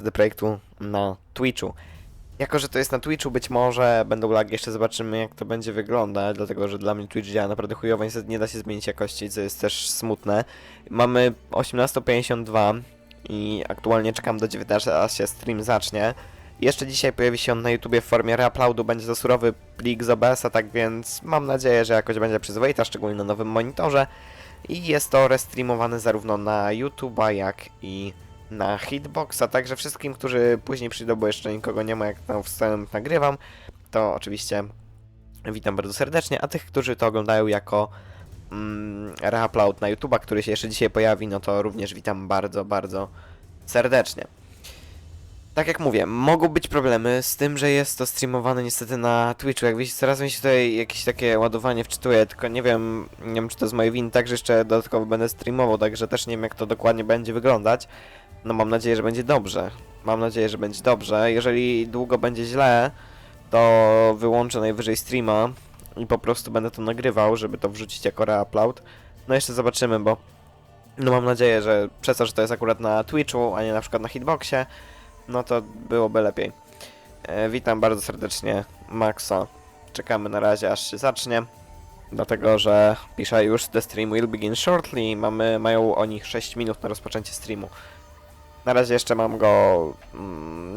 CD Projektu na Twitchu. Jako że to jest na Twitchu, być może będą lagi, jeszcze zobaczymy jak to będzie wyglądać, dlatego że dla mnie Twitch działa naprawdę chujowo, niestety nie da się zmienić jakości, co jest też smutne. Mamy 18:52 i aktualnie czekam do 19, aż się stream zacznie. Jeszcze dzisiaj pojawi się on na YouTubie w formie reuploadu, będzie to surowy plik z OBS-a, tak więc mam nadzieję, że jakoś będzie przyzwoita, szczególnie na nowym monitorze. I jest to restreamowane zarówno na YouTube'a, jak i na Hitboxa, także wszystkim, którzy później przyjdą, bo jeszcze nikogo nie ma, jak tam wstęp nagrywam, to oczywiście witam bardzo serdecznie, a tych, którzy to oglądają jako reupload na YouTube'a, który się jeszcze dzisiaj pojawi, no to również witam bardzo, bardzo serdecznie. Tak jak mówię, mogą być problemy z tym, że jest to streamowane niestety na Twitchu. Jak widzicie, coraz mi się tutaj jakieś takie ładowanie wczytuje, tylko nie wiem czy to z mojej winy, także jeszcze dodatkowo będę streamował, także też nie wiem jak to dokładnie będzie wyglądać. No mam nadzieję, że będzie dobrze. Mam nadzieję, że będzie dobrze. Jeżeli długo będzie źle, to wyłączę najwyżej streama i po prostu będę to nagrywał, żeby to wrzucić jako reupload. No jeszcze zobaczymy, bo no mam nadzieję, że przez to, że to jest akurat na Twitchu, a nie na przykład na Hitboxie, no to byłoby lepiej. Witam bardzo serdecznie Maxa. Czekamy na razie aż się zacznie. Dlatego, że pisze już the stream will begin shortly. Mają oni 6 minut na rozpoczęcie streamu. Na razie jeszcze mam go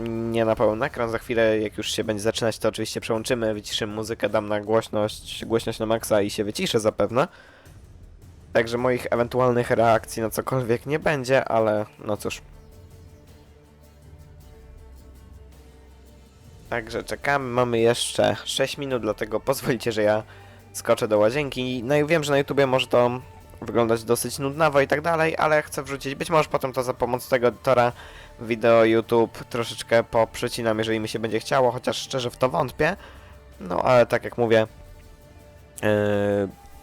nie na pełen ekran. Za chwilę jak już się będzie zaczynać, to oczywiście przełączymy, wyciszymy muzykę, dam na głośność na maksa i się wyciszę zapewne. Także moich ewentualnych reakcji na cokolwiek nie będzie, ale no cóż. Także czekamy, mamy jeszcze 6 minut, dlatego pozwolicie, że ja skoczę do łazienki. No i wiem, że na YouTubie może to wyglądać dosyć nudnawo i tak dalej, ale chcę wrzucić, być może potem to za pomocą tego edytora wideo YouTube troszeczkę poprzecinam, jeżeli mi się będzie chciało, chociaż szczerze w to wątpię. No ale tak jak mówię,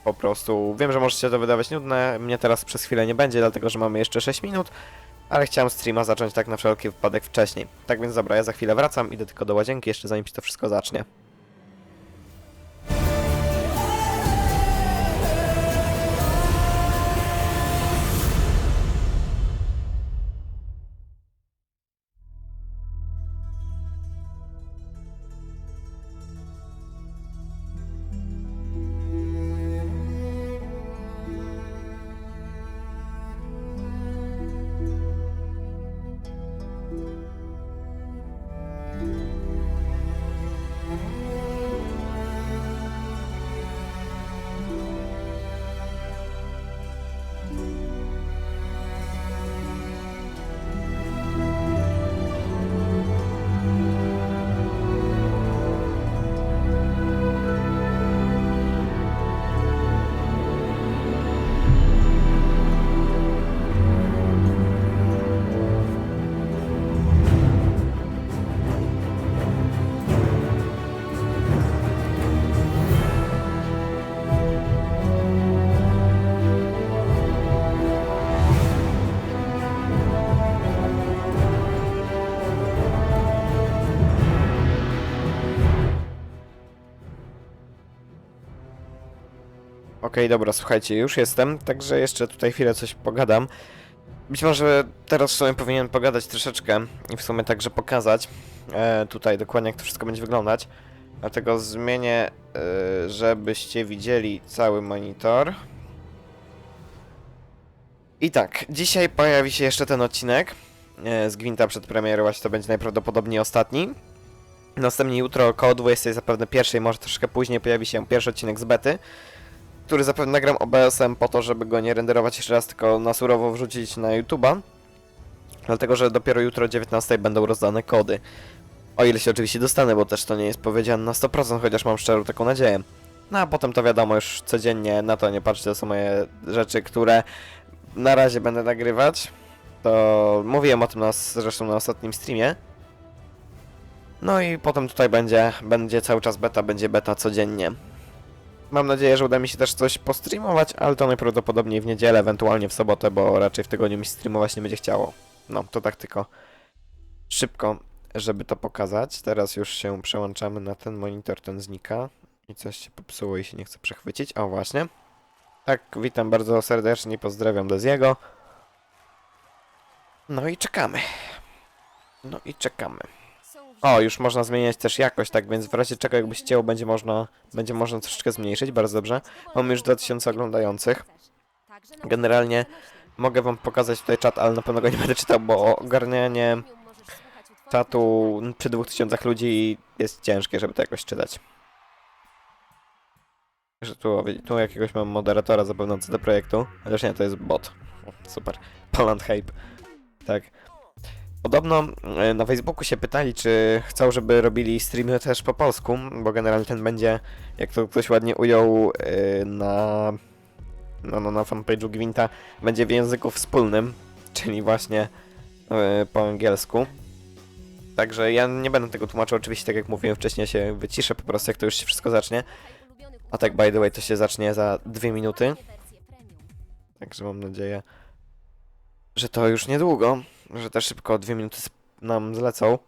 po prostu wiem, że może się to wydawać nudne, mnie teraz przez chwilę nie będzie, dlatego że mamy jeszcze 6 minut. Ale chciałem streama zacząć tak na wszelki wypadek wcześniej. Tak więc dobra, ja za chwilę wracam, idę tylko do łazienki jeszcze zanim się to wszystko zacznie. Okej, dobra, słuchajcie, już jestem, także jeszcze tutaj chwilę coś pogadam. Być może teraz w sumie powinienem pogadać troszeczkę i w sumie także pokazać tutaj dokładnie jak to wszystko będzie wyglądać. Dlatego zmienię, żebyście widzieli cały monitor. I tak, dzisiaj pojawi się jeszcze ten odcinek z Gwinta przed premierą, właśnie to będzie najprawdopodobniej ostatni. Następnie jutro około 20, zapewne pierwszej, może troszkę później pojawi się pierwszy odcinek z bety, który zapewne nagram OBS-em po to, żeby go nie renderować jeszcze raz, tylko na surowo wrzucić na YouTube'a. Dlatego, że dopiero jutro o 19 będą rozdane kody. O ile się oczywiście dostanę, bo też to nie jest powiedziane na 100%, chociaż mam szczerą taką nadzieję. No a potem to wiadomo, już codziennie na to nie patrzcie, to są moje rzeczy, które na razie będę nagrywać. To mówiłem o tym zresztą na ostatnim streamie. No i potem tutaj będzie cały czas beta, będzie beta codziennie. Mam nadzieję, że uda mi się też coś postreamować, ale to najprawdopodobniej w niedzielę, ewentualnie w sobotę, bo raczej w tygodniu mi streamować nie będzie chciało. No, to tak tylko szybko, żeby to pokazać. Teraz już się przełączamy na ten monitor, ten znika. I coś się popsuło i się nie chce przechwycić. O, właśnie. Tak, witam bardzo serdecznie, pozdrawiam Deziego. No i czekamy. No i czekamy. O, już można zmieniać też jakość, tak więc w razie czego jakbyś chciał, będzie można troszeczkę zmniejszyć, bardzo dobrze. Mamy już 2000 oglądających. Generalnie mogę wam pokazać tutaj czat, ale na pewno go nie będę czytał, bo ogarnianie czatu przy 2000 ludzi jest ciężkie, żeby to jakoś czytać. Że tu jakiegoś mam moderatora zapewne od CD Projektu, chociaż nie, to jest bot. Super. Poland Hype. Tak. Podobno na Facebooku się pytali, czy chcą, żeby robili streamy też po polsku, bo generalnie ten będzie, jak to ktoś ładnie ujął na fanpage'u Gwinta, będzie w języku wspólnym, czyli właśnie po angielsku. Także ja nie będę tego tłumaczył, oczywiście tak jak mówiłem wcześniej, się wyciszę po prostu, jak to już się wszystko zacznie. A tak, by the way, to się zacznie za 2 minuty. Także mam nadzieję, że to już niedługo, że też szybko 2 minuty nam zlecą.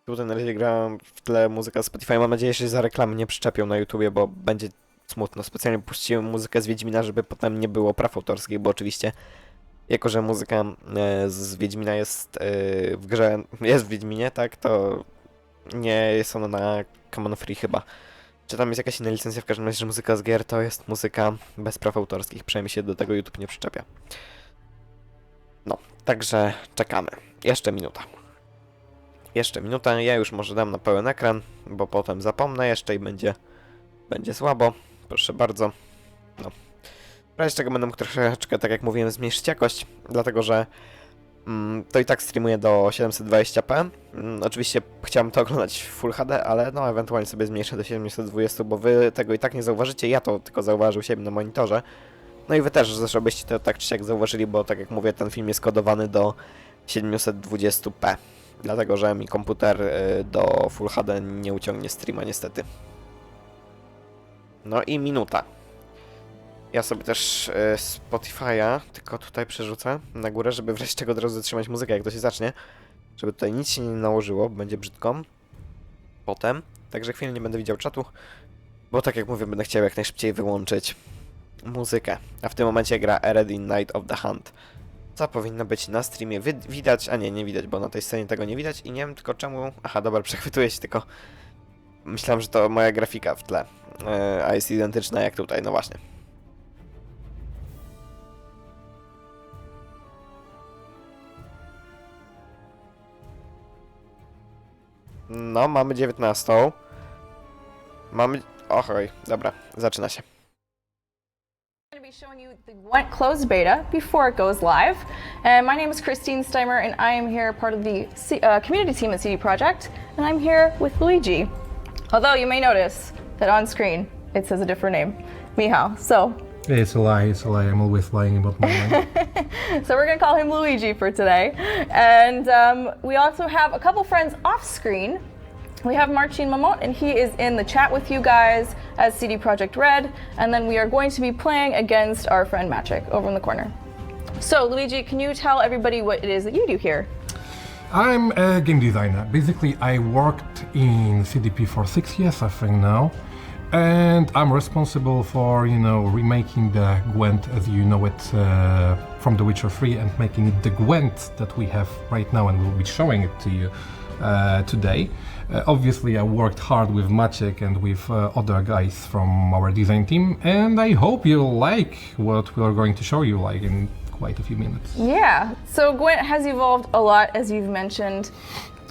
Tutaj na razie gra w tle muzyka Spotify. Mam nadzieję, że się za reklamy nie przyczepią na YouTubie, bo będzie smutno. Specjalnie puściłem muzykę z Wiedźmina, żeby potem nie było praw autorskich, bo oczywiście, jako że muzyka z Wiedźmina jest w grze, jest w Wiedźminie, tak, to nie jest ona na Common Free chyba. Czy tam jest jakaś inna licencja? W każdym razie, że muzyka z gier to jest muzyka bez praw autorskich. Przynajmniej się do tego YouTube nie przyczepia. No, także czekamy. Jeszcze minuta. Jeszcze minuta. Ja już może dam na pełen ekran, bo potem zapomnę jeszcze i będzie słabo. Proszę bardzo. No. W razie czego będę mógł troszeczkę, tak jak mówiłem, zmniejszyć jakość, dlatego że to i tak streamuję do 720p. Oczywiście chciałem to oglądać w Full HD, ale no ewentualnie sobie zmniejszę do 720, bo wy tego i tak nie zauważycie, ja to tylko zauważył siebie na monitorze. No i wy też zresztą byście to tak czy siak zauważyli, bo tak jak mówię, ten film jest kodowany do 720p. Dlatego, że mi komputer do Full HD nie uciągnie streama niestety. No i minuta. Ja sobie też Spotify'a tylko tutaj przerzucę na górę, żeby wreszcie czego od razu zatrzymać muzykę, jak to się zacznie. Żeby tutaj nic się nie nałożyło, będzie brzydko. Potem. Także chwilę nie będę widział czatu, bo tak jak mówię, będę chciał jak najszybciej wyłączyć muzykę. A w tym momencie gra Already Night of the Hunt. Co powinno być na streamie widać, a nie widać, bo na tej scenie tego nie widać i nie wiem tylko czemu... Aha, dobra, przechwytuję się, tylko myślałem, że to moja grafika w tle, a jest identyczna jak tutaj, no właśnie. No, mamy 19. Mamy... Ochoj, dobra, zaczyna się. I'm going to be showing you the Gwent closed beta before it goes live. And my name is Christine Steimer, and I am here part of the community team at CD Projekt, and I'm here with Luigi. Although you may notice that on screen it says a different name, Michał. So it's a lie. I'm always lying about my name. so we're going to call him Luigi for today. And we also have a couple friends off screen. We have Marcin Mamot, and he is in the chat with you guys as CD Projekt Red, and then we are going to be playing against our friend Maciek over in the corner. So, Luigi, can you tell everybody what it is that you do here? I'm a game designer. Basically, I worked in CDP for 6 years, I think now, and I'm responsible for, remaking the Gwent as you know it from The Witcher 3 and making it the Gwent that we have right now, and we'll be showing it to you today. Obviously, I worked hard with Maciek and with other guys from our design team, and I hope you'll like what we are going to show you in quite a few minutes. Yeah, so Gwent has evolved a lot, as you've mentioned.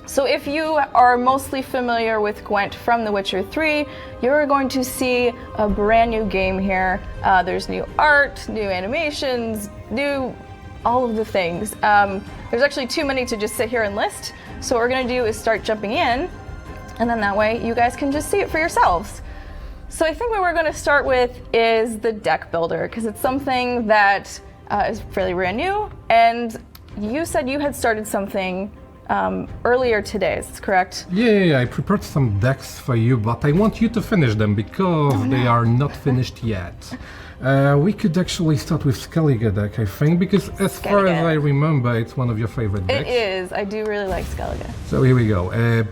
So if you are mostly familiar with Gwent from The Witcher 3, you're going to see a brand new game here. There's new art, new animations, new all of the things. There's actually too many to just sit here and list. So what we're going to do is start jumping in, and then that way you guys can just see it for yourselves. So I think what we're going to start with is the deck builder, because it's something that is fairly brand new, and you said you had started something earlier today, is this correct? Yeah, I prepared some decks for you, but I want you to finish them because they are not finished yet. We could actually start with Skellige deck, I think, because as far as I remember, it's one of your favorite decks. It is. I do really like Skellige. So here we go.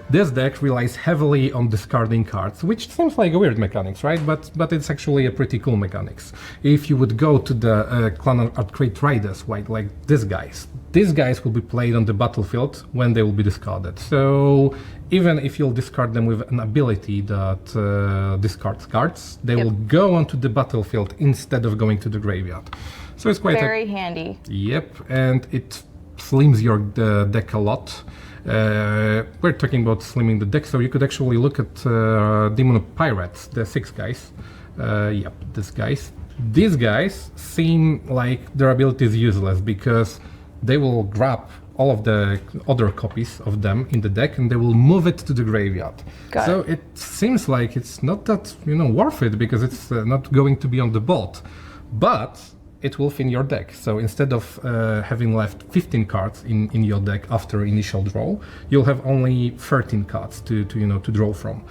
This deck relies heavily on discarding cards, which seems like a weird mechanics, right? But it's actually a pretty cool mechanics. If you would go to the Clan Art Crate Riders, like these guys, these guys will be played on the battlefield when they will be discarded. So even if you'll discard them with an ability that discards cards, they will go onto the battlefield instead of going to the graveyard. So it's quite very handy. Yep, and it slims your deck a lot. We're talking about slimming the deck, so you could actually look at Demon Pirates, the 6 guys. Yep, these guys. These guys seem like their ability is useless because they will grab all of the other copies of them in the deck and they will move it to the graveyard. So it seems like it's not that, worth it because it's not going to be on the board, but it will thin your deck. So instead of having left 15 cards in your deck after initial draw, you'll have only 13 cards to draw from.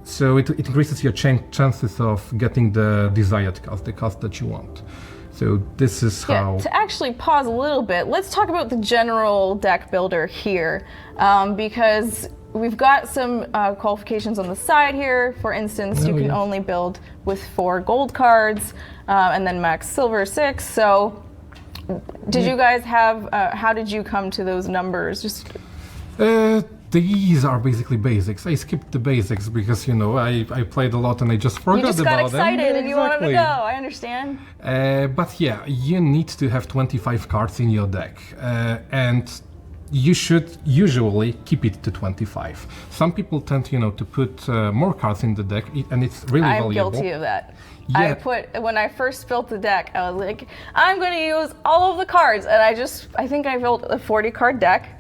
So it increases your chances of getting the desired cards, the cards that you want. So this is how... To actually pause a little bit, let's talk about the general deck builder here, because we've got some qualifications on the side here. For instance, you can only build with 4 gold cards, and then max silver 6. So did you guys have, how did you come to those numbers? Just... These are basically basics. I skipped the basics because, I played a lot and I just forgot about them. You just got excited and you wanted to go, I understand. But yeah, you need to have 25 cards in your deck. And you should usually keep it to 25. Some people tend, to put more cards in the deck, and it's really valuable. I'm guilty of that. Yeah. When I first built the deck, I was like, I'm going to use all of the cards. And I think I built a 40 card deck.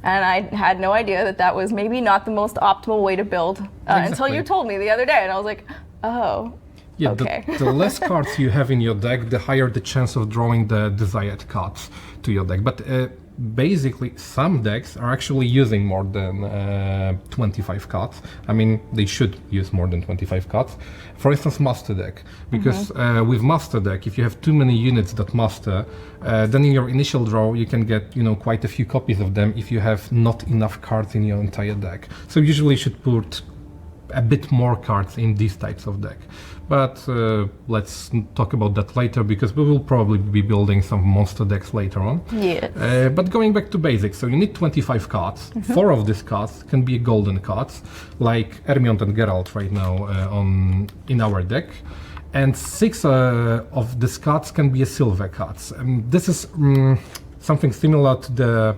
And I had no idea that was maybe not the most optimal way to build until you told me the other day. And I was like, oh, yeah, okay. The less cards you have in your deck, the higher the chance of drawing the desired cards to your deck. But basically, some decks are actually using more than 25 cards. I mean, they should use more than 25 cards. For instance, Master Deck. Because with Master Deck, if you have too many units that master, then in your initial draw, you can get, quite a few copies of them if you have not enough cards in your entire deck. So usually you should put a bit more cards in these types of deck. But let's talk about that later because we will probably be building some monster decks later on. Yes. But going back to basics, so you need 25 cards. 4 of these cards can be golden cards, like Hermione and Geralt right now in our deck. And 6 of these cards can be silver cards. This is something similar to the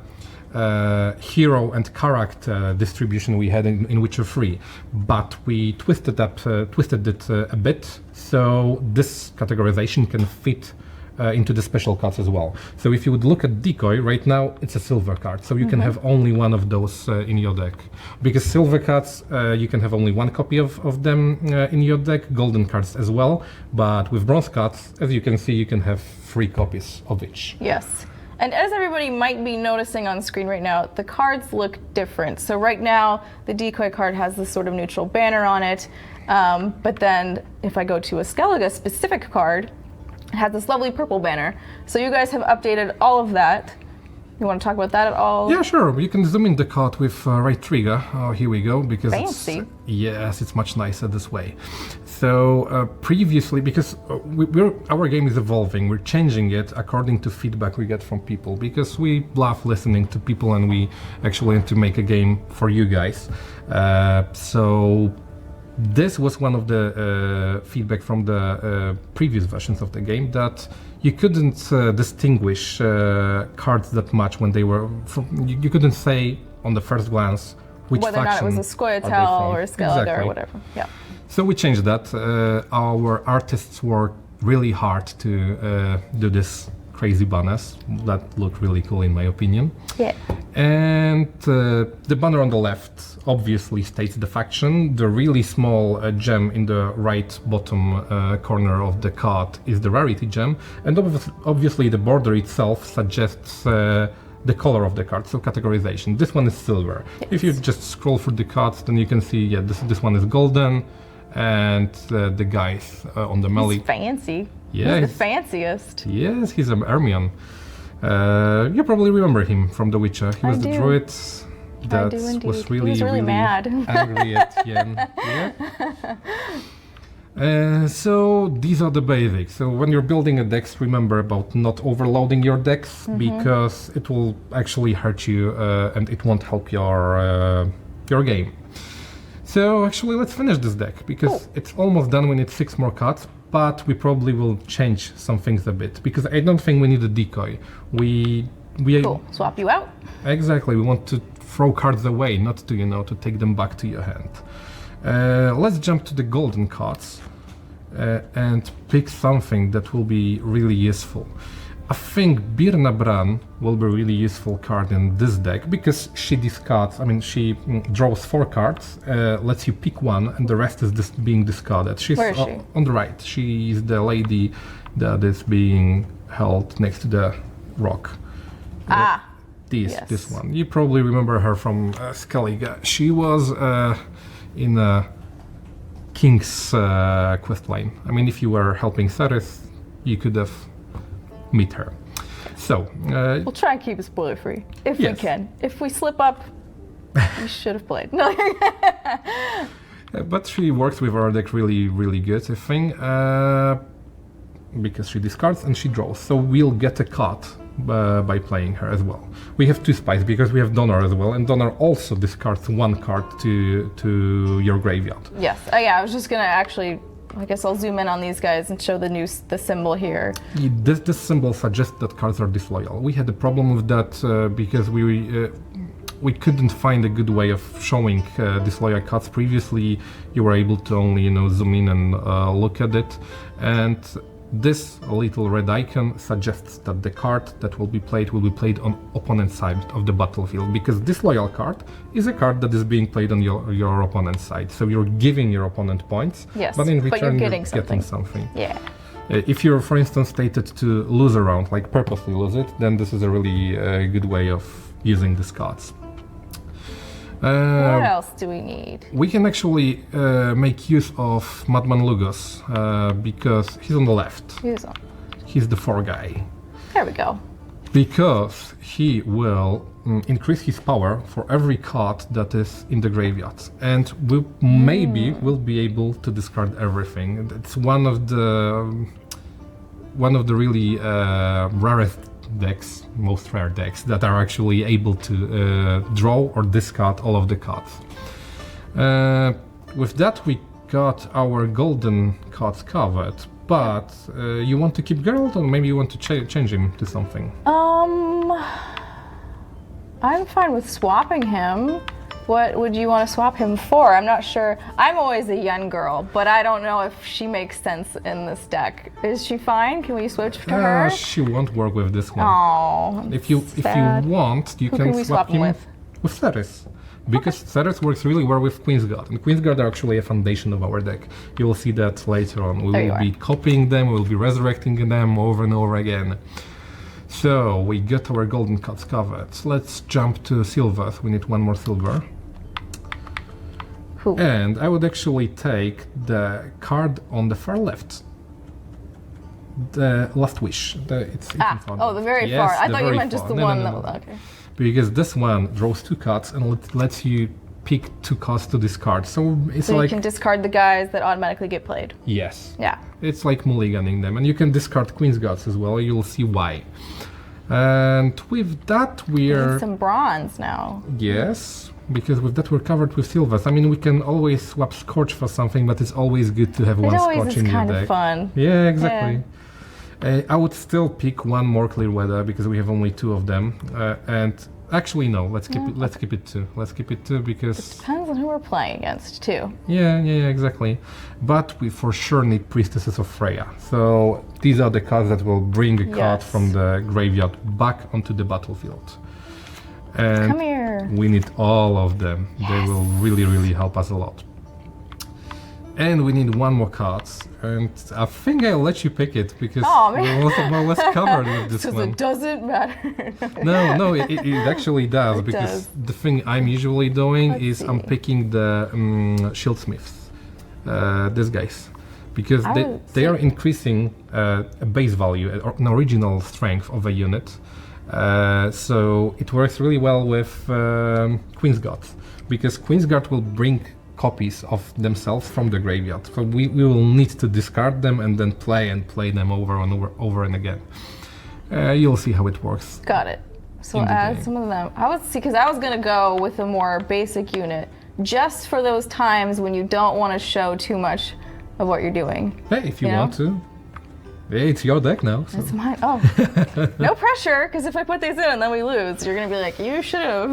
hero and character distribution we had in Witcher 3, but we twisted it a bit, so this categorization can fit into the special cards as well. So if you would look at Decoy, right now it's a silver card, so you can have only one of those in your deck. Because silver cards, you can have only 1 copy of them in your deck, golden cards as well, but with bronze cards, as you can see, you can have 3 copies of each. Yes. And as everybody might be noticing on screen right now, the cards look different. So right now, the Decoy card has this sort of neutral banner on it. But then if I go to a Skellige specific card, it has this lovely purple banner. So you guys have updated all of that. You want to talk about that at all? Yeah, sure. You can zoom in the card with right trigger. Oh, here we go. Because fancy. It's much nicer this way. So previously, because our game is evolving, we're changing it according to feedback we get from people. Because we love listening to people, and we actually want to make a game for you guys. So this was one of the feedback from the previous versions of the game, that you couldn't distinguish cards that much when they were you couldn't say on the first glance which whether or not it was a Scoia'tael or a Skellige or whatever. Yeah. So we changed that. Our artists worked really hard to do this crazy banners that look really cool in my opinion. Yeah. And the banner on the left obviously states the faction. The really small gem in the right bottom corner of the card is the rarity gem, and obviously the border itself suggests the color of the card, so categorization. This one is silver. Yes. If you just scroll through the cards, then you can see, this one is golden, and the guys on the melee. He's fancy. Yeah, he's the fanciest. Yes, he's an Hermione. You probably remember him from The Witcher. He was the druid that was really mad. angry at Yen. Yeah. So these are the basics. So when you're building a deck, remember about not overloading your decks because it will actually hurt you and it won't help your game. So actually let's finish this deck because it's almost done. We need 6 more cards, but we probably will change some things a bit because I don't think we need a decoy. We Cool. Swap you out. Exactly. We want to throw cards away, not to, you know, to take them back to your hand. Let's jump to the golden cards and pick something that will be really useful. I think Birna Bran will be a really useful card in this deck because she discards, she draws 4 cards, lets you pick one, and the rest is being discarded. Where is she? On the right. She is the lady that is being held next to the rock. This one. You probably remember her from Skellige. She was in King's questline. If you were helping Ceres, you could have met her. So we'll try and keep it spoiler free if we can. If we slip up, we should have played. No. But she works with our deck really, really good, I think, because she discards and she draws. So we'll get a card by playing her as well. We have 2 spies because we have Donor as well, and Donor also discards 1 card to your graveyard. Yes. I was just gonna actually, I guess I'll zoom in on these guys and show the symbol here. This symbol suggests that cards are disloyal. We had a problem with that because we couldn't find a good way of showing disloyal cards. Previously, you were able to only zoom in and look at it, and this little red icon suggests that the card that will be played on opponent's side of the battlefield, because disloyal card is a card that is being played on your opponent's side. So you're giving your opponent points, yes, but in return you're getting something. Yeah. If you're, for instance, stated to lose a round, like purposely lose it, then this is a really good way of using these cards. What else do we need? We can actually make use of Madman Lugos because he's on the left. He's the 4 guy. There we go. Because he will increase his power for every card that is in the graveyard, and we maybe will be able to discard everything. It's one of the really rarest decks, most rare decks, that are actually able to draw or discard all of the cards. With that, we got our golden cards covered, but you want to keep Geralt, or maybe you want to change him to something? I'm fine with swapping him. What would you want to swap him for? I'm not sure. I'm always a young girl, but I don't know if she makes sense in this deck. Is she fine? Can we switch to her? She won't work with this one. Oh, if you want, you can swap him with Ceres. Because Ceres works really well with Queensguard, and Queensguard are actually a foundation of our deck. You will see that later on. We will be copying them, we will be resurrecting them over and over again. So we got our golden cards covered. Let's jump to silvers. We need 1 more silver. Cool. And I would actually take the card on the far left. The Last Wish. It's in front. The very far. I thought you meant just the one that was okay. Because this one draws 2 cards and lets you pick 2 cards to discard. So it's you can discard the guys that automatically get played. Yes. Yeah. It's like mulliganing them, and you can discard Queensguards as well. You'll see why. And with that, we need some bronze now. Yes. Because with that we're covered with silvers. We can always swap Scorch for something, but it's always good to have 1 Scorch in your deck. It always is kind of fun. Yeah, exactly. Yeah. I would still pick 1 more Clear Weather because we have only 2 of them. And actually no, let's keep it. Let's keep it 2. Let's keep it 2 because it depends on who we're playing against too. Yeah, exactly. But we for sure need Priestesses of Freya. So these are the cards that will bring a card from the graveyard back onto the battlefield. And come here. We need all of them. Yes. They will really, really help us a lot. And we need 1 more card. And I think I'll let you pick it because we're also more or less covered with this one. It doesn't matter. No, it actually does. Because the thing I'm usually doing is I'm picking the Shieldsmiths. These guys. Because they are increasing a base value, an original strength of a unit. So it works really well with Queensguard, because Queensguard will bring copies of themselves from the graveyard. So we will need to discard them and then play them over and over and again. You'll see how it works. Got it. So In the add game. some of them. Because I was gonna go with a more basic unit, just for those times when you don't want to show too much of what you're doing. Hey, if you You know? want to. Hey, it's your deck now. So. It's mine. Oh, no pressure. Because if I put these in and then we lose, you're gonna be like, you should have.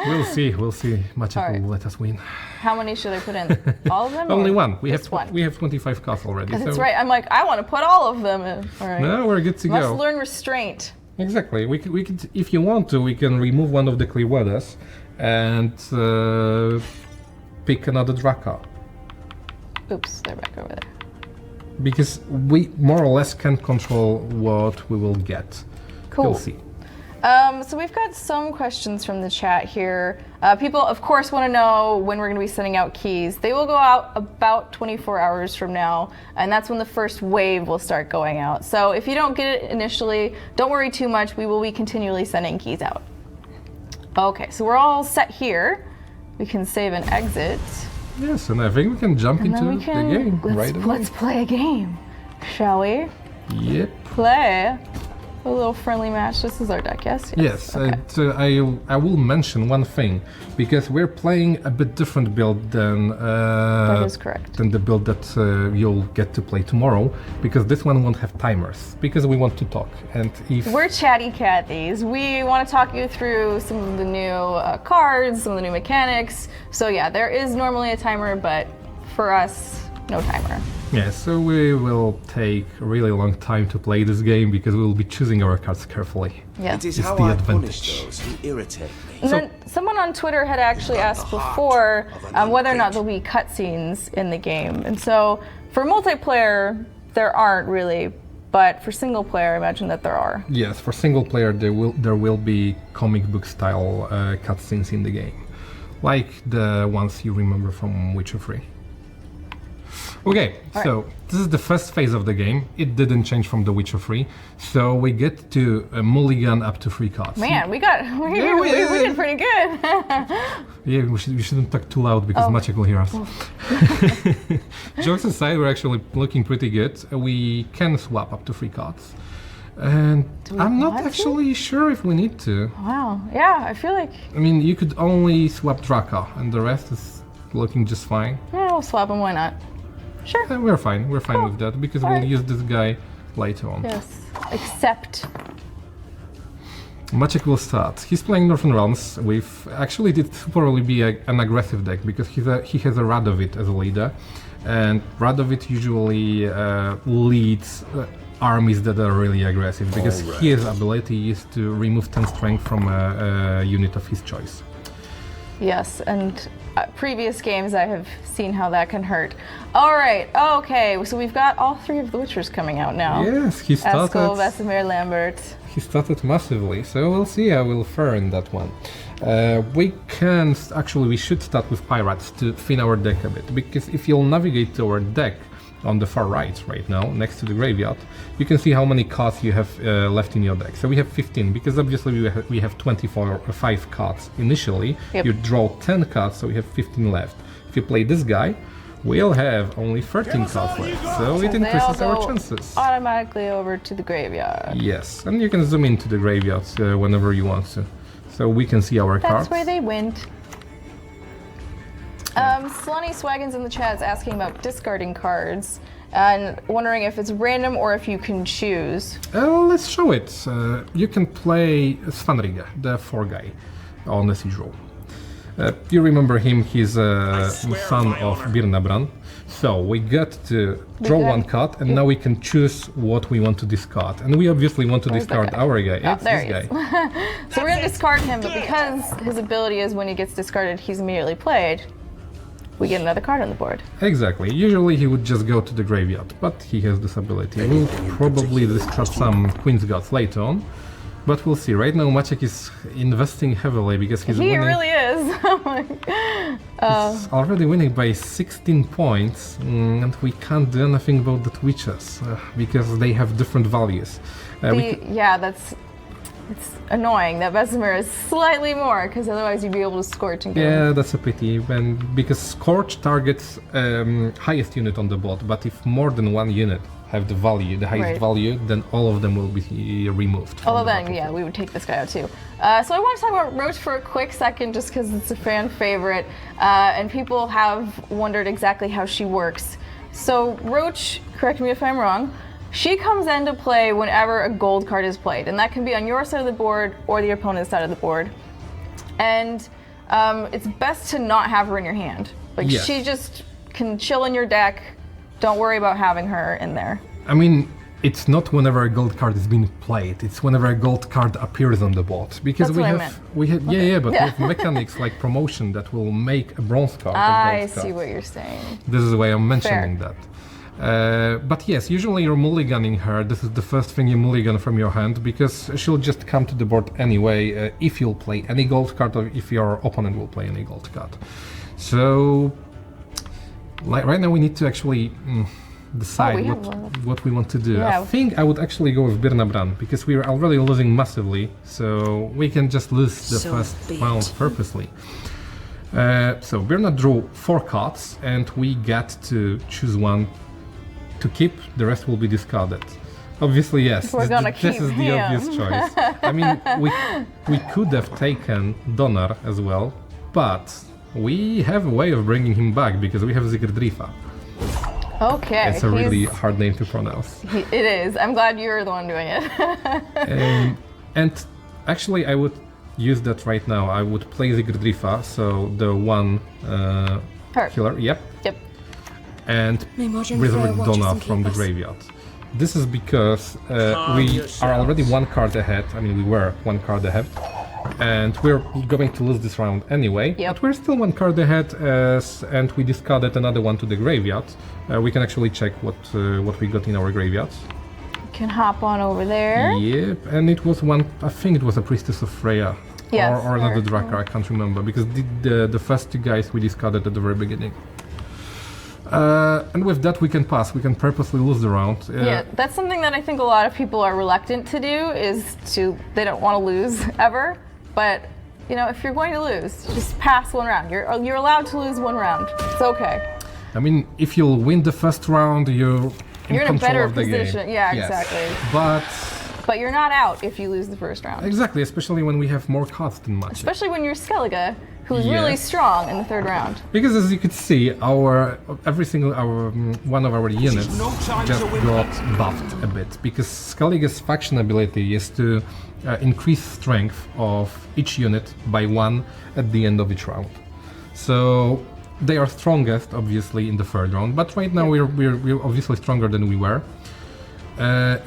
We'll see. Maciek Alright. will let us win. How many should I put in? All of them? Only or one. We just have one. we have 25 cards already. That's so right. I'm like, I want to put all of them in. All right. No, we're good to Must go. learn restraint. Exactly. We could, if you want to, we can remove one of the clear waters and pick another Draka. Oops, they're back over there. Because we more or less can control what we will get. Cool. You'll see. So we've got some questions from the chat here. People, of course, want to know when we're going to be sending out keys. They will go out about 24 hours from now, and that's when the first wave will start going out. So if you don't get it initially, don't worry too much. We will be continually sending keys out. Okay, so we're all set here. We can save and exit. Yes, and I think we can jump And into then we can, the game right away. let's play a game, shall we? Yep. Play a little friendly match. This is our deck, yes? Yes, Okay. I will mention one thing, because we're playing a bit different build than That is correct. than the build that you'll get to play tomorrow, because this one won't have timers, because we want to talk. And if We're chatty Cathies. We want to talk you through some of the new cards, some of the new mechanics. So yeah, there is normally a timer, but for us, no timer. yeah, so we will take a really long time to play this game, because we will be choosing our cards carefully. Yeah. It is It's how the I advantage. punish those who irritate me. And then someone on Twitter had actually asked before whether or not there'll be cutscenes in the game. And so for multiplayer, there aren't really, but for single player, I imagine that there are. Yes, for single player there will be comic book style cutscenes in the game, like the ones you remember from Witcher 3. Okay, so this is the first phase of the game. It didn't change from The Witcher 3, so we get to mulligan up to 3 cards. Man, we did pretty good. Yeah, we shouldn't talk too loud because Maciek will hear us. Jokes aside, we're actually looking pretty good. We can swap up to 3 cards. And I'm not want to? actually sure if we need to. Wow. Yeah, I feel like, I mean, you could only swap Draka, and the rest is looking just fine. yeah, we'll swap them. Why not? Sure. We're fine with that, because we'll Alright. use this guy later on. Yes. Except. Maciek will start. He's playing Northern Realms with, actually it probably be an aggressive deck, because he has a Radovit as a leader, and Radovit usually leads armies that are really aggressive, because his ability is to remove 10 strength from a unit of his choice. Yes, and previous games I have seen how that can hurt. All right, okay, so we've got all 3 of the Witchers coming out now. Yes, he Eskel, started. Vesemir, Lambert. He started massively, so we'll see how we'll fare in that one. We should start with Pirates to thin our deck a bit, because if you'll navigate to our deck on the far right now, next to the graveyard, you can see how many cards you have left in your deck. So we have 15, because obviously we have 5 cards initially. Yep. You draw 10 cards, so we have 15 left. If you play this guy, we'll have only 13 cards left, so it They all increases our go chances. automatically over to the graveyard. Yes, and you can zoom into the graveyard whenever you want to, so we can see our That's cards. where they went. Slunny Swaggins in the chat is asking about discarding cards and wondering if it's random or if you can choose. Let's show it. You can play Svanriga, the 4 guy, on the siege roll. You remember him, he's a son of Birnabran. So we got to draw 1 card, and now we can choose what we want to discard. And we obviously want to Where's that discard guy? our guy. Oh, It's there this he is. guy. So we're gonna discard him, but because his ability is when he gets discarded, he's immediately played, we get another card on the board. Exactly. Usually he would just go to the graveyard, but he has this ability. We'll probably discard some Queen's Gods later on, but we'll see. Right now Maciek is investing heavily because he's He winning. really is. He's already winning by 16 points, and we can't do anything about the Witches because they have different values. Yeah, that's it's annoying that Bessemer is slightly more, because otherwise you'd be able to Scorch and kill him. Yeah, that's a pity, because Scorch targets highest unit on the board, but if more than one unit have the highest Right. value, then all of them will be removed. from Although the then, battlefield. yeah, we would take this guy out too. So I want to talk about Roach for a quick second, just because it's a fan favorite, and people have wondered exactly how she works. So Roach, correct me if I'm wrong, she comes into play whenever a gold card is played, and that can be on your side of the board or the opponent's side of the board. And it's best to not have her in your hand. Like, Yes. she just can chill in your deck. Don't worry about having her in there. I mean, it's not whenever a gold card is being played, it's whenever a gold card appears on the board. Because That's we what I have, meant. but we have mechanics like promotion that will make a bronze card. a I gold see card. what you're saying. This is why I'm mentioning that. But yes, usually you're mulliganing her. This is the first thing you mulligan from your hand, because she'll just come to the board anyway if you'll play any gold card or if your opponent will play any gold card. So, like right now we need to actually decide we have one. what we want to do. Yeah. I think I would actually go with Birna Bran, because we are already losing massively, so we can just lose the So first be it. round purposely. So Birna drew 4 cards, and we get to choose one to keep. The rest will be discarded. Obviously, yes. We're gonna this keep is the him. obvious choice. I mean, we could have taken Donar as well, but we have a way of bringing him back because we have Zigrdrifa. Okay. It's a really he's- hard name to pronounce. It is. I'm glad you're the one doing it. And actually, I would use that right now. I would play Zigrdrifa, so the one Her. killer. Yep. Yep. And May modern resurrect fair watches Donna and from the keep us. graveyard. This is because we are already 1 card ahead. I mean, we were 1 card ahead, and we're going to lose this round anyway. Yep. But we're still 1 card ahead, and we discarded another one to the graveyard. We can actually check what we got in our graveyard. Can hop on over there. Yep, and it was one. I think it was a Priestess of Freya. Yes, or another or- Draka, I can't remember, because the first 2 guys we discarded at the very beginning. And with that we can pass, we can purposely lose the round. Yeah, that's something that I think a lot of people are reluctant to do, they don't want to lose ever. But, you know, if you're going to lose, just pass 1 round. You're allowed to lose 1 round. It's okay. I mean, if you'll win the first round, you're You're in a control better of the position. game. Yeah, Yes. exactly. But you're not out if you lose the first round. Exactly, especially when we have more cards than much. Especially when you're Skellige, who's Yes. really strong in the 3rd round. Because as you could see, one of our units just got buffed a bit. Because Skellige's faction ability is to increase strength of each unit by 1 at the end of each round. So they are strongest, obviously, in the 3rd round. But right now we're obviously stronger than we were.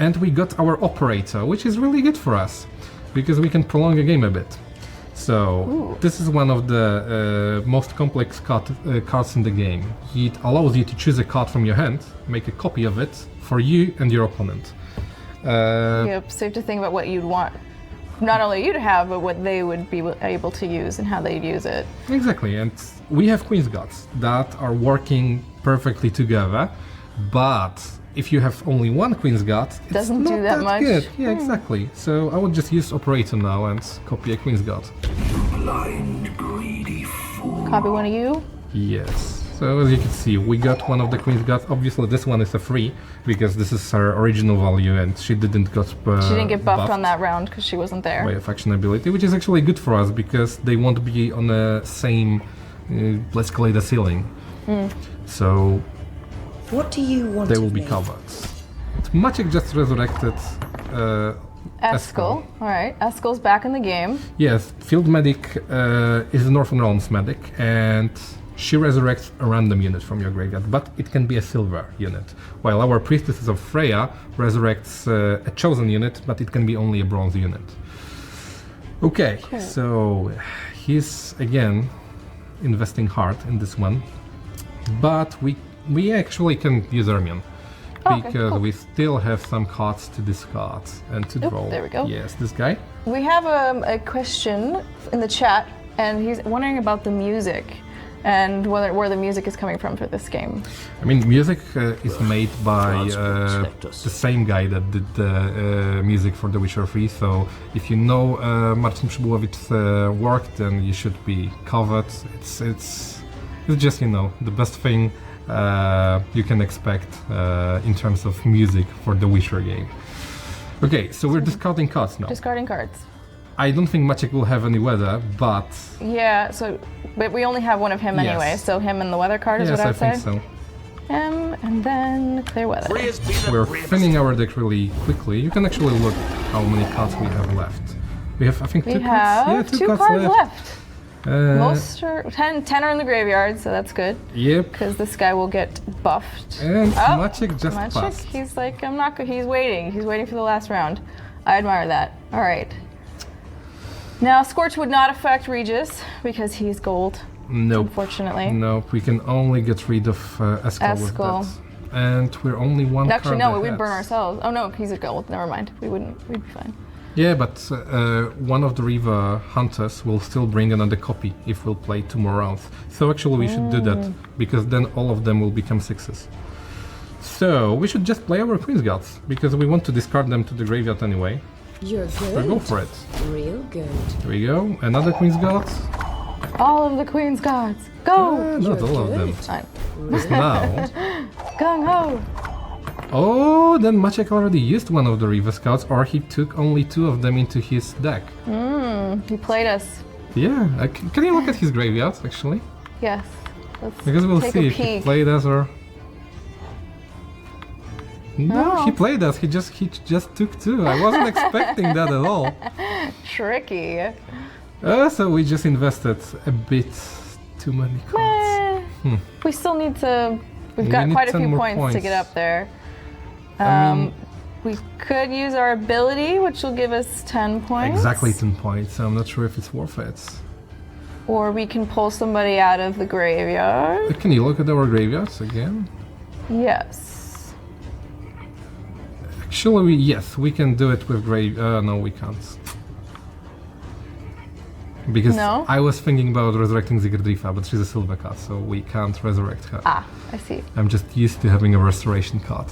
And we got our operator, which is really good for us, because we can prolong a game a bit. So this is one of the most complex cards in the game. It allows you to choose a card from your hand, make a copy of it for you and your opponent. Yep, so you have to think about what you'd want, not only you to have, but what they would be able to use and how they'd use it. Exactly, and we have Queen's Gods that are working perfectly together, but if you have only 1 Queen's God, it's Doesn't not do that much. good. Yeah, exactly. So I would just use Operator now and copy a Queen's God. Blind, greedy fool. Copy one of you. Yes. So as you can see, we got one of the Queen's Gods. Obviously, this one is a free because this is her original value, and she didn't get. She didn't get buffed on that round because she wasn't there. By a faction ability, which is actually good for us because they won't be on the same, let's call it a ceiling. So What do you want they of will be me? covered. Maciek just resurrected. Eskel. Alright, Eskel's back in the game. Yes, Field Medic is a Northern Realms medic, and she resurrects a random unit from your graveyard, but it can be a silver unit. While our Priestesses of Freya resurrects a chosen unit, but it can be only a bronze unit. Okay, so he's again investing hard in this one, but we actually can use Ermion. Okay, Because cool. we still have some cards to discard and to draw. there we go. Yes, this guy. We have a question in the chat, and he's wondering about the music. and where the music is coming from for this game. I mean, music is made by the same guy that did the music for The Witcher 3, so if you know Marcin Przybyłowicz's work, then you should be covered. It's just, you know, the best thing you can expect in terms of music for The Witcher game. Okay, so we're discarding cards now. Discarding cards. I don't think Maciek will have any weather, but... Yeah, so, but we only have one of him anyway, Yes. so him and the weather card is yes, what I I'd say. think so. Him, and then clear weather. We're filling our deck really quickly. You can actually look how many cards we have left. We have, I think, We two cards. have Yeah, two cards left. Uh, Most are, 10 are in the graveyard, so that's good, Yep. because this guy will get buffed. And Oh, Maciek just Maciek, passed. he's like, I'm not, he's waiting for the last round. I admire that. All right. Now, Scorch would not affect Regis, because he's gold, Nope. unfortunately. Nope. We can only get rid of Eskel with Eskel. that. And we're only one Actually, card no, ahead. we'd burn ourselves. Oh no, he's a gold, never mind. We'd be fine. Yeah, but one of the River Hunters will still bring another copy if we'll play 2 more rounds. So actually we should do that, because then all of them will become 6s. So we should just play our Queen's Guards, because we want to discard them to the graveyard anyway. You're So good. go for it. Real good. Here we go. Another Queen's Guard. All of the Queen's Guards, go! Not all of them. Fine. Just now. Gung ho! Oh, then Maciek already used one of the River Scouts, or he took only 2 of them into his deck. He played us. Yeah, can you look at his graveyard, actually? Yes. Let's Because we'll take see a if he peek. played us or... No, Oh. he played us, he just took 2. I wasn't expecting that at all. Tricky. So we just invested a bit too many cards. We still need to. We've We got need quite a 10 few more points to points. get up there. I mean, We could use our ability, which will give us 10 points. exactly 10 points, so I'm not sure if it's worth it. Or we can pull somebody out of the graveyard. Can you look at our graveyards again? Yes. Actually, yes, we can do it with no, we can't. Because No? I was thinking about resurrecting Zigardrifa, but she's a silver card, so we can't resurrect her. Ah, I see. I'm just used to having a restoration card.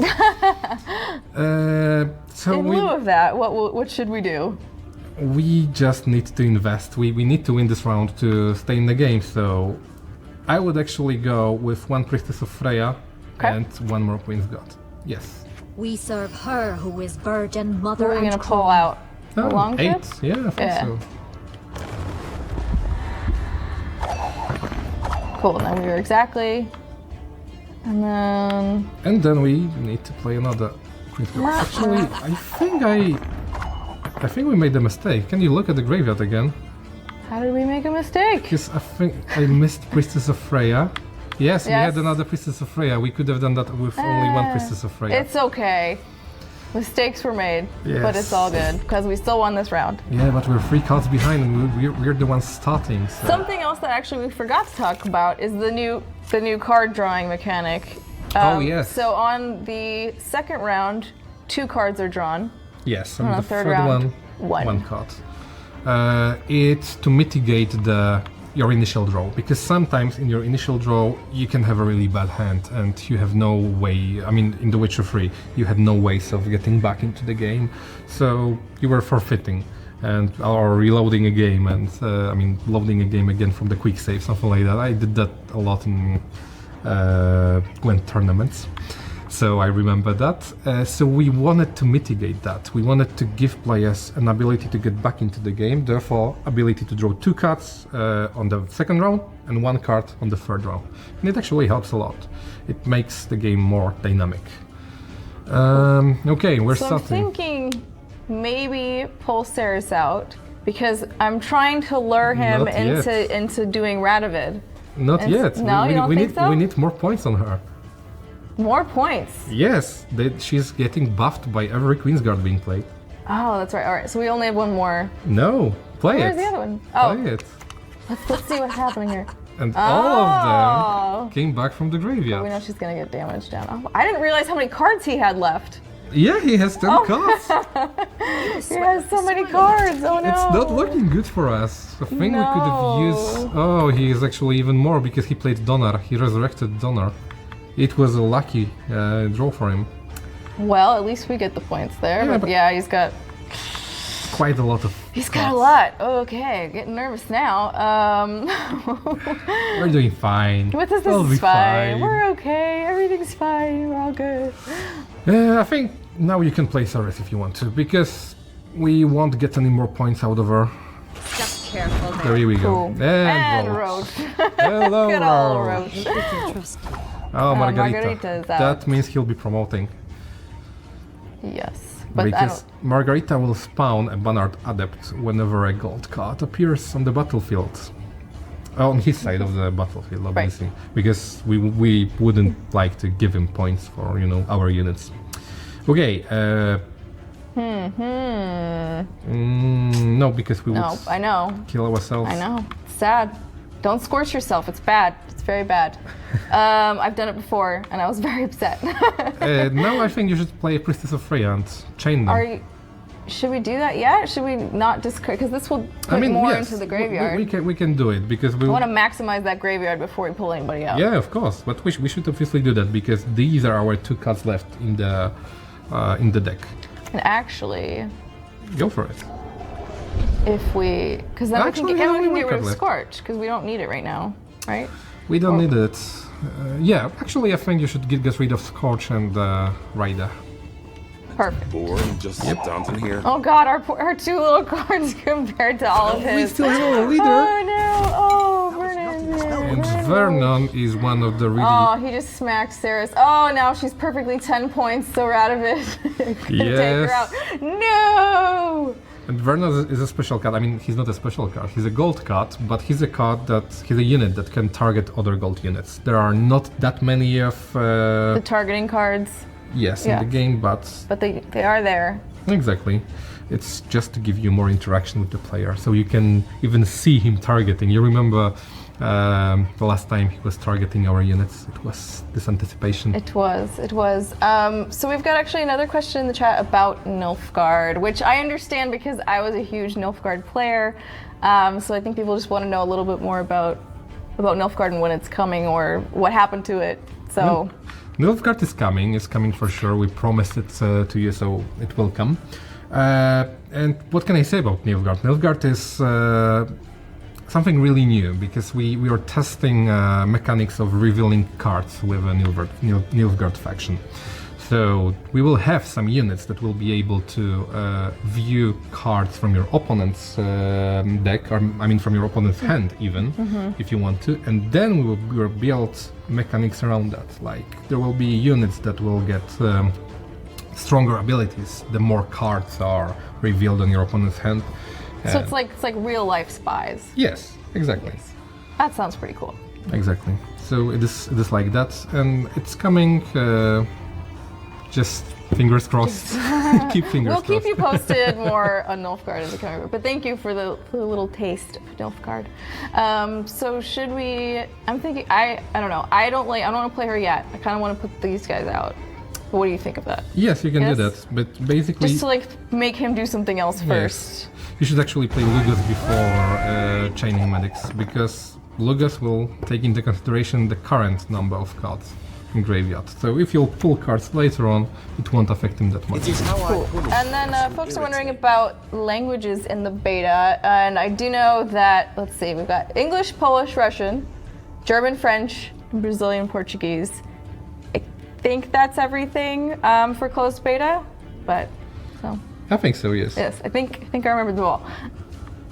So In lieu of that, what should we do? we just need to invest. We need to win this round to stay in the game, so I would actually go with 1 Priestess of Freya Okay. and 1 more Queen's God. Yes. We serve her who is virgin, What mother, are we and gonna pull crown. out? A long 8. ship? Yeah, I think Yeah. so. Cool, now we are exactly. And then. And then we need to play another Queen's God. Actually, I think we made a mistake. Can you look at the graveyard again? How did we make a mistake? Because I think I missed Priestess of Freya. Yes, we had Yes. another Priestess of Freya. We could have done that with only 1 Priestess of Freya. It's okay. Mistakes were made, but it's Yes. all good because we still won this round. Yeah, but we're 3 cards behind and we're the ones starting. So. Something else that actually we forgot to talk about is the new card drawing mechanic. Oh, yes. So on the second round, 2 cards are drawn. Yes, and On the the third third round, one, one. 1 card. It's to mitigate your initial draw, because sometimes in your initial draw you can have a really bad hand and you have no way, I mean in The Witcher 3 you had no ways of getting back into the game, so you were forfeiting or reloading a game and loading a game again from the quick save, something like that. I did that a lot in Gwent tournaments, so I remember that. So we wanted to mitigate that. We wanted to give players an ability to get back into the game, therefore ability to draw 2 cards on the second round and 1 card on the third round. And it actually helps a lot. It makes the game more dynamic. Okay, we're So I'm starting. thinking maybe pull Ceres out because I'm trying to lure him Not yet. into doing Radovid. Not It's- yet. no, you don't we think need so? we need more points on her. More points. Yes, she's getting buffed by every Queen's Guard being played. Oh, that's right. All right, so we only have 1 more. No, play Where's it. the other one? Oh, Play it. let's see what's happening here. And all of Oh. them came back from the We graveyard. know she's gonna get damaged down. Oh, I didn't realize how many cards he had left. Yeah, he has 10 cards. He has so many cards. Oh no. It's not looking good for us. I think we could have used... Oh, he is actually even more because he played Donner. He resurrected Donner. It was a lucky draw for him. Well, at least we get the points there. Yeah, but but- yeah, he's got Quite a lot of He's got a cards. lot. Okay, getting nervous now. We're doing fine. What is We'll this? be Is fine. fine. We're okay. Everything's fine. We're all good. I think now you can play Ceres if you want to, because we won't get any more points out of her. Just careful There we go. Cool. And Roach. Hello, Good old Roach. Roach. We can trust you. Oh, Margarita. Margarita is out. That means he'll be promoting. Yes. But Because Margarita will spawn a Bannard Adept whenever a gold card appears on the battlefield. On his side of the battlefield, obviously. Because we wouldn't like to give him points for, you know, our units. Okay, no, because we would no, I know. kill ourselves. I know. It's sad. Don't scorch yourself. It's bad. It's very bad. I've done it before, and I was very upset. Now I think you should play Priestess of Freya and chain them. Should we do that yet? Should we not discard? Because this will put more yes, into the graveyard. we can do it because we I want to maximize that graveyard before we pull anybody out. Yeah, of course, but we should obviously do that because these are our 2 cards left in the deck. And actually, Go for it. if we, because then Actually, we yeah, can we get rid have of left. Scorch, because we don't need it right now, right? We don't need it. Yeah, actually, I think you should get rid of Scorch and Rider. Perfect. Boring, just sit down in here. Oh God, our 2 little cards compared to all of his. We still have a leader. Oh no! Oh, Vernon. And Vernon is one of the really... Oh, he just smacked Ceres. Oh, now she's perfectly 10 points, so we're out of it. Couldn't take her out. No! And Vernon is a special card. I mean, he's not a special card. He's a gold card, but he's a card he's a unit that can target other gold units. There are not that many of... The targeting cards, yes, yeah. in the game, but... but they are there. Exactly. It's just to give you more interaction with the player, so you can even see him targeting. You remember the last time he was targeting our units? It was this anticipation. It was. So we've got actually another question in the chat about Nilfgaard, which I understand because I was a huge Nilfgaard player. So I think people just want to know a little bit more about Nilfgaard and when it's coming or what happened to it. So. Nilfgaard is coming for sure. We promised it to you, so it will come. And what can I say about Nilfgaard? Nilfgaard is something really new because we are testing mechanics of revealing cards with a Nilfgaard faction. So we will have some units that will be able to view cards from your opponent's deck, or I mean from your opponent's hand even, if you want to, and then we will build mechanics around that. Like there will be units that will get stronger abilities the more cards are revealed on your opponent's hand. So it's like real life spies. Yes, exactly. That sounds pretty cool. Exactly. So it is like that, and it's coming. Just fingers crossed. Keep fingers We'll crossed. keep you posted more on Nilfgaard as it comes. But thank you for the little taste of Nilfgaard. So should we? I'm thinking. I don't know. I don't want to play her yet. I kind of want to put these guys out. But what do you think of that? Yes, you can Yes? do that, but basically, Just to like make him do something else first. you should actually play Lugus before chaining medics, because Lugus will take into consideration the current number of cards in graveyard. So if you'll pull cards later on, it won't affect him that much. Cool. And then folks are wondering about languages in the beta, and I do know that, let's see, we've got English, Polish, Russian, German, French, and Brazilian Portuguese. I think that's everything for closed beta, but so. I think so, yes. Yes, I think I remembered them all.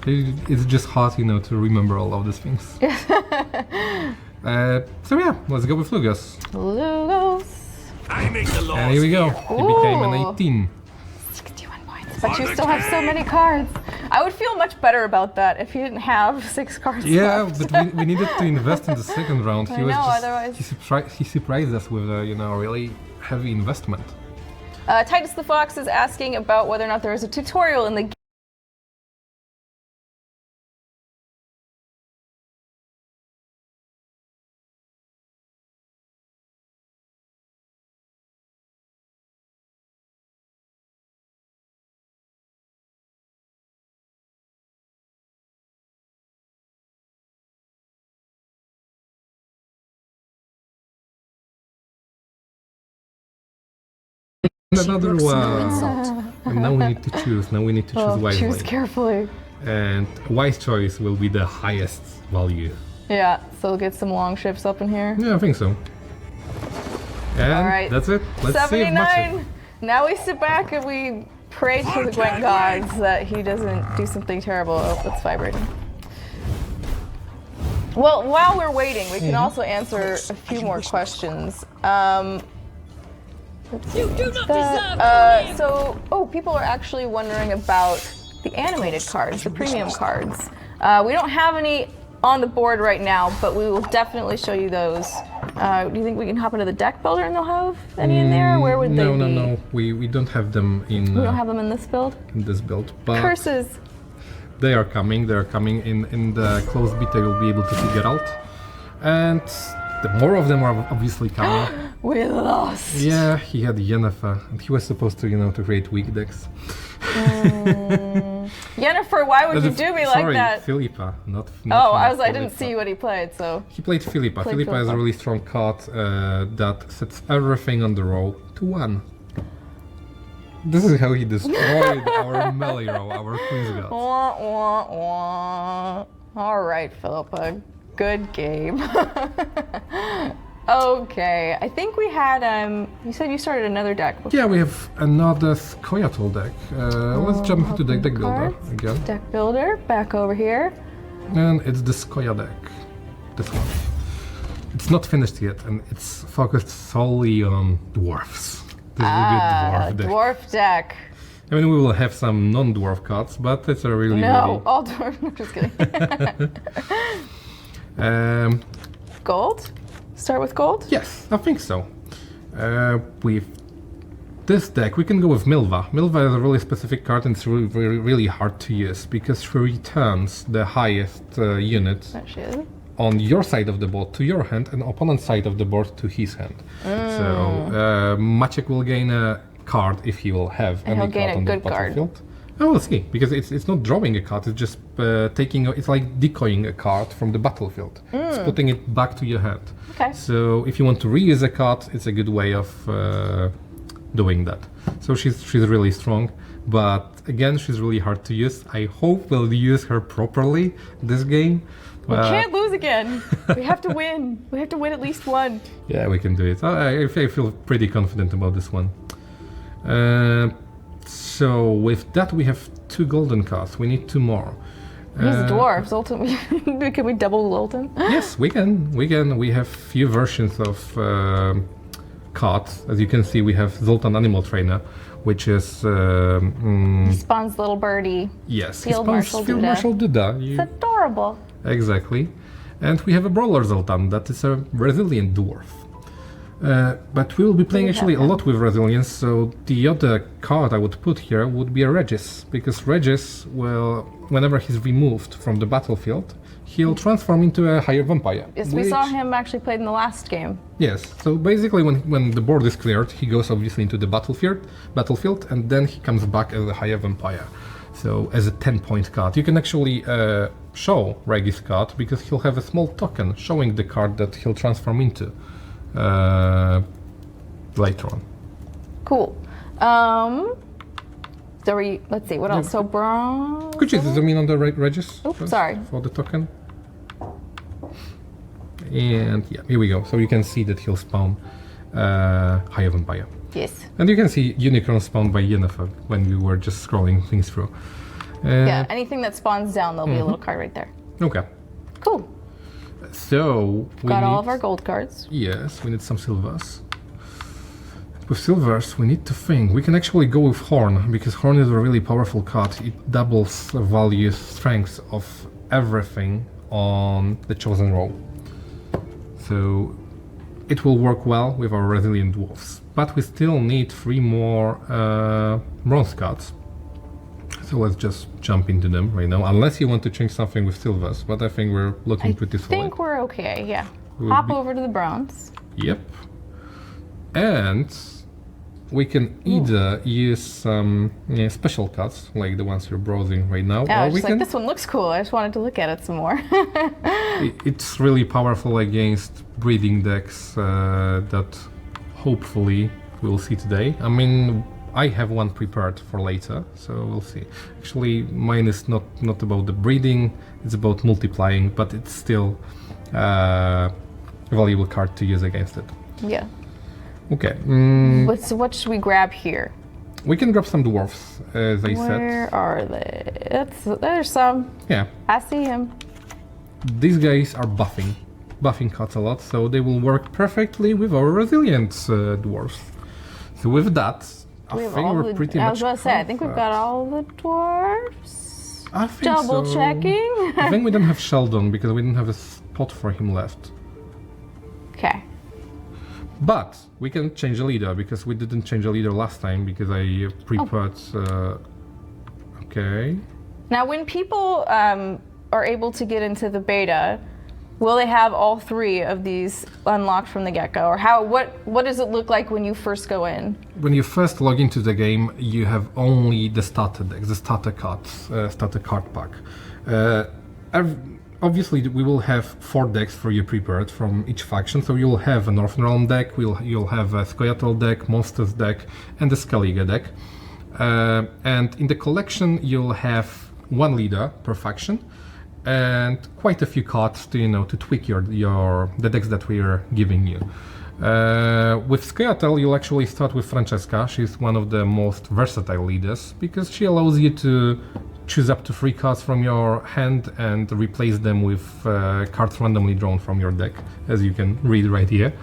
It's just hard, to remember all of these things. So yeah, let's go with Lugus. Lugos. I make the laws. And here we go. He became an Ooh. 18. 61 points. But you still have so many cards. I would feel much better about that if you didn't have 6 cards Yeah, left. but we needed to invest in the second round. I know, otherwise- He surprised us with a really heavy investment. Titus the Fox is asking about whether or not there is a tutorial in the game. Another brooks no one. insult. And now we need to choose. Now we need to choose wisely. Choose carefully. And wise choice will be the highest value. Yeah, so we'll get some long ships up in here. Yeah, I think so. And All right. that's it. Let's see if matches. 79! Now we sit back and we pray to the Gwent gods that he doesn't do something terrible. Oh, it's vibrating. Well, while we're waiting, we can also answer a few more questions. You do not deserve So, people are actually wondering about the animated cards, the premium cards. We don't have any on the board right now, but we will definitely show you those. Do you think we can hop into the deck builder and they'll have any in there? Where would they be? No. We don't have them in. We don't have them in this build? In this build, but Curses! they are coming. They are coming in the closed beta. You'll be able to figure out, and the more of them are obviously coming. We lost! Yeah, he had Yennefer, and he was supposed to, to create weak decks. Yennefer, why would you do me like Sorry, that? Philippa, not I didn't Philippa. see what he played, so. He played Philippa. Played Philippa is a Philippa. really strong card that sets everything on the row to 1. This is how he destroyed our melee row, our Queen's God. Wah, wah, wah. All right, Philippa. Good game. Okay, I think we had, you said you started another deck before. Yeah, we have another Skoyatl deck. Let's jump into the deck builder Cards. again. Deck builder, back over here. And it's the Skoya deck. This one. It's not finished yet, and it's focused solely on dwarfs. This is a good dwarf deck. Dwarf deck. I mean, we will have some non-dwarf cards, but it's a really, No, all dwarf, I'm just kidding. really... Gold? Start with gold? Yes, I think so. With this deck, we can go with Milva. Milva is a really specific card, and it's really hard to use because she returns the highest unit There she is. on your side of the board to your hand and opponent's side of the board to his hand. So Maciek will gain a card if he will have And any he'll gain card a on the good card. battlefield. Oh, we'll see, because it's not drawing a card, it's just it's like decoying a card from the battlefield. It's putting it back to your hand. Okay. So if you want to reuse a card, it's a good way of doing that. So she's really strong, but again, she's really hard to use. I hope we'll use her properly this game. We can't lose again. We have to win. We have to win at least one. Yeah, we can do it. I feel pretty confident about this one. So with that, we have 2 golden cards. We need 2 more. He's a dwarf. Zoltan, can we double Zoltan? Yes, we can. We have few versions of cards. As you can see, we have Zoltan Animal Trainer, which is He spawns little birdie. yes, Field Marshal Field Duda. Marshal Duda. It's adorable. Exactly. And we have a Brawler Zoltan that is a resilient dwarf. But we will be playing actually a lot with resilience, so the other card I would put here would be a Regis, because Regis will, whenever he's removed from the battlefield, he'll transform into a higher vampire. Yes, we saw him actually played in the last game. Yes, so basically when the board is cleared, he goes obviously into the battlefield, and then he comes back as a higher vampire. So as a 10-point card. You can actually show Regis card, because he'll have a small token showing the card that he'll transform into. Later on. Cool. Let's see, what else? So bronze. Could you zoom in on the Regis? Oops, first sorry. For the token. And yeah, here we go. So you can see that he'll spawn higher vampire. Yes. And you can see Unicorn spawned by Yennefer when we were just scrolling things through. Yeah, anything that spawns down, there'll be a little card right there. Okay. Cool. So we Got need, all of our gold cards. Yes, we need some silvers. With silvers, we need to think. We can actually go with Horn, because Horn is a really powerful card. It doubles the value strength of everything on the chosen row. So it will work well with our resilient dwarfs. But we still need 3 more bronze cards. So let's just jump into them right now, unless you want to change something with silvers, but I think we're looking pretty I solid. think we're okay, yeah. We'll Hop be- over to the bronze. Yep. And we can either use some special cards, like the ones you're browsing right now, Yeah, I or was we just can... like, this one looks cool. I just wanted to look at it some more. It's really powerful against breeding decks that hopefully we'll see today. I mean, I have one prepared for later, so we'll see. Actually, mine is not about the breeding, it's about multiplying, but it's still a valuable card to use against it. Yeah. Okay. What should we grab here? We can grab some dwarfs, as I said. Where are they? There's some. Yeah. I see him. These guys are buffing cards a lot, so they will work perfectly with our resilient dwarfs. So with that, I think we're pretty much I was going to say, I think we've got covered. all the dwarfs. I think Double so. checking. I think we don't have Sheldon because we didn't have a spot for him left. Okay. But we can change the leader because we didn't change the leader last time because I prepared. Okay. Now, when people are able to get into the beta, will they have all 3 of these unlocked from the get-go, or what does it look like when you first go in? When you first log into the game, you have only the starter decks, the starter cards, starter card pack. Obviously, we will have 4 decks for you prepared from each faction. So you'll have a Northern Realm deck, you'll have a Scoia'tael deck, Monsters deck, and the Skellige deck. And in the collection, you'll have 1 leader per faction, and quite a few cards to to tweak the decks that we are giving you. With Scoia'tael, you'll actually start with Francesca. She's one of the most versatile leaders because she allows you to choose up to 3 cards from your hand and replace them with cards randomly drawn from your deck, as you can read right here.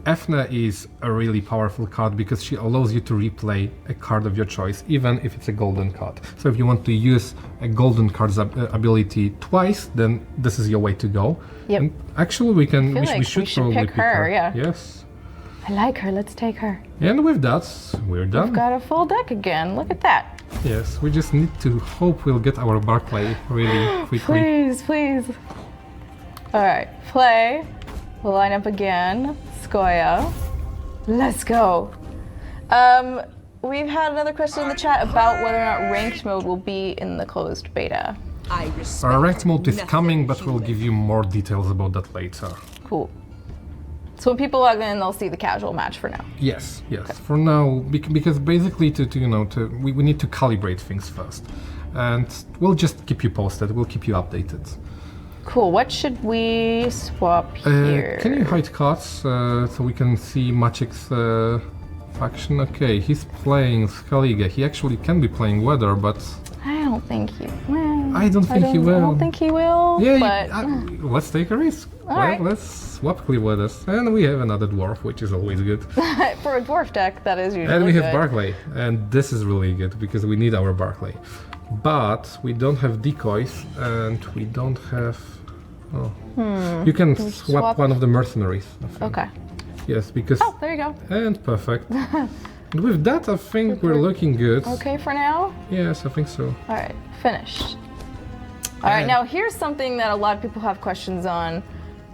Efna is a really powerful card because she allows you to replay a card of your choice, even if it's a golden card. So if you want to use a golden card's ability twice, then this is your way to go. Yep. And actually, we should probably pick her. Yeah. Yes. I like her. Let's take her. And with that, we're done. We've got a full deck again. Look at that. Yes, we just need to hope we'll get our Barclay really quickly. Please, please. All right, play. We'll line up again. Scoia. Let's go. We've had another question in the chat about whether or not ranked mode will be in the closed beta. Our ranked mode is coming, but we'll give you more details about that later. Cool. So when people log in, they'll see the casual match for now. Yes. Okay. For now, because basically we need to calibrate things first, and we'll just keep you posted. We'll keep you updated. Cool. What should we swap here? Can you hide cards so we can see Maciek's faction? Okay, he's playing Skellige. He actually can be playing Weather, but I don't think he will. I don't think he will. I don't think he will. Yeah, but let's take a risk. Alright. Let's swap Weathers, and we have another dwarf, which is always good. for a dwarf deck, that is usually And we have good. Barclay, and this is really good because we need our Barclay. But we don't have decoys, and we don't have. Oh. You can swap one of the mercenaries, I think. Okay. Yes, because. Oh, there you go. And perfect. And with that, I think we're looking good. Okay for now? Yes, I think so. All right, finished. All right, now here's something that a lot of people have questions on.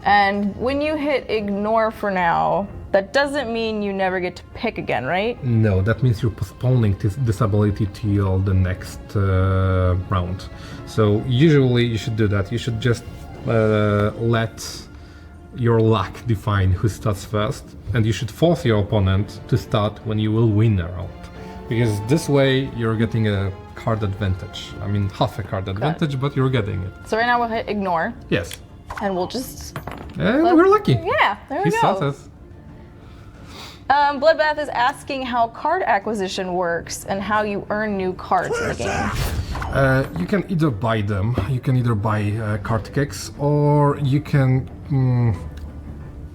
And when you hit ignore for now, that doesn't mean you never get to pick again, right? No, that means you're postponing this ability till the next round. So usually you should do that. You should just let your luck define who starts first, and you should force your opponent to start when you will win a round. Because this way you're getting a card advantage. I mean, half a card advantage, but you're getting it. So right now we'll hit ignore, Yes. and we'll just... And we're lucky. Yeah, there we He go. started. Bloodbath is asking how card acquisition works and how you earn new cards in the game. You can either buy them, you can either buy card kicks, or you can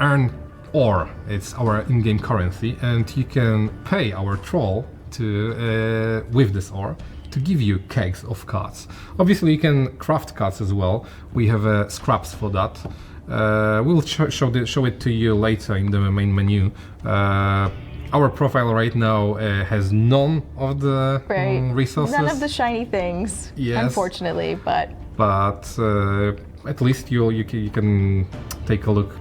earn ore. It's our in-game currency, and you can pay our troll to with this ore to give you kegs of cards. Obviously, you can craft cards as well. We have scraps for that. We'll show it to you later in the main menu. Our profile right now has none of the resources. None of the shiny things, Yes. unfortunately, but at least you can take a look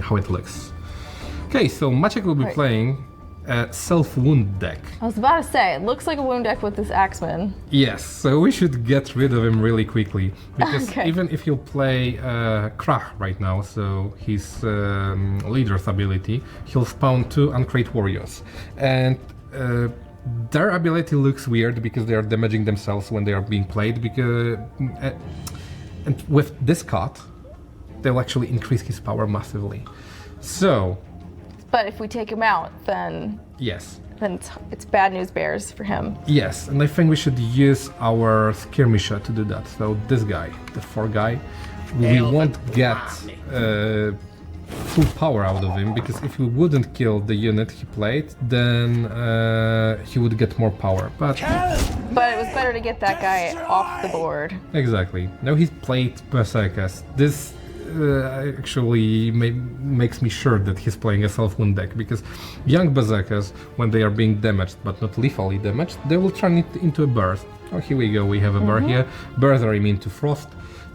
how it looks. Okay, so Maciek will be playing self-wound deck. I was about to say, it looks like a wound deck with this Axeman. Yes, so we should get rid of him really quickly, because Okay. even if he'll play Krach right now, so his leader's ability, he'll spawn 2 Uncrate Warriors. And their ability looks weird because they are damaging themselves when they are being played, because and with this card, they'll actually increase his power massively. So, But if we take him out, then yes. it's bad news bears for him. Yes, and I think we should use our skirmisher to do that. So this guy, the 4 guy, we won't get full power out of him, because if we wouldn't kill the unit he played, then he would get more power. But But it was better to get that guy off the board. exactly. Now he's played Berserkers. This actually makes me sure that he's playing a self-wound deck, because young Berserkers, when they are being damaged but not lethally damaged, they will turn it into a burst. Oh, here we go, we have a burr here. Burrs are immune to frost,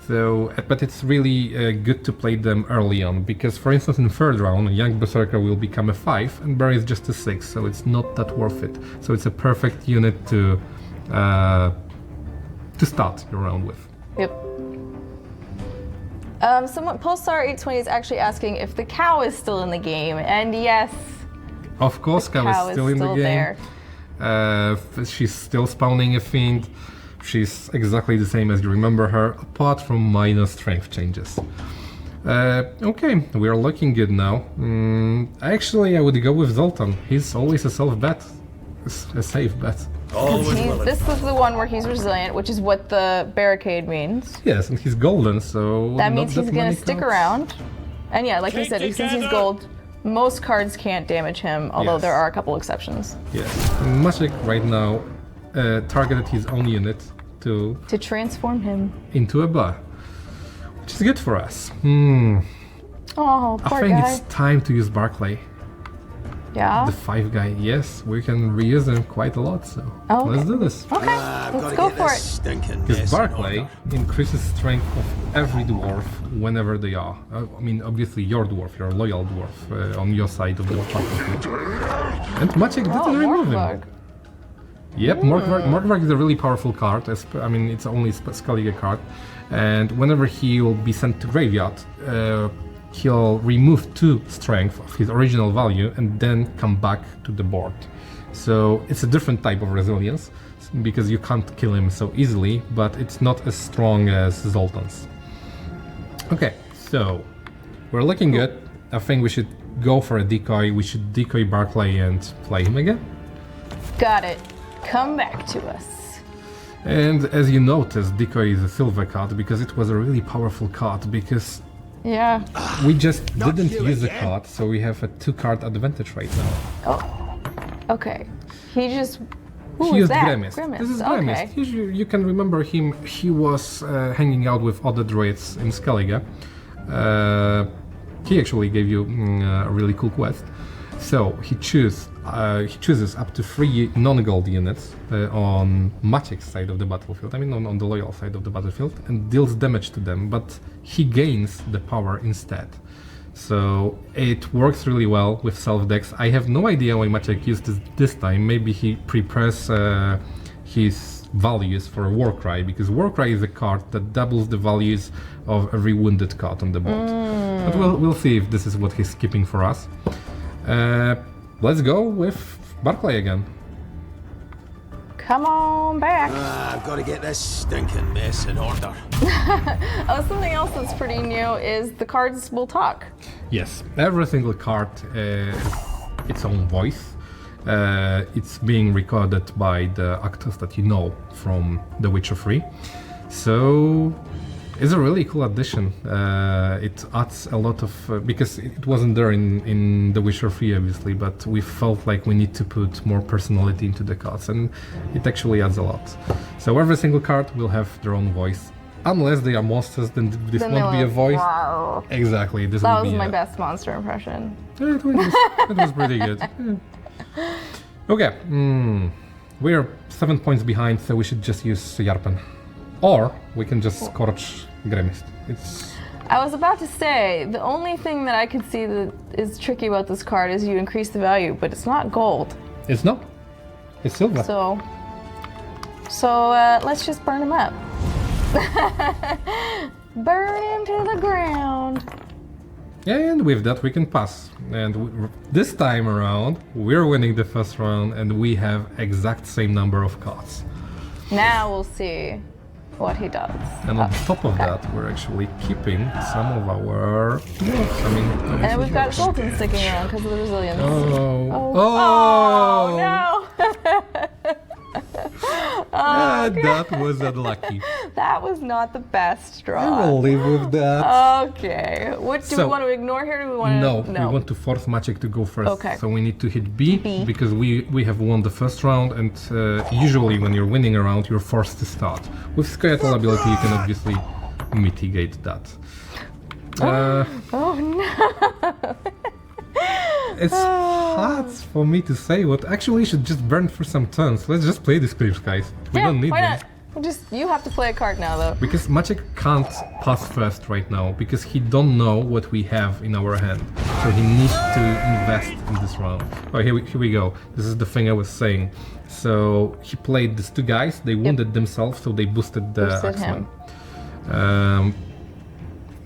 so but it's really good to play them early on, because for instance in 3rd round, a young Berserker will become a 5 and burr is just a 6, so it's not that worth it. So it's a perfect unit to start your round with. Yep. Someone, Pulsar820 is actually asking if the cow is still in the game, and yes, Of course, the Cow is still in the game. there. She's still spawning a fiend. She's exactly the same as you remember her, apart from minor strength changes. Okay, we are looking good now. Actually, I would go with Zoltan. He's always a a safe bet. Always willing. This is the one where he's resilient, which is what the barricade means. Yes, and he's golden, so That not means he's that gonna many stick cards. around. And yeah, like we said, since he's gold, most cards can't damage him, although Yes. there are a couple exceptions. Yes, Magic right now targeted his own unit To transform him. into a bar, which is good for us. Oh, I poor think guy. it's time to use Barclay. Yeah? The 5 guy, yes, we can reuse them quite a lot, so Oh, let's okay. do this. Okay, I've let's got to go get for this it. stinking Because mess in Barclay order. increases strength of every dwarf whenever they are. I mean, obviously your dwarf, your loyal dwarf on your side of the battlefield. And Magic didn't Oh, remove him. Morgvog. Yep, Morgvog is a really powerful card. I mean, it's only a Skellige card. And whenever he will be sent to graveyard, he'll remove 2 strength of his original value and then come back to the board. So it's a different type of resilience, because you can't kill him so easily, but it's not as strong as Zoltan's. Okay, so we're looking good. I think we should go for a decoy. We should decoy Barclay and play him again. Got it. Come back to us. And as you noticed, decoy is a silver card because it was a really powerful card, because Yeah. we just didn't you use the again. card, so we have a 2-card advantage right now. Oh. Okay. He just. Who He was used that? Grimmist. This is Okay. Grimmist. You can remember him. He was hanging out with other druids in Skellige. He actually gave you a really cool quest. So he chooses up to 3 non-gold units on Magic's side of the battlefield. I mean, on the loyal side of the battlefield, and deals damage to them. But he gains the power instead. So it works really well with self-decks. I have no idea why Maciek used this time. Maybe he prepares his values for a Warcry, because Warcry is a card that doubles the values of every wounded card on the board. But we'll see if this is what he's keeping for us. Let's go with Barclay again. Come on back. I've got to get this stinking mess in order. Oh, something else that's pretty new is the cards will talk. Yes, every single card has its own voice. It's being recorded by the actors that you know from The Witcher 3. So it's a really cool addition. It adds a lot of because it wasn't there in The Witcher 3 obviously, but we felt like we need to put more personality into the cards, and it actually adds a lot. So every single card will have their own voice. Unless they are monsters, then this Then won't be a they'll- voice. Wow. Exactly, this That will was be my a- best monster impression. Yeah, it was pretty good. Yeah. Okay, we're 7 points behind, so we should just use Yarpen. Or we can just Scorch Grimmist. It's I was about to say, the only thing that I could see that is tricky about this card is you increase the value, but it's not gold. It's not. It's silver. So let's just burn him up. Burn him to the ground. And with that we can pass. And this time around, we're winning the first round and we have exact same number of cards. Now we'll see what he does. And on top of that, we're actually keeping some of our dwarfs. I mean, And then we've got Sultan sticking around because of the resilience. Oh No! That was unlucky. That was not the best I draw. will live with that. Okay. What do we want to ignore here? Do we want No, to? we want to force Maciek to go first. Okay. So we need to hit B, because we have won the first round, and usually when you're winning a round, you're forced to start. With Skeletal ability, you can obviously mitigate that. Oh no! It's hard for me to say what. Actually, you should just burn for some turns. Let's just play these clips, guys. We don't need why them. not? You have to play a card now, though. Because Maciek can't pass first right now, because he don't know what we have in our hand. So he needs to invest in this round. Oh, here we go. This is the thing I was saying. So he played these two guys, they wounded themselves, so they boosted the Axeman.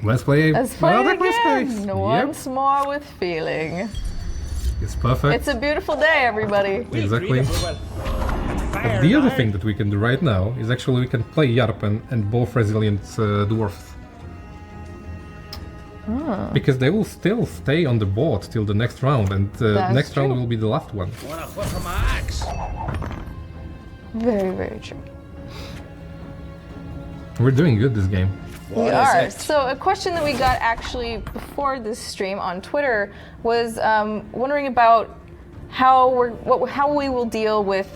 Let's play again. Yep. Once more with feeling. It's perfect. It's a beautiful day, everybody. Exactly. And the other thing that we can do right now is actually we can play Yarpen and both resilient dwarfs. Because they will still stay on the board till the next round, and the next round will be the last one. Very, very true. We're doing good this game. We are. So a question that we got actually before this stream on Twitter was wondering about how we will deal with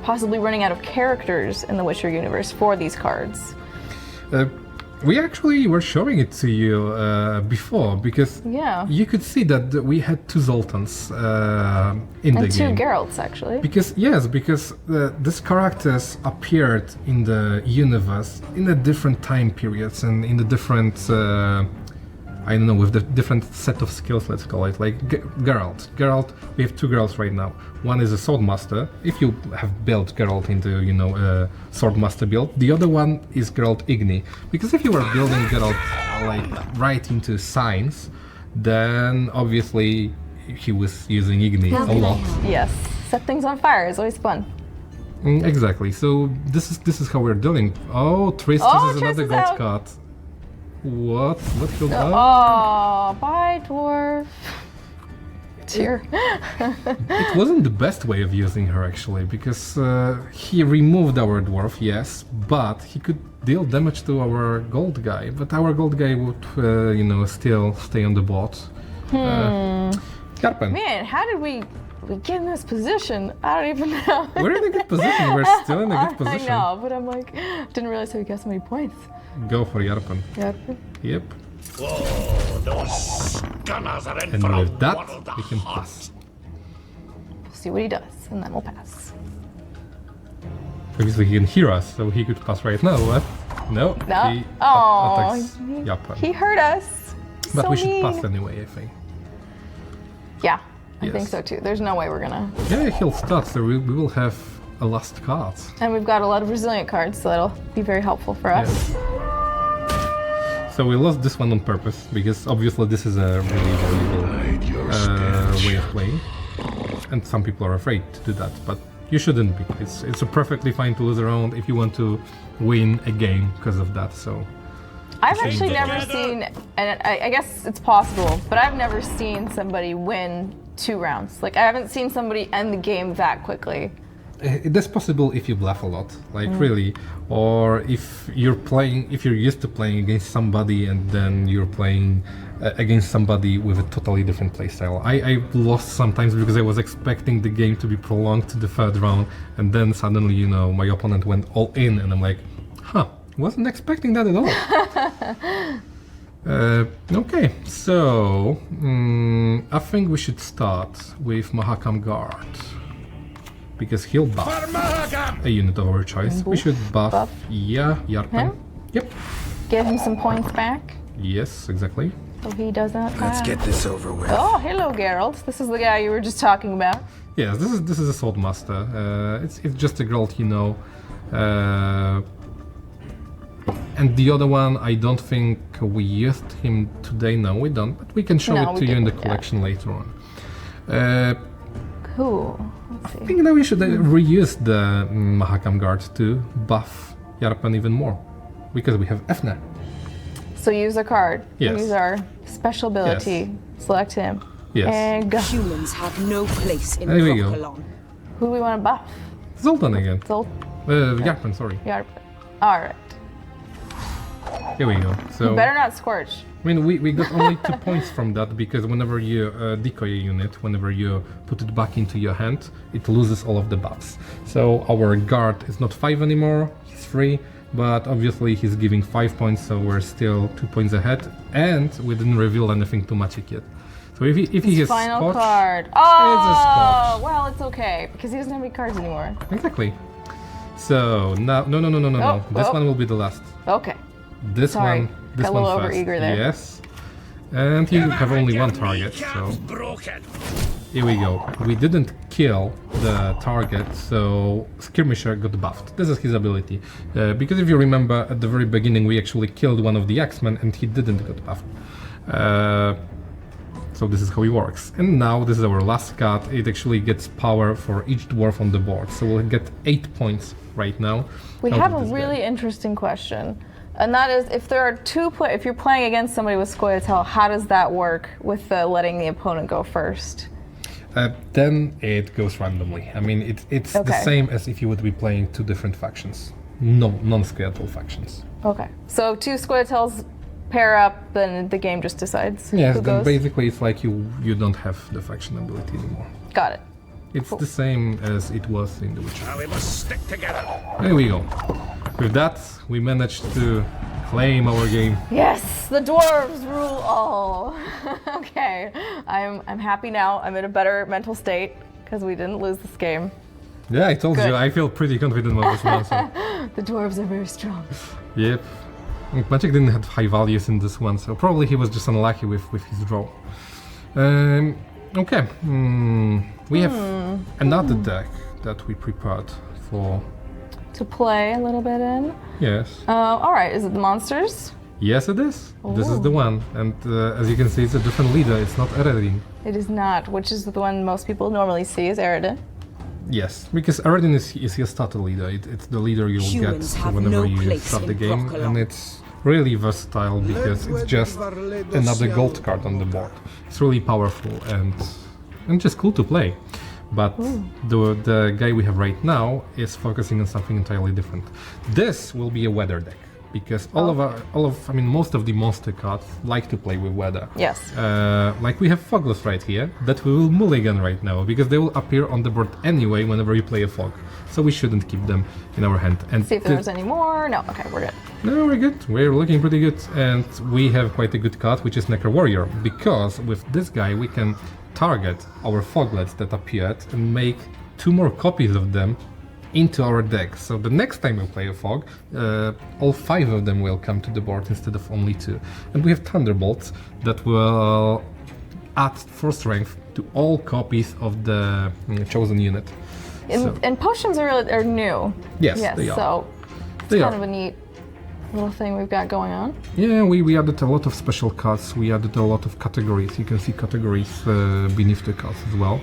possibly running out of characters in the Witcher universe for these cards. We actually were showing it to you before, because you could see that we had two Zoltans in the game. And two Geralts, actually. Because these characters appeared in the universe in a different time periods and in the different, I don't know, with the different set of skills, let's call it. Like Geralt, we have two Geralts right now. One is a Swordmaster, if you have built Geralt into, you know, a Swordmaster build. The other one is Geralt Igni. Because if you were building Geralt like right into Science, then obviously he was using Igni a lot. Yes, set things on fire is always fun. Exactly. So this is how we're dealing. Oh, Tristis is another gold card. What killed her? Oh, bye, dwarf. Tear. It wasn't the best way of using her actually, because he removed our dwarf, yes, but he could deal damage to our gold guy. But our gold guy would, you know, still stay on the board. Yarpen. Man, how did we get in this position? I don't even know. We're in a good position. We're still in a good position. I know, but I'm like, didn't realize we got so many points. Go for Yarpen. Yarpen? Yep. Whoa, those gunners are in And for a with that, waddle the we can heart. pass. We'll see what he does, and then we'll pass. Obviously he can hear us, so he could pass right now, but no. No. He Oh, attacks Yarpen. he hurt us. But so we should mean. pass anyway, I think. Yeah, I Yes. think so too. There's no way we're gonna. Yeah, he'll start, so we will have a last card. And we've got a lot of resilient cards, so that'll be very helpful for us. Yes. So we lost this one on purpose, because obviously this is a really valuable way of playing. And some people are afraid to do that, but you shouldn't be. It's a perfectly fine to lose a round if you want to win a game because of that, so... I've actually never seen, and I guess it's possible, but I've never seen somebody win 2 rounds. Like, I haven't seen somebody end the game that quickly. That's possible if you bluff a lot, like really, or if you're used to playing against somebody and then you're playing against somebody with a totally different playstyle. I lost sometimes because I was expecting the game to be prolonged to the 3rd round, and then suddenly, you know, my opponent went all in, and I'm like, huh, wasn't expecting that at all. Okay, so I think we should start with Mahakam Guard. Because he'll buff a unit of our choice. We should buff, yeah, Yarpen. Him? Yep. Give him some points back. Yes, exactly. So he doesn't. Let's get this over with. Oh, hello, Geralt. This is the guy you were just talking about. Yes, this is a sword master. It's just a Geralt, you know. And the other one, I don't think we used him today. No, we don't. But we can show No, it we to you in the didn't, collection later on. Cool. Let's I see. think that we should reuse the Mahakam Guard to buff Yarpen even more, because we have Efna. So use a card. Yes. Use our special ability. Select him. Yes. And go. Humans have no place in There we go. Brokilon. Who do we want to buff? Zoltan again. Zolt. Yarpen, sorry. Yarp. All right. Here we go. So You better not scorch. I mean, we got only 2 points from that because whenever you decoy a unit, whenever you put it back into your hand, it loses all of the buffs. So our guard is not 5 anymore, he's 3, but obviously he's giving 5 points, so we're still 2 points ahead, and we didn't reveal anything to Maciek yet. So if he has Final Scotch, card. it's a Scotch. Well, it's okay because he doesn't have any cards anymore. Exactly. So now, no. This one will be the last. Okay. This Sorry, one, this got a one little first. overeager there. Yes. And you have only one target, so Broken. here we go. We didn't kill the target, so Skirmisher got buffed. This is his ability. Because if you remember, at the very beginning we actually killed one of the X-Men and he didn't get buffed. So this is how it works. And now this is our last card. It actually gets power for each dwarf on the board. So we'll get 8 points right now. We out have of a this really guy. interesting question, and that is if there are if you're playing against somebody with Scoia'tael, how does that work with letting the opponent go first? Then it goes randomly. I mean, it's the Okay. same as if you would be playing 2 different factions. No, non-Scoia'tael factions. Okay. So 2 Scoia'taels pair up, then the game just decides Yes, who then goes. basically it's like you don't have the faction ability anymore. Got it. It's the same as it was in The Witcher. Now we must stick together. There we go. With that, we managed to claim our game. Yes, the dwarves rule all. Okay, I'm happy now. I'm in a better mental state because we didn't lose this game. Yeah, I told Good. you, I feel pretty confident about this one. So. The dwarves are very strong. Yep. Maciek didn't have high values in this one, so probably he was just unlucky with his draw. Okay. We have another deck that we prepared for. To play a little bit in. Yes. All right, is it the monsters? Yes, it is. This is the one. And as you can see, it's a different leader. It's not Eredin. It is not, which is the one most people normally see is Eredin. Yes, because Eredin is your starter leader. It's the leader you'll Humans get have whenever no you place start the in game. Brokilon. And it's really versatile because it's just another gold card on the board. It's really powerful and just cool to play. But the guy we have right now is focusing on something entirely different. This will be a weather deck because most of the monster cards like to play with weather. Yes. Like we have Fogless right here that we will mulligan right now because they will appear on the board anyway whenever you play a fog. So we shouldn't keep them in our hand. And See if there's any more. No, okay, we're good. no, we're good. We're looking pretty good, and we have quite a good card, which is Necro Warrior, because with this guy we can target our foglets that appeared and make 2 more copies of them into our deck. So the next time we play a fog, all 5 of them will come to the board instead of only 2. And we have Thunderbolts that will add 4 strength to all copies of the chosen unit. And potions are new. Yes, Yes, they are. so it's They kind are. of a neat little thing we've got going on. Yeah, we added a lot of special cards, we added a lot of categories. You can see categories beneath the cards as well.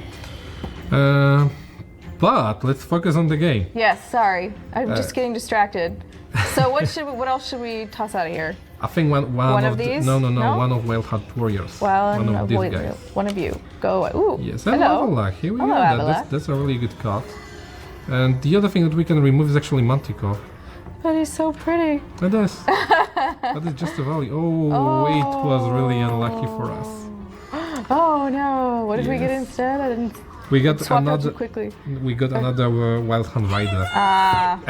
But let's focus on the game. Yes, sorry. I'm just getting distracted. So what else should we toss out of here? I think one One of the- these? No, No? one of Wild Heart Warriors. One of these of guys. one of you. Go away. Ooh. Yes, and hello. Avila. Here we Hello, go. Avila. That's a really good card. And the other thing that we can remove is actually Manticore. But he's so pretty. That is. That is just a value. Oh, it was really unlucky for us. Oh no! What did we get Yes. instead? I didn't We got swap out another. too quickly. We got another Wild Hunt Rider.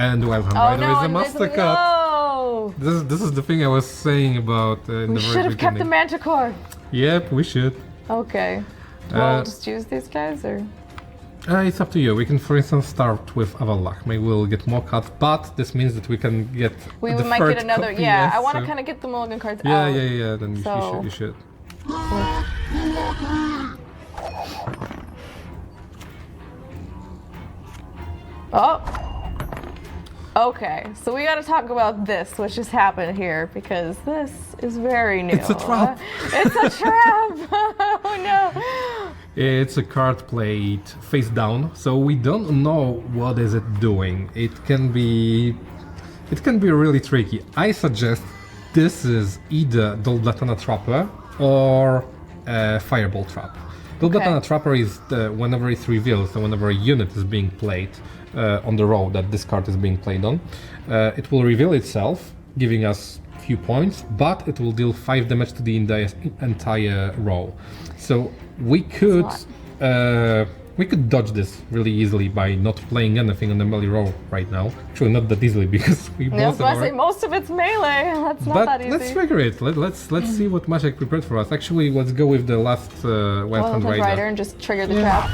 And Wild Hunt Oh Rider no! is a and master there's- card. No! This is the thing I was saying about in We the very should have kept the beginning. Manticore. Yep, we should. Okay. Well, Uh, just use these guys, or It's up to you. We can, for instance, start with Avallach. Maybe we'll get more cards, but this means that we can get We the might third get another. copy, Yeah, yes, I want to so- kind of get the mulligan cards Yeah, out. yeah. Then So- you should. Oh. Okay, so we got to talk about this, which just happened here, because this is very new. It's a trap. It's a trap. Oh no. It's a card played face down, so we don't know what is it doing. It can be really tricky. I suggest this is either Dolblatana Trapper or Fireball Trap. Dolblatana Okay. Trapper is whenever it's revealed, so whenever a unit is being played on the row that this card is being played on, it will reveal itself, giving us few points, but it will deal 5 damage to the entire row. So we could dodge this really easily by not playing anything on the melee row right now. Actually, not that easily because we Yeah, I was both about to are. say most of it's melee. That's not But that easy. let's figure it. Let's see what Maciek prepared for us. Actually, let's go with the last Wild Hunt Rider Rider. and just trigger the trap.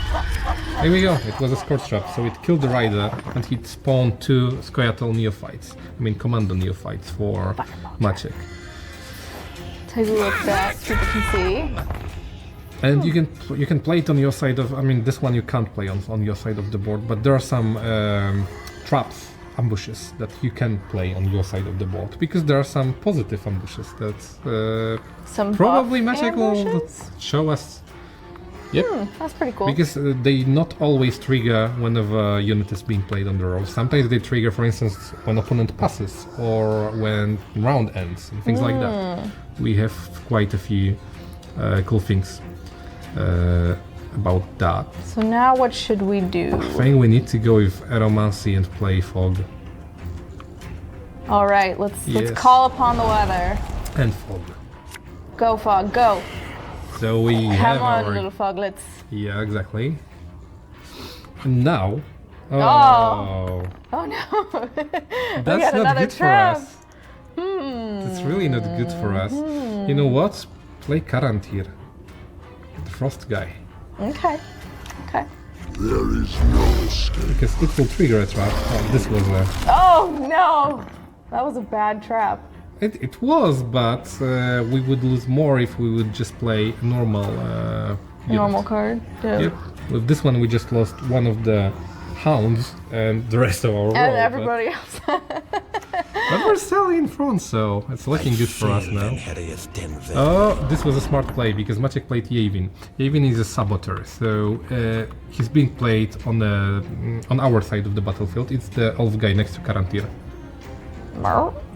Here we go. It was a Scorch Trap, so it killed the Rider and it spawned 2 Scoia'tael Neophytes. I mean, Commando Neophytes for Maciek. Take a look back so people can see. And you can play it on your side of. I mean, this one you can't play on your side of the board, but there are some traps, ambushes that you can play on your side of the board because there are some positive ambushes that Some probably buff Maciek will ambushes? show us. Yep. That's pretty cool. Because they not always trigger whenever a unit is being played on the row. Sometimes they trigger, for instance, when opponent passes or when round ends and things like that. We have quite a few cool things about that. So now what should we do? I think we need to go with Aeromancy and play Fog. All right, let's Yes. call upon the weather. And Fog. Go fog, go. So we have Come on, our... little foglets. Yeah, exactly. And now... Oh. Oh no. That's got not another good trap. for us. That's really not good for us. You know what? Play Karantir. The Frost guy. Okay. Okay. Because it will trigger a trap. Oh, this was a... Oh no. That was a bad trap. It was, but we would lose more if we would just play normal unit. Normal card. Yeah. Yep. With this one we just lost one of the hounds and the rest of our row. And everybody else. But we're still in front, so it's looking good for us now. Oh, this was a smart play because Maciek played Yavin. Yavin is a saboteur, so he's being played on our side of the battlefield. It's the elf guy next to Karantir.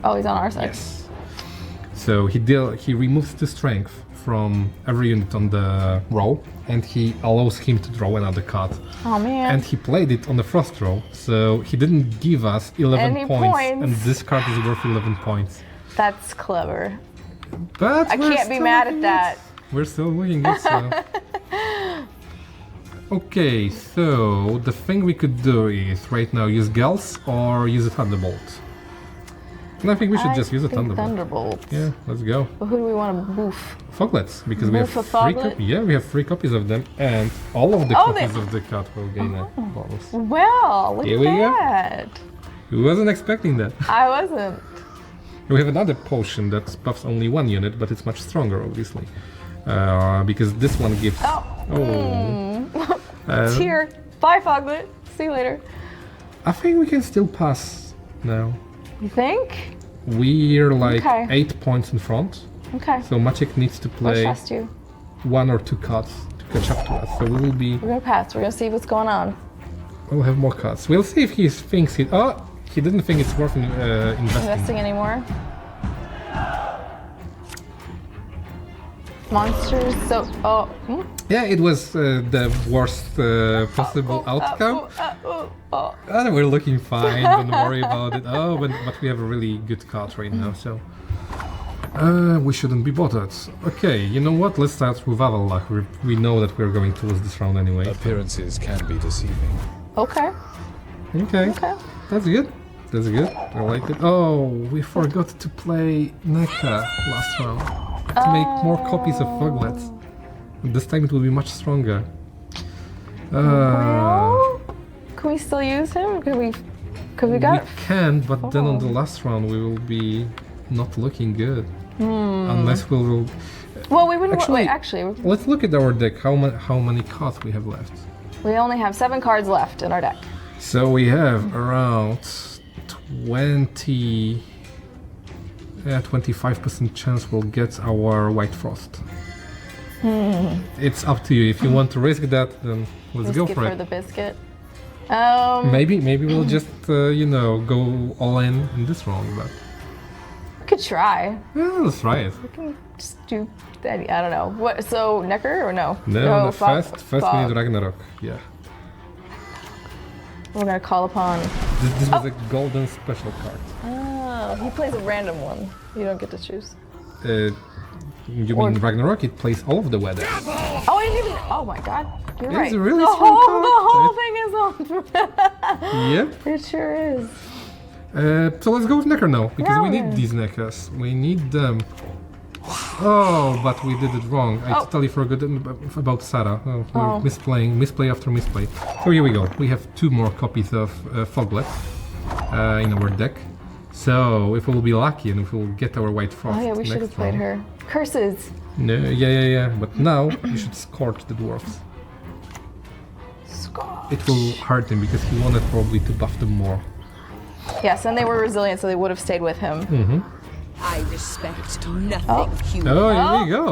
Oh, he's on our side. Yes. So he removes the strength from every unit on the row, and he allows him to draw another card. Oh man. And he played it on the frost row, so he didn't give us 11 Any points, points. and this card is worth 11 points. That's clever. But I can't be mad at that. We're still looking good, so... Okay, so the thing we could do is right now use Gals or use a Thunderbolt. And I think we should just use a Thunderbolt. Thunderbolt. Yeah, let's go. But who do we want to boof? Foglets, because we have Boof a 3 foglet? copies. Yeah, we have 3 copies of them, and all of the Oh, copies they- of the card will gain a bonus. Well, look Here at we go. that. Who wasn't expecting that? I wasn't. We have another potion that buffs only 1 unit, but it's much stronger, obviously. Because this one gives... It's here. Bye, Foglet. See you later. I think we can still pass now. You think? We're like Okay. 8 points in front, Okay. so Maciek needs to I play trust you. 1 or 2 cards to catch up to us. So we will be... We're gonna pass. We're gonna see what's going on. We'll have more cards. We'll see if he thinks it... Oh! He didn't think it's worth investing. Investing anymore. Monsters. So. Oh. Yeah, it was the worst possible outcome. And we're looking fine, don't worry about it. Oh, but we have a really good card right now, so... we shouldn't be bothered. Okay, you know what? Let's start with Avallach. We know that we're going to lose this round anyway. Appearances can be deceiving. Okay. Okay, Okay. that's good. That's good. I like it. Oh, we forgot to play Neka last round. To make more copies of Foglets. This time it will be much stronger. Well, Can we still use him? Could we We got? can, but then on the last round we will be not looking good. Unless we'll... Well, we wouldn't. Actually- wait, actually, Let's look at our deck, how many cards we have left. we only have 7 cards left in our deck. So we have around 25% chance we'll get our White Frost. It's up to you. If you want to risk that, then let's go Biscuit for for it. the biscuit. Maybe we'll just go all in this round, but We could try. yeah, let's try it. We can just do that. I don't know. What? So Necker or no? No, the Fog- first we Fog. need Ragnarok. Yeah, We're gonna call upon. this was a golden special card. Oh, he plays a random one. You don't get to choose. You Or- mean Ragnarok? It plays all of the weather. Oh, I didn't even. Oh my God, you're It's right. a really the strong whole, the card. whole thing is on. Yep. It sure is. So let's go with Necker now, because we Yeah. need these Neckers. We need them. Oh, but we did it wrong. I Oh. totally forgot about Sarah. Oh, we're misplay after misplay. So here we go. We have 2 more copies of Foglet in our deck. So if we'll be lucky and if we'll get our White Frost Oh yeah, we should have next played round. her. Curses. No, yeah. But now you should scorch the dwarfs. Scorch. It will hurt him because he wanted probably to buff them more. Yes, and they were resilient, so they would have stayed with him. I respect nothing human. Oh, here we go.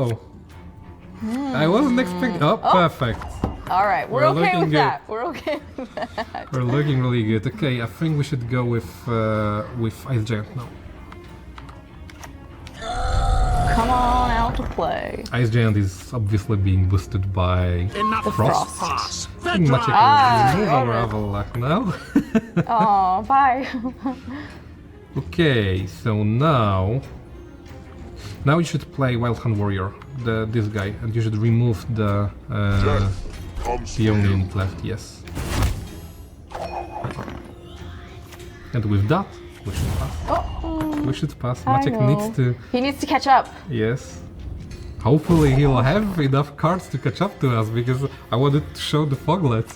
I wasn't expecting. Oh, perfect. All right, we're We're okay looking with good. that. We're okay with that. We're looking really good. Okay, I think we should go with Ice Giant now. Come on out to play. Ice Giant is obviously being boosted by Enough The Frost. frost. Magic remove our Avalak now. Oh, bye. Okay, so now you should play Wild Hunt Warrior, this guy, and you should remove the only unit left. Yes. And with that, we should pass. Oh, We should pass. I Maciek know. needs to. He needs to catch up. Yes. Hopefully he'll have enough cards to catch up to us because I wanted to show the Foglet.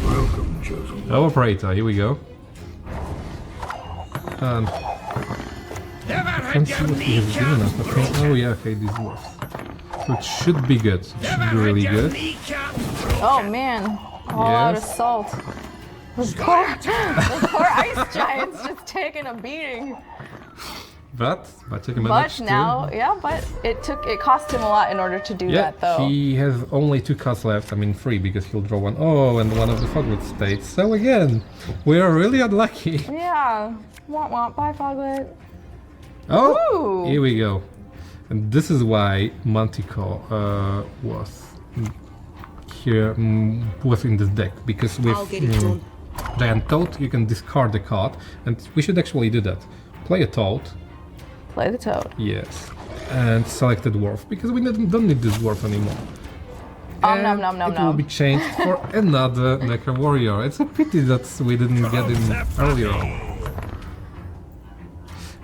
Welcome, chosen. Operator, here we go. And Never I had can't see your what he has given us. I think, oh yeah, okay, these dwarfs. So it should be good. It should be really good. Oh man, all out of Yes. salt. The poor ice giant's just taking a beating. But Maciek But managed now, to. yeah, but it cost him a lot in order to do Yeah, that though. he has only 2 cards left. I mean 3 because he'll draw one. Oh, and one of the Foglet states. So again, we are really unlucky. Yeah. Womp womp. Bye, Foglet. Oh, Ooh. here we go. And this is why Manticore was here, was in this deck, because with I'll get it done. Giant Toad you can discard the card, and we should actually do that. Play a Toad, Play the toad. yes, and select a Dwarf, because we don't need this Dwarf anymore. Nom And nom nom it will nom. be changed for another Necker Warrior. It's a pity that we didn't get him earlier on.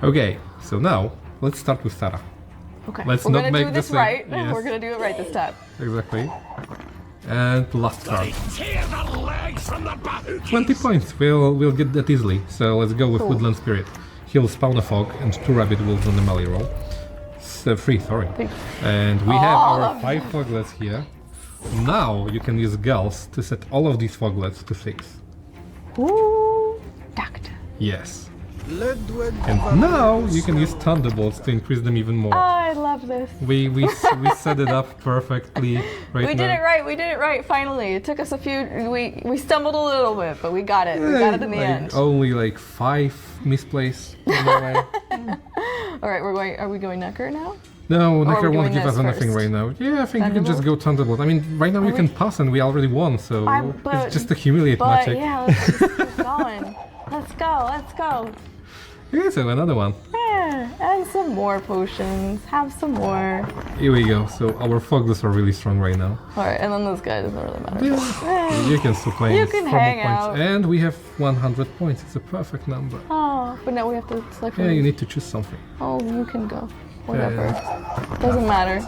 Okay, so now let's start with Sarah. Okay. Let's We're not gonna make do the this same- right. yes. We're gonna do it right this time. Exactly. And last card. Tear the legs from the bahookies. 20 points. We'll get that easily. So let's go with Cool. Woodland Spirit. He'll spawn a fog and 2 rabbit wolves on the melee roll. 3, sorry. And we have our 5 foglets here. Now you can use Gulls to set all of these foglets to 6. Ooh, doctor. Yes. And now you can use Thunderbolts to increase them even more. I love this. We set it up perfectly right We now. did it right. We did it right. Finally, it took us a few. We stumbled a little bit, but we got it. We got it in the Like, end. Only like 5 misplays on the way. All right, we're going. Are we going Necker now? No, are Necker we won't doing give us this anything first? right now. Yeah, I think you can just go Thunderbolt. I mean, right now you can pass and we already won, so but- it's just to humiliate But Maciek. yeah, let's just keep going. Let's go. Let's go. Okay, so another one. Yeah, and some more potions. Have some more. Here we go. So our Foglets are really strong right now. All right, and then this guy doesn't really matter. Yeah, you can still play You this can for more hang points. out. And we have 100 points. It's a perfect number. Oh, but now we have to select Yeah, one. you need to choose something. Oh, you can go. Whatever. Doesn't matter.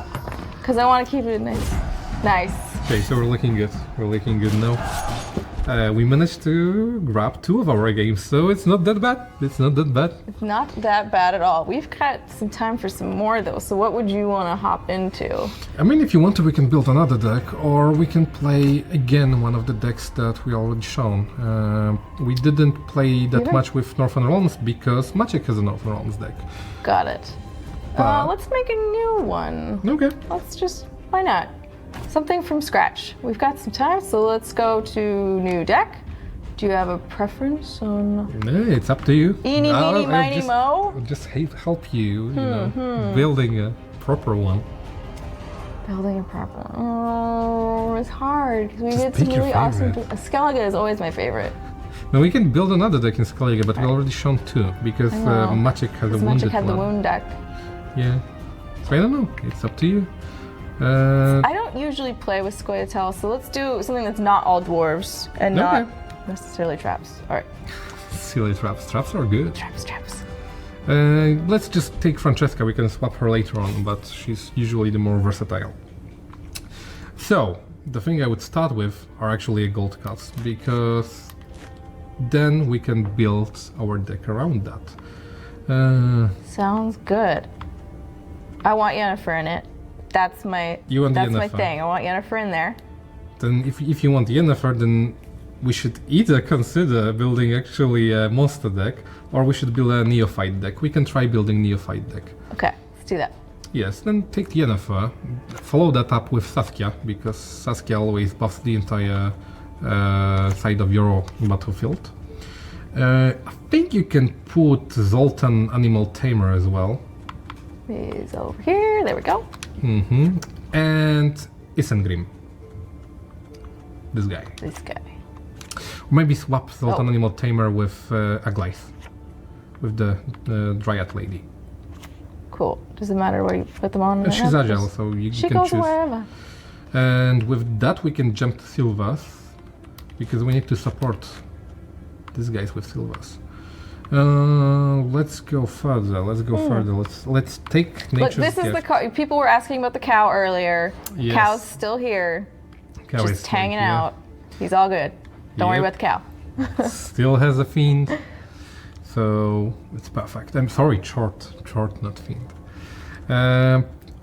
Because I want to keep it nice. Nice. Okay, so we're looking good. We're looking good now. we managed to grab 2 of our games, so it's not that bad. It's not that bad. It's not that bad at all. We've got some time for some more though, so what would you want to hop into? I mean, if you want to, we can build another deck, or we can play again one of the decks that we already shown. We didn't play that much with Northern Realms because Maciek has a Northern Realms deck. Got it. Let's make a new one. Okay. Let's just, why not? Something from scratch. We've got some time, so let's go to new deck. Do you have a preference on? It's up to you. Eeny, meeny, miny, mo? I'll just help you, building a proper one. Building a proper one. Oh, it's hard because we Just did some pick your really awesome. favorite. Skellige is always my favorite. Now we can build another deck in Skellige, but we already shown 2 because Maciek has a wounded Maciek had one. the wound deck. Yeah. So I don't know. It's up to you. I don't usually play with Scoia'tael, so let's do something that's not all dwarves and not necessarily traps. All right. Silly traps. Traps are good. Traps. Let's just take Francesca. We can swap her later on, but she's usually the more versatile. So the thing I would start with are actually gold cards, because then we can build our deck around that. Sounds good. I want Yennefer in it. That's my Yennefer. my thing. I want Yennefer in there. Then if you want Yennefer, then we should either consider building actually a monster deck, or we should build a neophyte deck. We can try building neophyte deck. Okay, let's do that. Yes, then take Yennefer, follow that up with Saskia, because Saskia always buffs the entire side of your battlefield. I think you can put Zoltan Animal Tamer as well. He's over here. There we go. And Isengrim. This guy. This guy. Or maybe swap Zoltan Animal Tamer with Aglaith, with the Dryad lady. Cool. Does it matter where you put them on? She's agile, so you she can goes choose. wherever. And with that we can jump to Sylvas, because we need to support these guys with Sylvas. Let's go further. Let's take Look, nature's this is gift. the cow. People were asking about the cow earlier. Yes. Cow's still here, Cow is just still hanging here. out. He's all good. Don't worry Yep. about the cow. Still has a fiend, so it's perfect. I'm sorry, short, not fiend.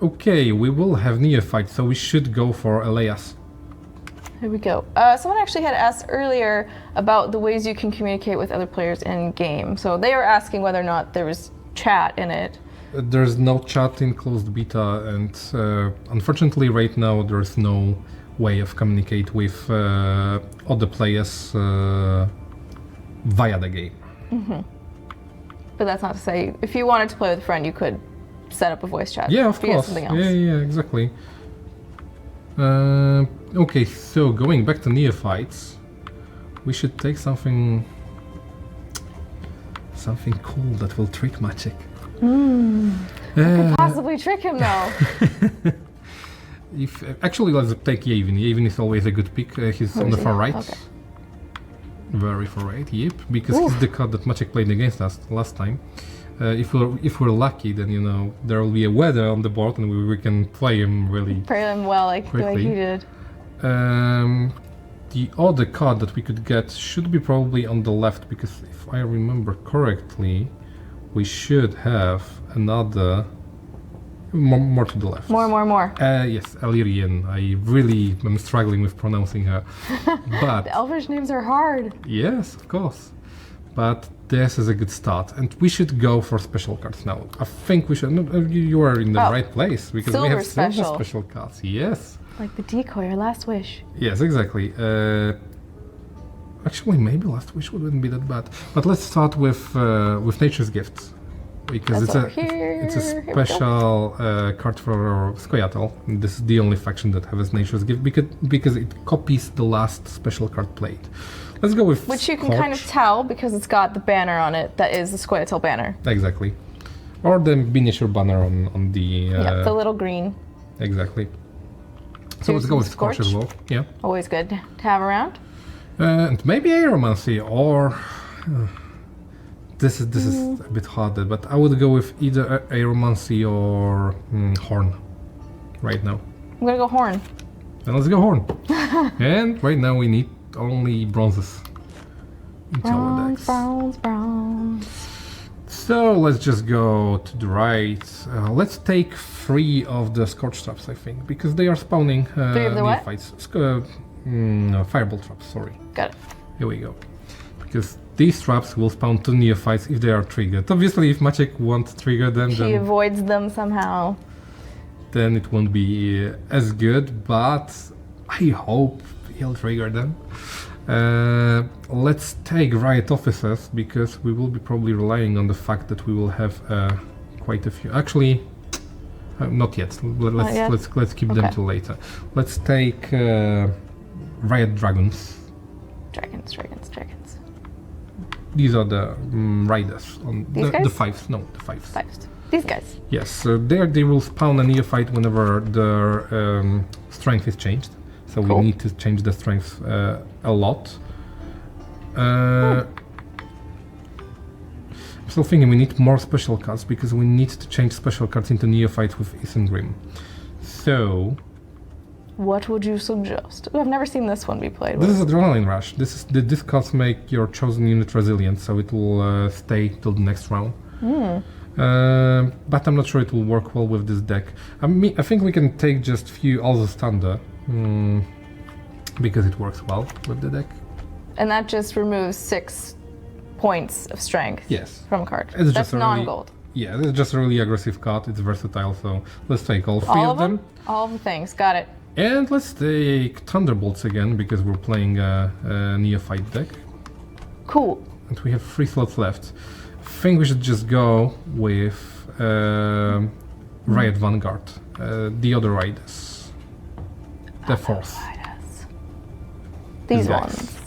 Okay, we will have neophyte, so we should go for Elias. Here we go. Someone actually had asked earlier about the ways you can communicate with other players in game. So they were asking whether or not there was chat in it. There's no chat in closed beta, and unfortunately right now there's no way of communicate with other players via the game. But that's not to say, if you wanted to play with a friend, you could set up a voice chat. Yeah, of via course. Something else. Yeah, exactly. Okay, so going back to neophytes, we should take something cool that will trick Maciek. Possibly trick him though. Actually, let's take Yavin. Yavin is always a good pick. He's on the far right. Okay. Very far right, yep. Because he's the card that Maciek played against us last time. If we're lucky, then there will be a weather on the board, and we can play him really Play them well, like the way quickly. he did. The other card that we could get should be probably on the left, because if I remember correctly, we should have another more to the left. More. Yes, Illyrian. I really am struggling with pronouncing her. But The Elvish names are hard. yes, of course. But this is a good start, and we should go for special cards now. I think we should. You are in the right place, because we have Silver special cards. Yes. Like the decoy or last wish. Yes, exactly. Actually, maybe Last Wish wouldn't be that bad. But let's start with Nature's Gift, because That's over here. it's a Here we go. special card for Scoia'tael. This is the only faction that has Nature's Gift, because it copies the last special card played. Let's go with Which you can kind of Scorch. tell because it's got the banner on it that is the Scoia'tael banner. Exactly. Or the miniature banner on the... Yeah, the little green. Exactly. So Do let's go some with Scorch as well. Yeah. Always good to have around. And maybe Aeromancy, or... This is a bit harder, but I would go with either Aeromancy or Horn right now. I'm gonna go horn. Then let's go Horn. And right now we need only bronzes into our decks. Bronze. So let's just go to the right. Let's take 3 of the scorch traps, I think, because they are spawning 3 of the what? neophytes. No, fireball traps, sorry. Got it. Here we go. Because these traps will spawn 2 neophytes if they are triggered. Obviously, if Maciek won't trigger them, He avoids them somehow. then it won't be as good, but I hope he'll trigger them. Let's take riot officers, because we will be probably relying on the fact that we will have quite a few. Actually, not yet. Let's keep them till later. Let's take riot dragons. Dragons. These are the riders on These guys? the fives. No, the fives. These guys. Yes, so there they will spawn a neophyte whenever their strength is changed. So we need to change the strength a lot. I'm still thinking we need more special cards, because we need to change special cards into neophytes with Isengrim. So What would you suggest? Ooh, I've never seen this one be played this with. is Adrenaline Rush. These cards make your chosen unit resilient, so it will stay till the next round. But I'm not sure it will work well with this deck. I think we can take just few also standard, because it works well with the deck. And that just removes 6 points of strength Yes. from a card. It's That's just a really- non-gold. Yeah, it's just a really aggressive card. It's versatile, so let's take all 3 All of them. All of the things. Got it. And let's take Thunderbolts again, because we're playing a neophyte deck. Cool. And we have 3 slots left. I think we should just go with Riot Vanguard, the other riders. The 4th. These Yes. ones.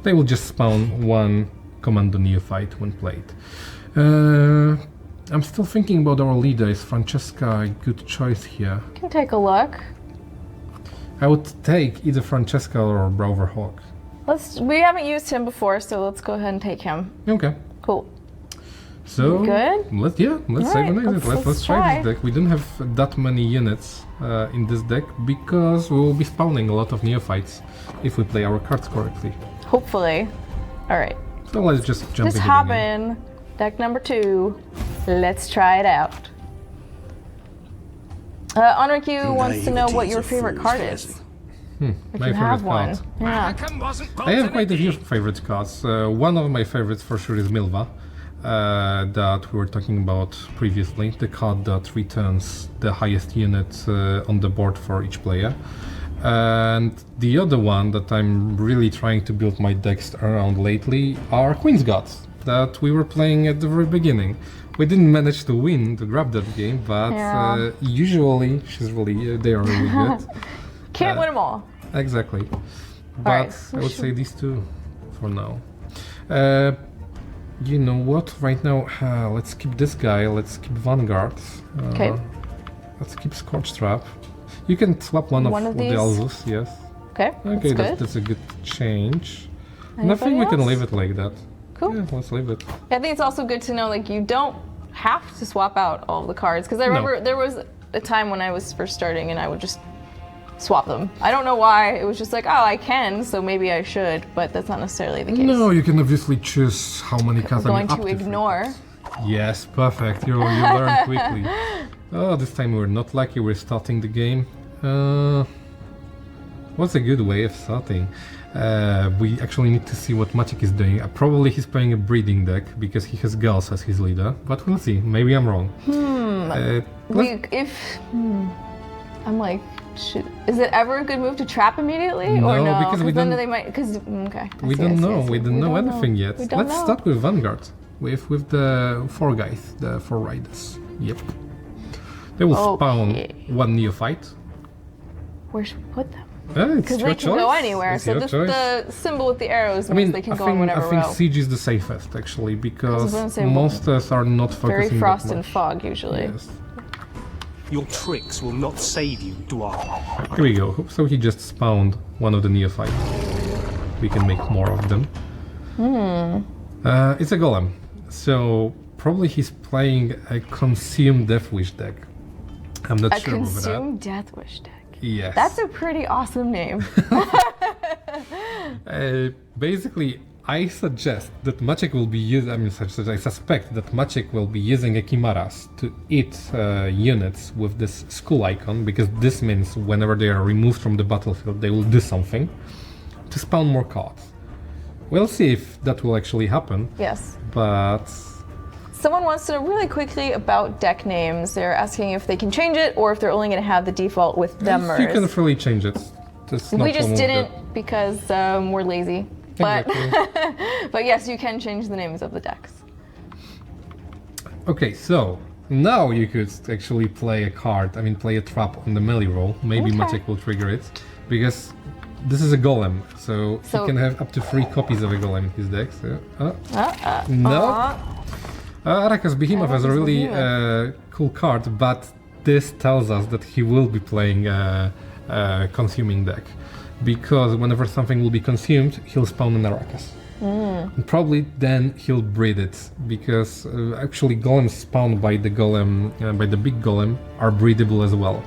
They will just spawn 1 Commando Neophyte when played. I'm still thinking about our leader. Is Francesca a good choice here? Can take a look. I would take either Francesca or Braverhawk. We haven't used him before, so let's go ahead and take him. Okay. Cool. So Good? let's save Alright, an exit. Let's try this deck. We don't have that many units in this deck, because we will be spawning a lot of neophytes if we play our cards correctly. Hopefully. All right. So let's just jump Just into hop the game. in. Deck number 2. Let's try it out. Onriku wants to know what your favorite card is. If My you have favorite one. card. Yeah. I have quite a few favorite cards. One of my favorites for sure is Milva, that we were talking about previously. The card that returns the highest unit on the board for each player. And the other one that I'm really trying to build my decks around lately are Queen's Gods, that we were playing at the very beginning. We didn't manage to grab that game, but usually they are really good. Can't win them all. Exactly. But Alright, I would say these 2 for now. You know what? Right now, let's keep this guy. Let's keep Vanguard. Okay. Let's keep Scorch Trap. You can swap one of the these? Alzus, yes. Okay. Okay, That's good. that's a good change. And I think Anybody we can else? leave it like that. Cool. Yeah, let's leave it. I think it's also good to know, like, you don't have to swap out all of the cards, because I remember there was a time when I was first starting and I would just swap them. I don't know why. It was just like, oh, I can, so maybe I should, but that's not necessarily the case. No, you can obviously choose how many cards. I'm going to ignore. Yes, perfect. You learn quickly. Oh, this time we're not lucky. We're starting the game. What's a good way of starting? We actually need to see what Maciek is doing. Probably he's playing a breeding deck because he has Gauss as his leader, but we'll see. Maybe I'm wrong. I'm like, is it ever a good move to trap immediately? No, or no? because we then don't- they might. Okay. We don't know. We don't know anything yet. We don't Let's know. start with Vanguard. With the 4 guys, the 4 riders. Yep. They will spawn 1 neophyte. Where should we put them? It's Because your they can go choice. anywhere. It's so your choice. the symbol with the arrows I means mean, they can I go in whatever think row. Siege is the safest actually, because gonna say, monsters are not focusing Very that frost much. and fog usually. Yes. Your tricks will not save you, Dwarf. Here we go. So he just spawned one of the neophytes. We can make more of them. It's a golem. So probably he's playing a Consume Deathwish deck. I'm not A sure of that. Consume Deathwish deck. Yes. That's a pretty awesome name. Basically, I suggest that Maciek will be using, I suspect that Maciek will be using Ekimaras to eat units with this skull icon, because this means whenever they are removed from the battlefield, they will do something to spawn more cards. We'll see if that will actually happen. Yes. But Someone wants to know really quickly about deck names. They're asking if they can change it or if they're only going to have the default with themers. you can freely change it. We just didn't because we're lazy. But, Exactly. but yes, you can change the names of the decks. Okay, so now you could actually play a card, play a trap on the melee roll. Maybe Okay. Maciek will trigger it, because this is a golem, so he can have up to 3 copies of a golem in his deck. So, no. Arakas Behemoth has a really cool card, but this tells us that he will be playing a consuming deck, because whenever something will be consumed, he'll spawn an Arakas. And probably then he'll breed it, because actually golems spawned by the golem, by the big golem, are breedable as well.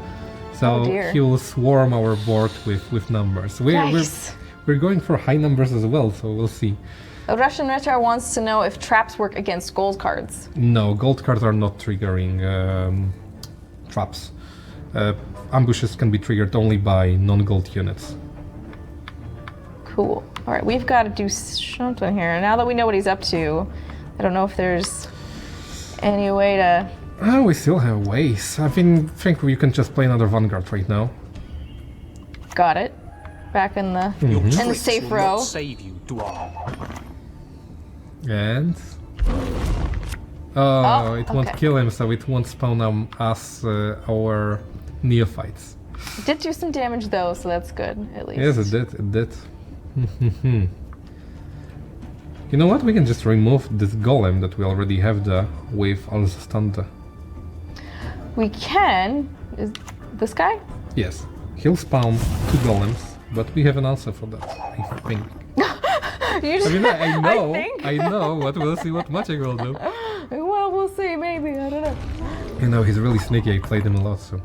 So he'll swarm our board with numbers. We're going for high numbers as well, so we'll see. A Russian Retro wants to know if traps work against gold cards. No, gold cards are not triggering traps. Ambushes can be triggered only by non-gold units. Cool. All right, we've got to do something here. Now that we know what he's up to, I don't know if there's any way to... We still have ways. I think we can just play another Vanguard right now. Got it. Back in the in the safe row. Save you, dwarf. And... it won't kill him, so it won't spawn us, our neophytes. It did do some damage though, so that's good, at least. Yes, it did. You know what? We can just remove this golem that we already have there with also Stanta. We can. Is this guy? Yes. He'll spawn 2 golems, but we have an answer for that, I think. You just, I know, but we'll see what Maciek will do. Well, we'll see, maybe, I don't know. He's really sneaky, I played him a lot, so...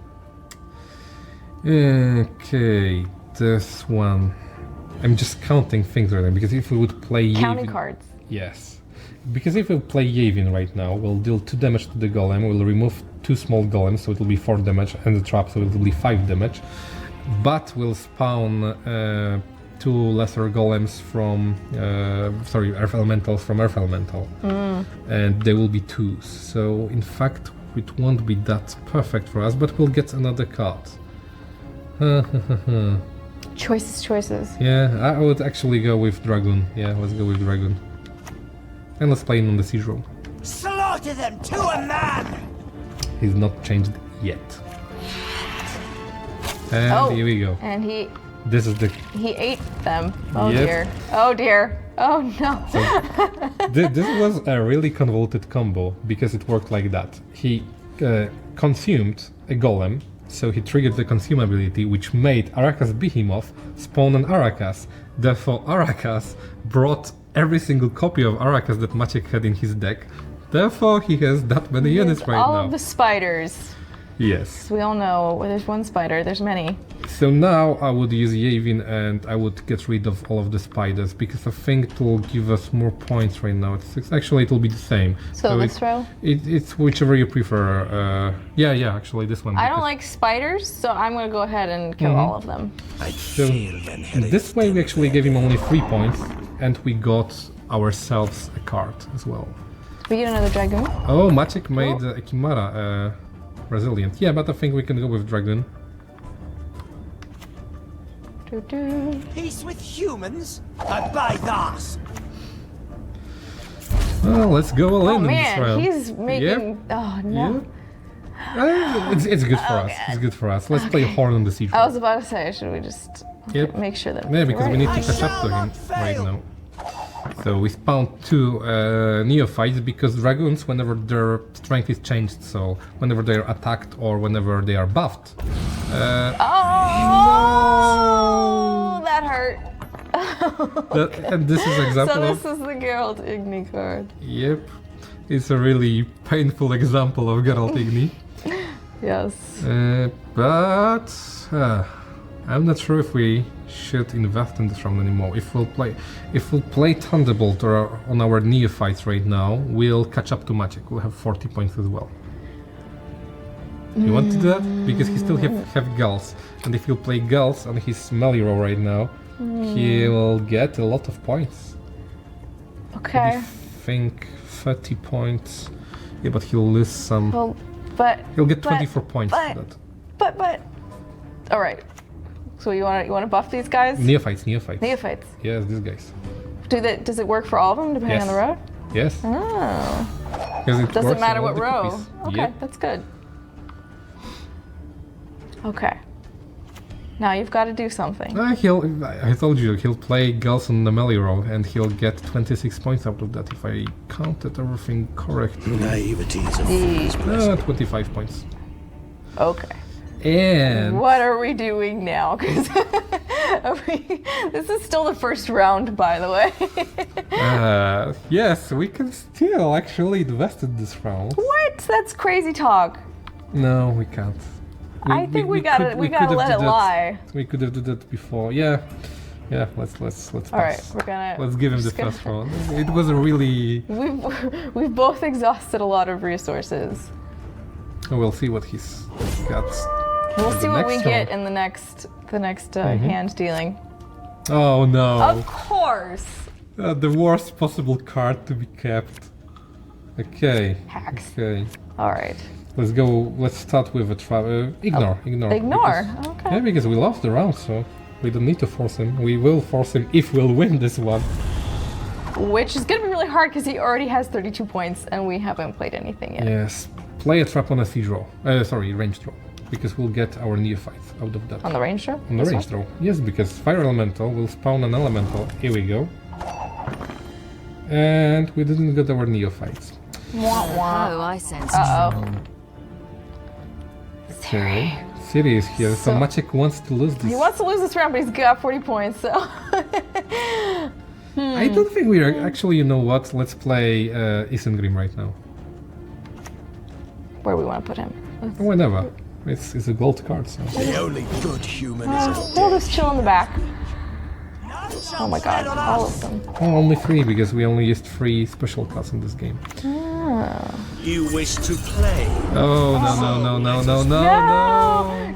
Okay, this one... I'm just counting things right now, because if we would play Counting Yavin... cards. Yes. Because if we play Yavin right now, we'll deal 2 damage to the golem, we'll remove 2 small golems, so it will be 4 damage, and the trap, so it will be 5 damage. But we'll spawn 2 lesser golems from... Earth Elementals from Earth Elemental. And they will be 2s, so in fact it won't be that perfect for us, but we'll get another card. Choices. Yeah, I would actually go with Dragoon. Yeah, let's go with Dragoon. And let's play him on the siege roll. Slaughter them to a man! He's not changed yet. And here we go. And he ate them. Oh Yep. dear. Oh dear. Oh no. This was a really convoluted combo, because it worked like that. He consumed a golem, so he triggered the consume ability, which made Arakas Behemoth spawn an Arakas. Therefore, Arakas brought every single copy of Arakas that Maciek had in his deck. Therefore, he has that many units right all now. All of the spiders. Yes. We all know where there's one spider, there's many. So now I would use Yavin and I would get rid of all of the spiders, because I think it will give us more points right now. Actually, it will be the same. So this row? It's whichever you prefer. Yeah, actually this one. I don't like spiders, so I'm going to go ahead and kill all of them. So this way we actually gave him only 3 points, and we got ourselves a card as well. We get another Dragoon? Oh, Maciek made Ekimara resilient. Yeah, but I think we can go with Dragoon. Peace with humans? I buy that! Well, let's go all in this man, round. he's making... Yep. Oh, no. Yep. It's good for us. It's good for us. Let's play Horn on the siege. I was about to say, should we just make sure that... Yeah, because we need to catch up to him right now. So we spawned 2 neophytes, because dragoons, whenever their strength is changed, so whenever they are attacked or whenever they are buffed. Oh, that hurt. And this is example So this is the Geralt Igni card. Yep, it's a really painful example of Geralt Igni. Yes. But I'm not sure if we should invest in this round anymore. If we'll play Thunderbolt on our neophytes right now, we'll catch up to Maciek. We'll have 40 points as well. You want to do that? Because he still have Gulls, and if he'll play Gulls on his melee roll right now, he'll get a lot of points. Okay. I think 30 points. Yeah, but he'll lose some. Well, but He'll get 24 points for that. But. All right. So you want to buff these guys? Neophytes. Neophytes. Yes, these guys. Does it work for all of them depending on the row? Yes. Oh. Because it Doesn't works matter on all what the row. copies. Okay, Yep. that's good. Okay. Now you've got to do something. I told you, he'll play Gulls on the melee row and he'll get 26 points out of that if I counted everything correctly. Naivety is a fool's 25 points. Okay. And What are we doing now? 'Cause this is still the first round, by the way. yes, we can still actually invest in this round. What? That's crazy talk. No, we can't. I think we gotta could let have it did that- lie. We could have did that before. Yeah. Let's pass. All right, we're gonna. Let's give him the just gonna- first round. It was a really. We've both exhausted a lot of resources. We'll see what he's got. We'll The see what we next get round. in the next hand dealing. Oh no! Of course. The worst possible card to be kept. Okay. Hacks. Okay. All right. Let's go. Let's start with a ignore. Ignore. Because, Okay. Yeah, because we lost the round, so we don't need to force him. We will force him if we'll win this one. Which is gonna be really hard because he already has 32 points and we haven't played anything yet. Yes. Play a trap on a siege roll. Sorry, range throw. Because we'll get our neophytes out of that. On the range throw? On the This range one? throw. Yes, because fire elemental will spawn an elemental. Here we go. And we didn't get our neophytes. Wah, wah. Oh, I sense Uh-oh. Okay. Siri is here, so Maciek wants to lose this. He wants to lose this round, but he's got 40 points, so. I don't think we are actually. You know what? Let's play Isengrim right now. Where do we want to put him? Whenever. It's a gold card, so. The only good human is a We'll just chill in the back. Oh my god, all of them. Oh, only 3 because we only used 3 special cards in this game. You wish to play. Oh no!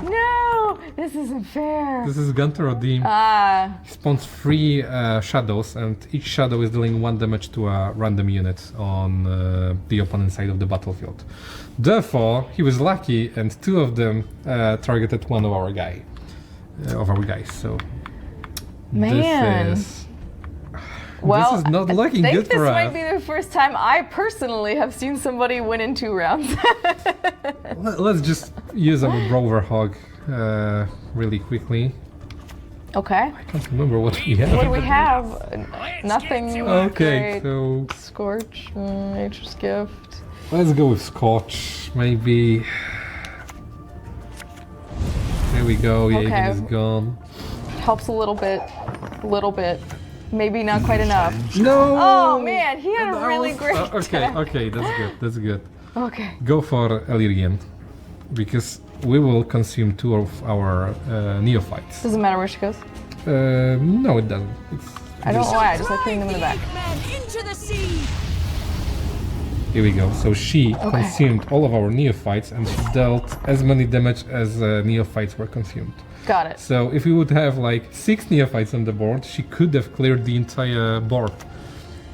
No! This isn't fair. This is Gunter Odim. He spawns 3 shadows, and each shadow is dealing 1 damage to a random unit on the opponent side of the battlefield. Therefore, he was lucky, and 2 of them targeted one of our guys. So, Man. this Well, is not looking I think good for this us. might be the first time I personally have seen somebody win in 2 rounds. Let's just use our Rover Hog really quickly. Okay. I can't remember what we have. What do we have? Nothing. Okay, great. so Scorch, Nature's Gift. let's go with Scorch, maybe. There we go, Okay. Jaeger is gone. Helps a little bit. Maybe not quite enough. No! Oh man, he had a really great Okay, deck. okay, that's good. Okay. Go for Ellyrian, because we will consume 2 of our neophytes. Doesn't matter where she goes. No, it doesn't. I don't know why, I just like putting them in the back. men into the sea. Here we go. So she consumed all of our neophytes, and she dealt as many damage as neophytes were consumed. Got it. So if we would have like 6 neophytes on the board, she could have cleared the entire board.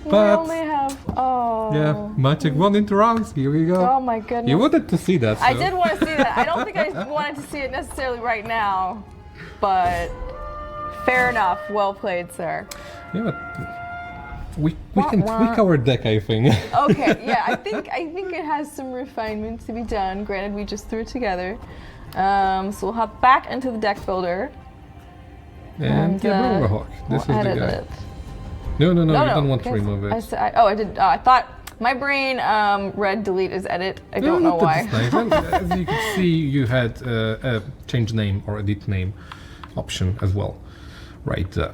We But only have. Oh. yeah, Maciek won into rounds. Here we go. Oh my goodness. You wanted to see that. I so- did want to see that. I don't think I wanted to see it necessarily right now, but fair enough. Well played, sir. Yeah, but we can tweak our deck, I think. Okay, yeah, I think it has some refinement to be done. Granted, we just threw it together. So we'll hop back into the deck builder. And yeah, Roverhawk. This we'll is the edit guy. it. No, you don't want to Yes, remove it. I did. I thought my brain read delete as edit. I don't know why. That's nice. And as you can see, you had a change name or edit name option as well, right there.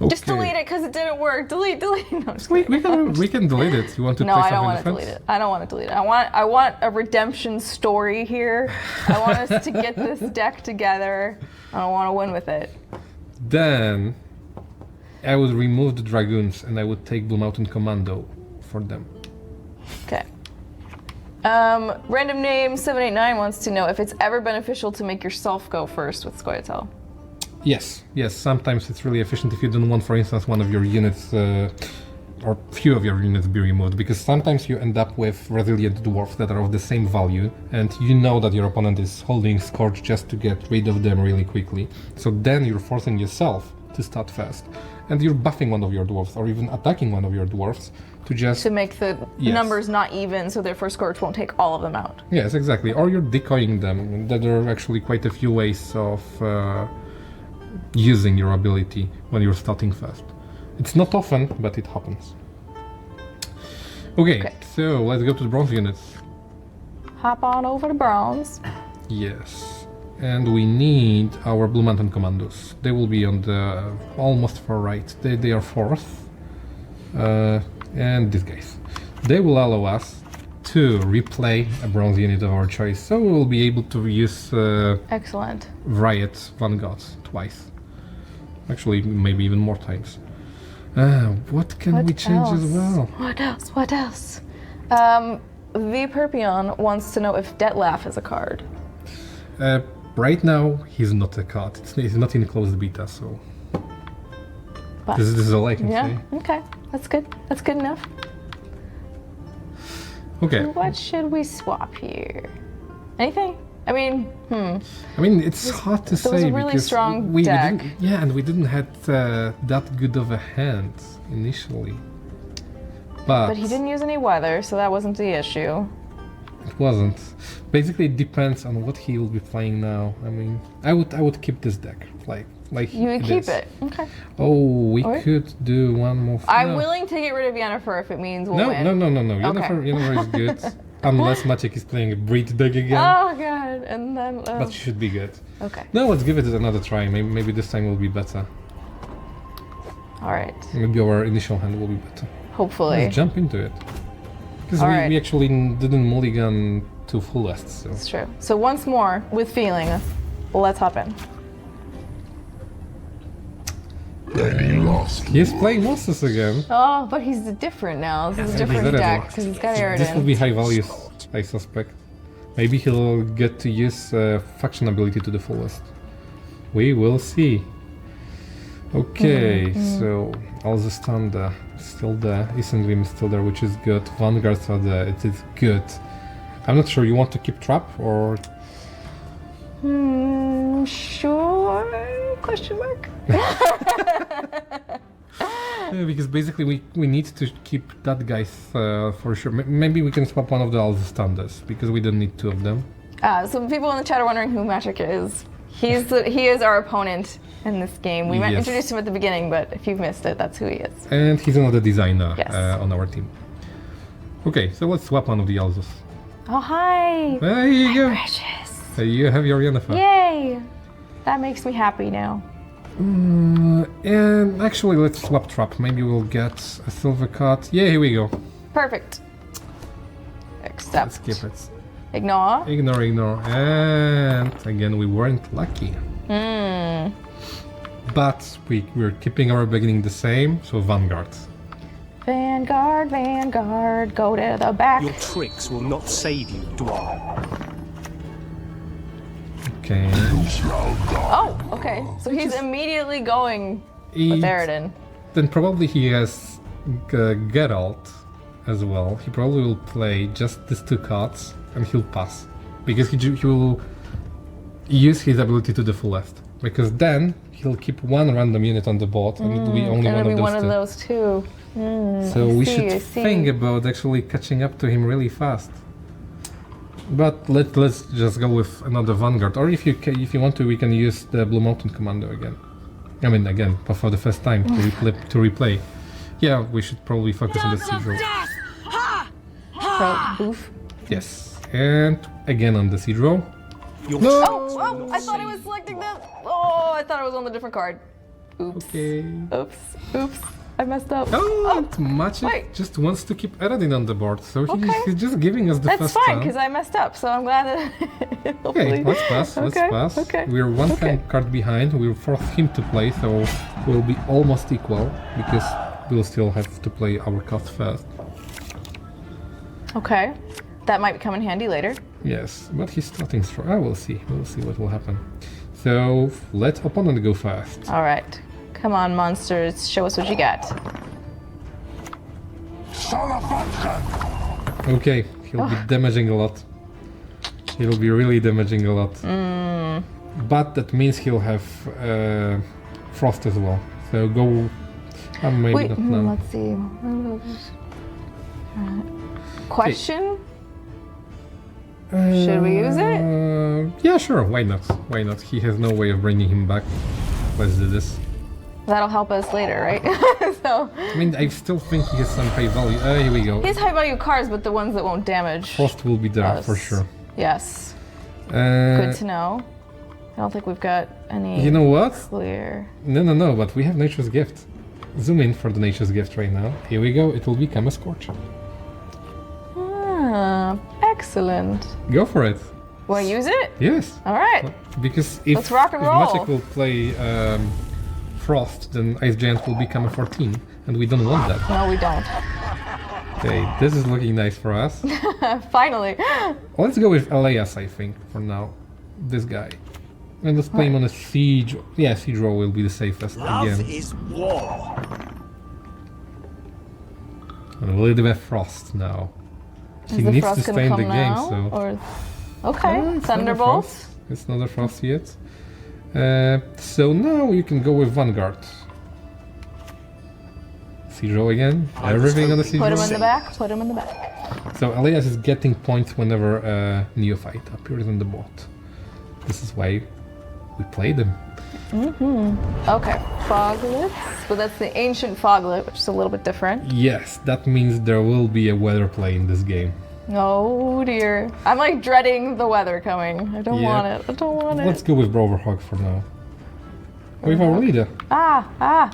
Just delete it because it didn't work. Delete. No, I'm just We kidding. we can delete it. You want to No, play I something don't want to different? delete it. I don't want to delete it. I want a redemption story here. I want us to get this deck together. I don't want to win with it. Then I would remove the dragoons and I would take Blue Mountain Commando for them. Okay. Random name 789 wants to know if it's ever beneficial to make yourself go first with Scoia'tael. Yes. Sometimes it's really efficient if you don't want, for instance, one of your units or few of your units be removed, because sometimes you end up with resilient dwarfs that are of the same value, and you know that your opponent is holding Scorch just to get rid of them really quickly. So then you're forcing yourself to start fast, and you're buffing one of your dwarfs or even attacking one of your dwarfs to just To make the Yes. numbers not even, so therefore Scorch won't take all of them out. Yes, exactly. Or you're decoying them. There are actually quite a few ways of using your ability when you're starting fast. It's not often, but it happens. Okay, so let's go to the bronze units. Hop on over to bronze. Yes. And we need our Blue Mountain Commandos. They will be on the almost far right. They are fourth. And these guys. They will allow us to replay a bronze unit of our choice. So we will be able to use Excellent. Riot Vanguard twice. Actually, maybe even more times. What can we change as well? What else? V Perpion wants to know if Detlef is a card. Right now, he's not a card. He's not in closed beta, so But this is all I can yeah, say. okay. That's good. That's good enough. Okay. What should we swap here? Anything? I mean, I mean, it's hard to say was a really because strong we deck. didn't, yeah, and we didn't have that good of a hand initially. but he didn't use any weather, so that wasn't the issue. It wasn't. Basically, it depends on what he will be playing now. I mean, I would keep this deck like You would keep is. it. Okay. Oh, we Or- could do one more. I'm no. willing to get rid of Yennefer if it means we'll No, win. no. Okay. Yennefer is good. Unless Maciek is playing a breed deck again. Oh god, and then But she should be good. okay. No, let's give it another try. Maybe this time will be better. All right. Maybe our initial hand will be better. Hopefully. Let's jump into it. Because All we, right. we actually didn't mulligan to fullest, so. It's true. So once more, with feeling, let's hop in. He's playing monsters again. Oh, but he's different now. This is a different Incredible. deck because he's got This will Aerodin. be high values, I suspect. Maybe he'll get to use faction ability to the fullest. We will see. Okay, so Alzestanda is still there. Isengrim is still there, which is good. Vanguards are there. It is good. I'm not sure. You want to keep trap or? Sure? Question mark? Yeah, because basically we need to keep that guy for sure. Maybe we can swap one of the Alzestandas because we don't need two of them. So people in the chat are wondering who Magic is. He is our opponent in this game. We might Yes. introduce him at the beginning, but if you've missed it, that's who he is. And he's another designer Yes. on our team. Okay, so let's swap one of the Alzos. Oh, hi! There you go. Precious! So you have your Yennefer. Yay! That makes me happy now. And actually, let's swap trap. Maybe we'll get a silver card. Yeah, here we go. Perfect. Let's Accept. skip it. Ignore. Ignore. And again, we weren't lucky. But we're keeping our beginning the same, so Vanguard. Vanguard, go to the back. Your tricks will not save you, dwarf. Okay. Oh, okay. So he's immediately going with Aerodin. Then probably he has Geralt as well. He probably will play just these two cards and he'll pass. Because he will use his ability to the fullest. Because then he'll keep one random unit on the board and it'll be only And one it'll of be those one two. of those two. So we I should see. think about actually catching up to him really fast. But let's just go with another Vanguard. Or if you want to, we can use the Blue Mountain Commando again. I mean again, but for the first time to replay. Yeah, we should probably focus on the siege roll. Boof. Yes, and again on the siege roll. Oh, I thought I was selecting that. Oh, I thought I was on the different card. Oops. Okay. Oops. I messed up. Oh, Maciek wait. just wants to keep editing on the board, so Okay. he's just giving us the That's first fine, time. because I messed up, so I'm glad that Okay, let's pass, let's pass. Okay. We're one card behind, we'll force him to play, so we'll be almost equal, because we'll still have to play our cards first. Okay. That might come in handy later. Yes, but he's starting strong. We'll see what will happen. So, let opponent go first. Alright. Come on, monsters. Show us what you got. Okay, he'll be damaging a lot. He'll be really damaging a lot. But that means he'll have frost as well. So go... maybe Wait, not now. let's see. Question? Should we use it? Yeah, sure. Why not? Why not? He has no way of bringing him back. Let's do this. That'll help us later, right? So I mean, I still think he has some high value. Here we go. he has high value cards, but the ones that won't damage Frost will be there us. for sure. Yes. Good Uh, to know. I don't think we've got any you know what? clear. No, but we have Nature's Gift. Zoom in for the Nature's Gift right now. Here we go. It will become a Scorch. Ah, excellent. Go for it. Want to use it? Yes. All right. Because if, Let's rock and if roll. Maciek will play Frost, then Ice Giant will become a 14, and we don't want that. No, we don't. Okay, this is looking nice for us. Finally. Let's go with Elias, I think, for now. This guy. And let's play him on a Siege. Yeah, Siege roll will be the safest Love again. is war. And we'll do a Frost now. He Is the needs to frost gonna stay in the come game, now, so... Or... Okay, It's not a Thunderbolt. Frost. It's not a Frost yet. So now you can go with Vanguard. Siege roll again. Everything on the Siege Put roll. him in the back. Put him in the back. So Elias is getting points whenever Neophyte appears on the board. This is why we play them. Okay, Foglets. But that's the ancient Foglet, which is a little bit different. Yes, that means there will be a weather play in this game. Oh dear. I'm like dreading the weather coming. I don't Yeah. want it. I don't want Let's it. go with Broverhog for now. With our leader. Ah.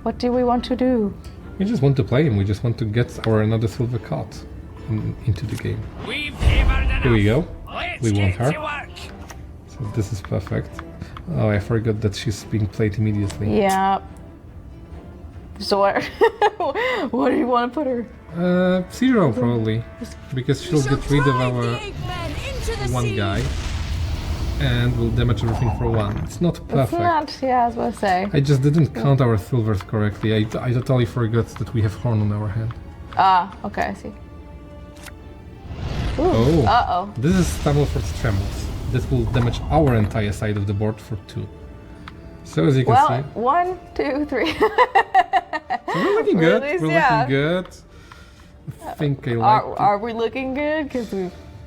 What do we want to do? We just want to play him. We just want to get our another silver card into the game. We've hammered enough. Here we go. Let's We want get her. to work. So this is perfect. Oh, I forgot that she's being played immediately. Yeah. So what? What do you want to put her? Zero probably, because she'll get rid of our one guy, and will damage everything for one. It's not It's perfect. not. Yeah, I was about to say. I just didn't count our silvers correctly. I totally forgot that we have Horn on our hand. Ah, okay, I see. Oh, Uh-oh. this is Stammelford's Trembles. This will damage our entire side of the board for 2. So as you can Well, see, 1, 2, 3. so we're looking good. Release, We're yeah. looking good. I think I like it. Are we looking good? Because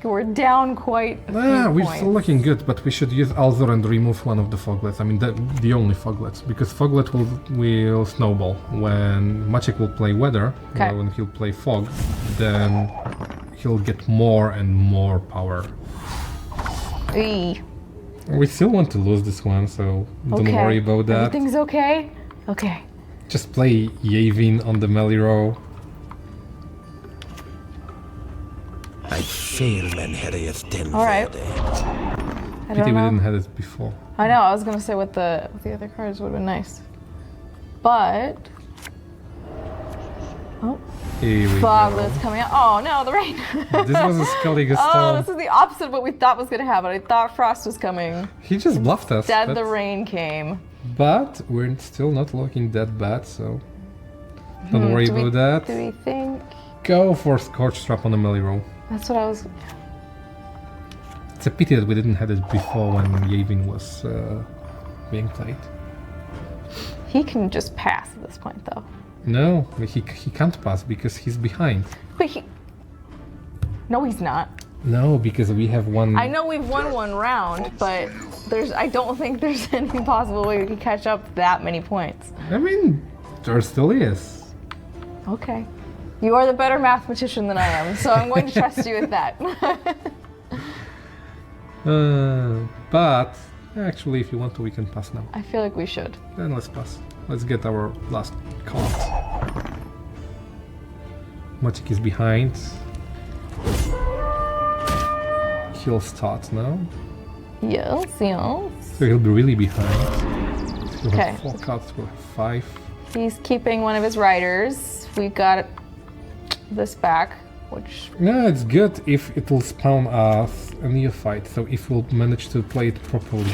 we're down quite a few We're points. still looking good, but we should use Alzor and remove one of the Foglets. I mean, the only Foglets, because Foglet will snowball. When Maciek will play Weather, Okay. when he'll play Fog, then he'll get more and more power. Eee. We still want to lose this one, so don't Okay. worry about that. Everything's okay? Okay. Just play Yavin on the melee row. I fail when Harriet tells All right. her I Pity don't we know. didn't have it before. I know, I was gonna say with the other cards would have been nice. But Here we Foglet's coming out. Oh no, the rain. go. This was a Skellige Oh, Storm. this is the opposite of what we thought was gonna happen. I thought Frost was coming. He just bluffed us. Instead the That's- rain came. But we're still not looking that bad, so don't worry Do we- about that. Do we think? Go for Scorch Trap on the melee roll. That's what I was. It's a pity that we didn't have it before when Yavin was being played. He can just pass at this point, though. No, he can't pass because he's behind. But he. No, he's not. No, because we have one. I know we've won one round, but I don't think there's any possible way we can catch up that many points. I mean, there still is. Okay. You are the better mathematician than I am, so I'm going to trust you with that. But Actually, if you want to, we can pass now. I feel like we should. Then let's pass. Let's get our last card. Maciek is behind. He'll start now. Yes, yes. So he'll be really behind. He'll Okay. have 4 cards, we'll have 5. He's keeping one of his riders. We got this back, which... No, it's good if it will spawn us a neophyte, so if we'll manage to play it properly.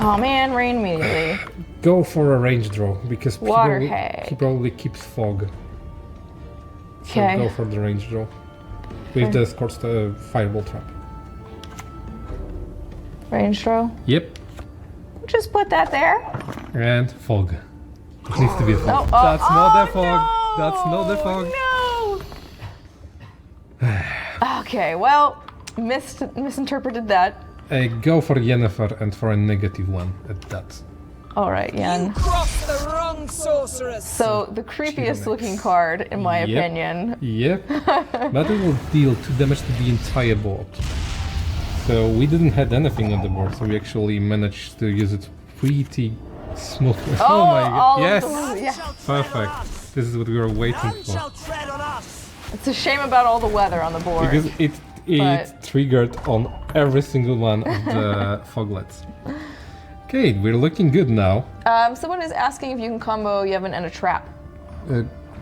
Oh man, rain immediately. Go for a range draw, because Water he hag. probably keeps fog. So Okay. go for the range draw. With the scorched fireball trap. Range throw. Yep. Just put that there. And fog. It needs to be a fog. Oh, That's not a no, fog. That's not a fog. No. Okay, well, misinterpreted that. Go for Yennefer and for a negative one at that. All right, Yen. Crossed the wrong sorceress. So the creepiest looking card, in my Yep. opinion. Yep. But it will deal 2 damage to the entire board. So we didn't have anything on the board, so we actually managed to use it pretty smoothly. Oh my all god. of Yes! those, yeah. Perfect. This is what we were waiting for. tread on us. It's a shame about all the weather on the board. Because it But- triggered on every single one of the foglets. Okay, we're looking good now. Someone is asking if you can combo Yevon and a trap.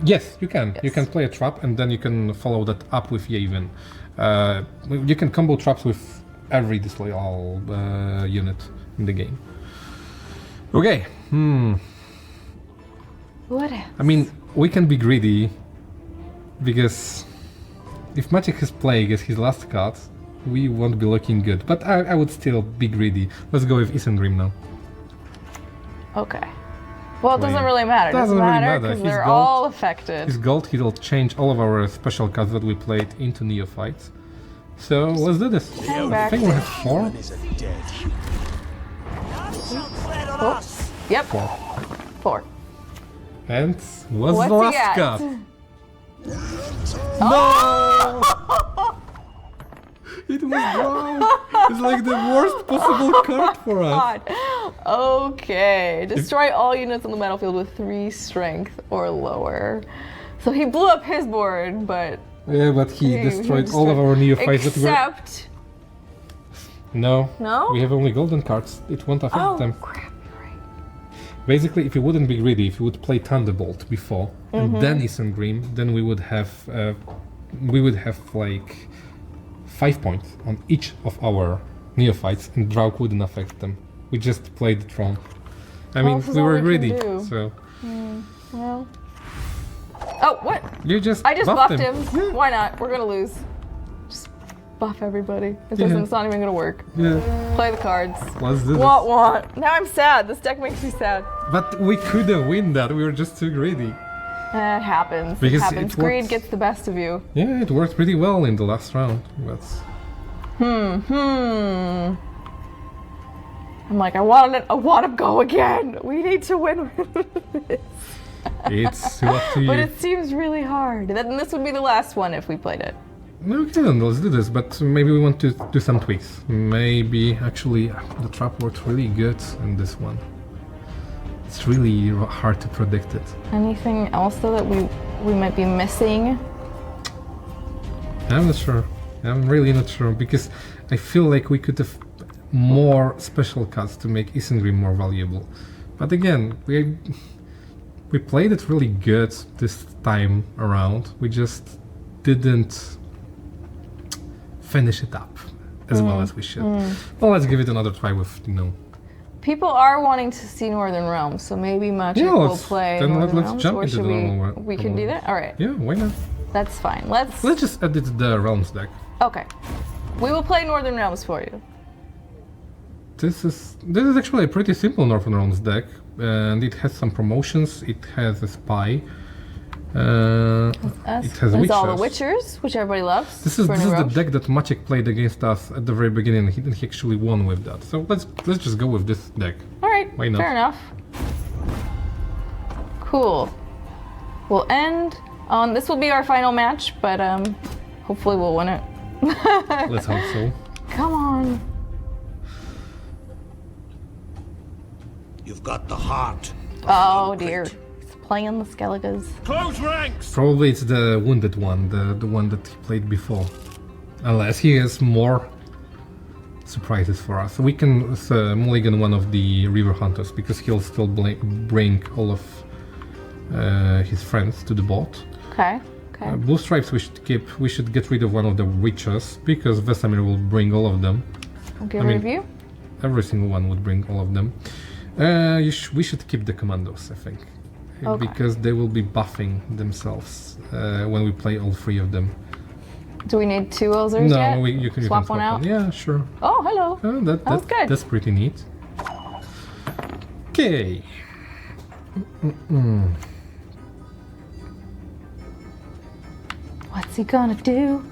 Yes, you can. You Yes. can play a trap and then you can follow that up with Yavin. You can combo traps with every disloyal unit in the game. Okay. What? I mean, we can be greedy because if Maciek has Plague as his last card, we won't be looking good. But I would still be greedy. Let's go with Isengrim now. Okay. Well, it doesn't Wait. really matter. It doesn't Doesn't really matter matter. because He's they're gold. all affected. His gold, he'll change all of our special cards that we played into neophytes. So let's do this. Hang I back. think we have 4. Is a dead human. Tread on Oh. us. Yep, 4. 4. And what's What's the he last got? card? Oh! It was wrong. It's like the worst possible card for us. God. Okay. Destroy all units on the battlefield with 3 strength or lower. So he blew up his board, but Yeah, but he destroyed all of our neophytes that were... except. No. No? We have only golden cards. It won't affect Oh them. crap! You're right. Basically, if you wouldn't be greedy, if you would play Thunderbolt before Mm-hmm. and then Isengrim, then we would have like 5 points on each of our neophytes, and Draug wouldn't affect them. We just played it wrong. I mean, this is we all were we can greedy, do. so Well. Oh, what? you just I just buffed buffed him. Yeah. Why not? We're gonna lose. Just buff everybody. It Yeah. doesn't. It's not even gonna work. Yeah, Play the cards. let's do this. Want. Now I'm sad. This deck makes me sad. But we could have win that. We were just too greedy. It happens. Because it happens. it Greed works. gets the best of you. Yeah, it worked pretty well in the last round. But I'm like, I want to go again. We need to win with this. it's still up to you. But it seems really hard. And this would be the last one if we played it. Okay, then let's do this, but maybe we want to do some tweaks. Maybe, actually, the trap worked really good in this one. It's really hard to predict it. Anything else though that we might be missing? I'm not sure. I'm really not sure, because I feel like we could have more special cards to make Isengrim more valuable. But again, we played it really good this time around. We just didn't finish it up as well as we should. Well, let's give it another try with, People are wanting to see Northern Realms, so maybe Magic Yeah, will let's- play then Northern let's Realms, jump or into should the normal we can do that? All right, Yeah, why not? that's fine. Let's Just edit the Realms deck. okay. We will play Northern Realms for you. This is actually a pretty simple Northern Realms deck, and it has some promotions. It has a spy. It has It's all the Witchers. Witchers, which everybody loves. This is for the New Realms. deck that Maciek played against us at the very beginning. He actually won with that. So let's just go with this deck. All right, Why not? fair enough. Cool. We'll end on this. Will be our final match, but hopefully we'll win it. Let's hope so. Come on. You've got the heart. Oh dear. He's playing the Skelliges. Close ranks! Probably it's the wounded one, the one that he played before. Unless he has more surprises for us. We can mulligan one of the river hunters because he'll still bring all of his friends to the boat. Okay. Okay. Blue stripes we should keep. We should get rid of one of the witches because Vesemir will bring all of them. I'll get rid of you. Every single one would bring all of them. We should keep the commandos, I think, Okay. because they will be buffing themselves when we play all three of them. Do we need 2 Ozers yet? No, you can swap one out. Yeah, sure. Oh, hello. That's good. That's pretty neat. Okay. What's he gonna do?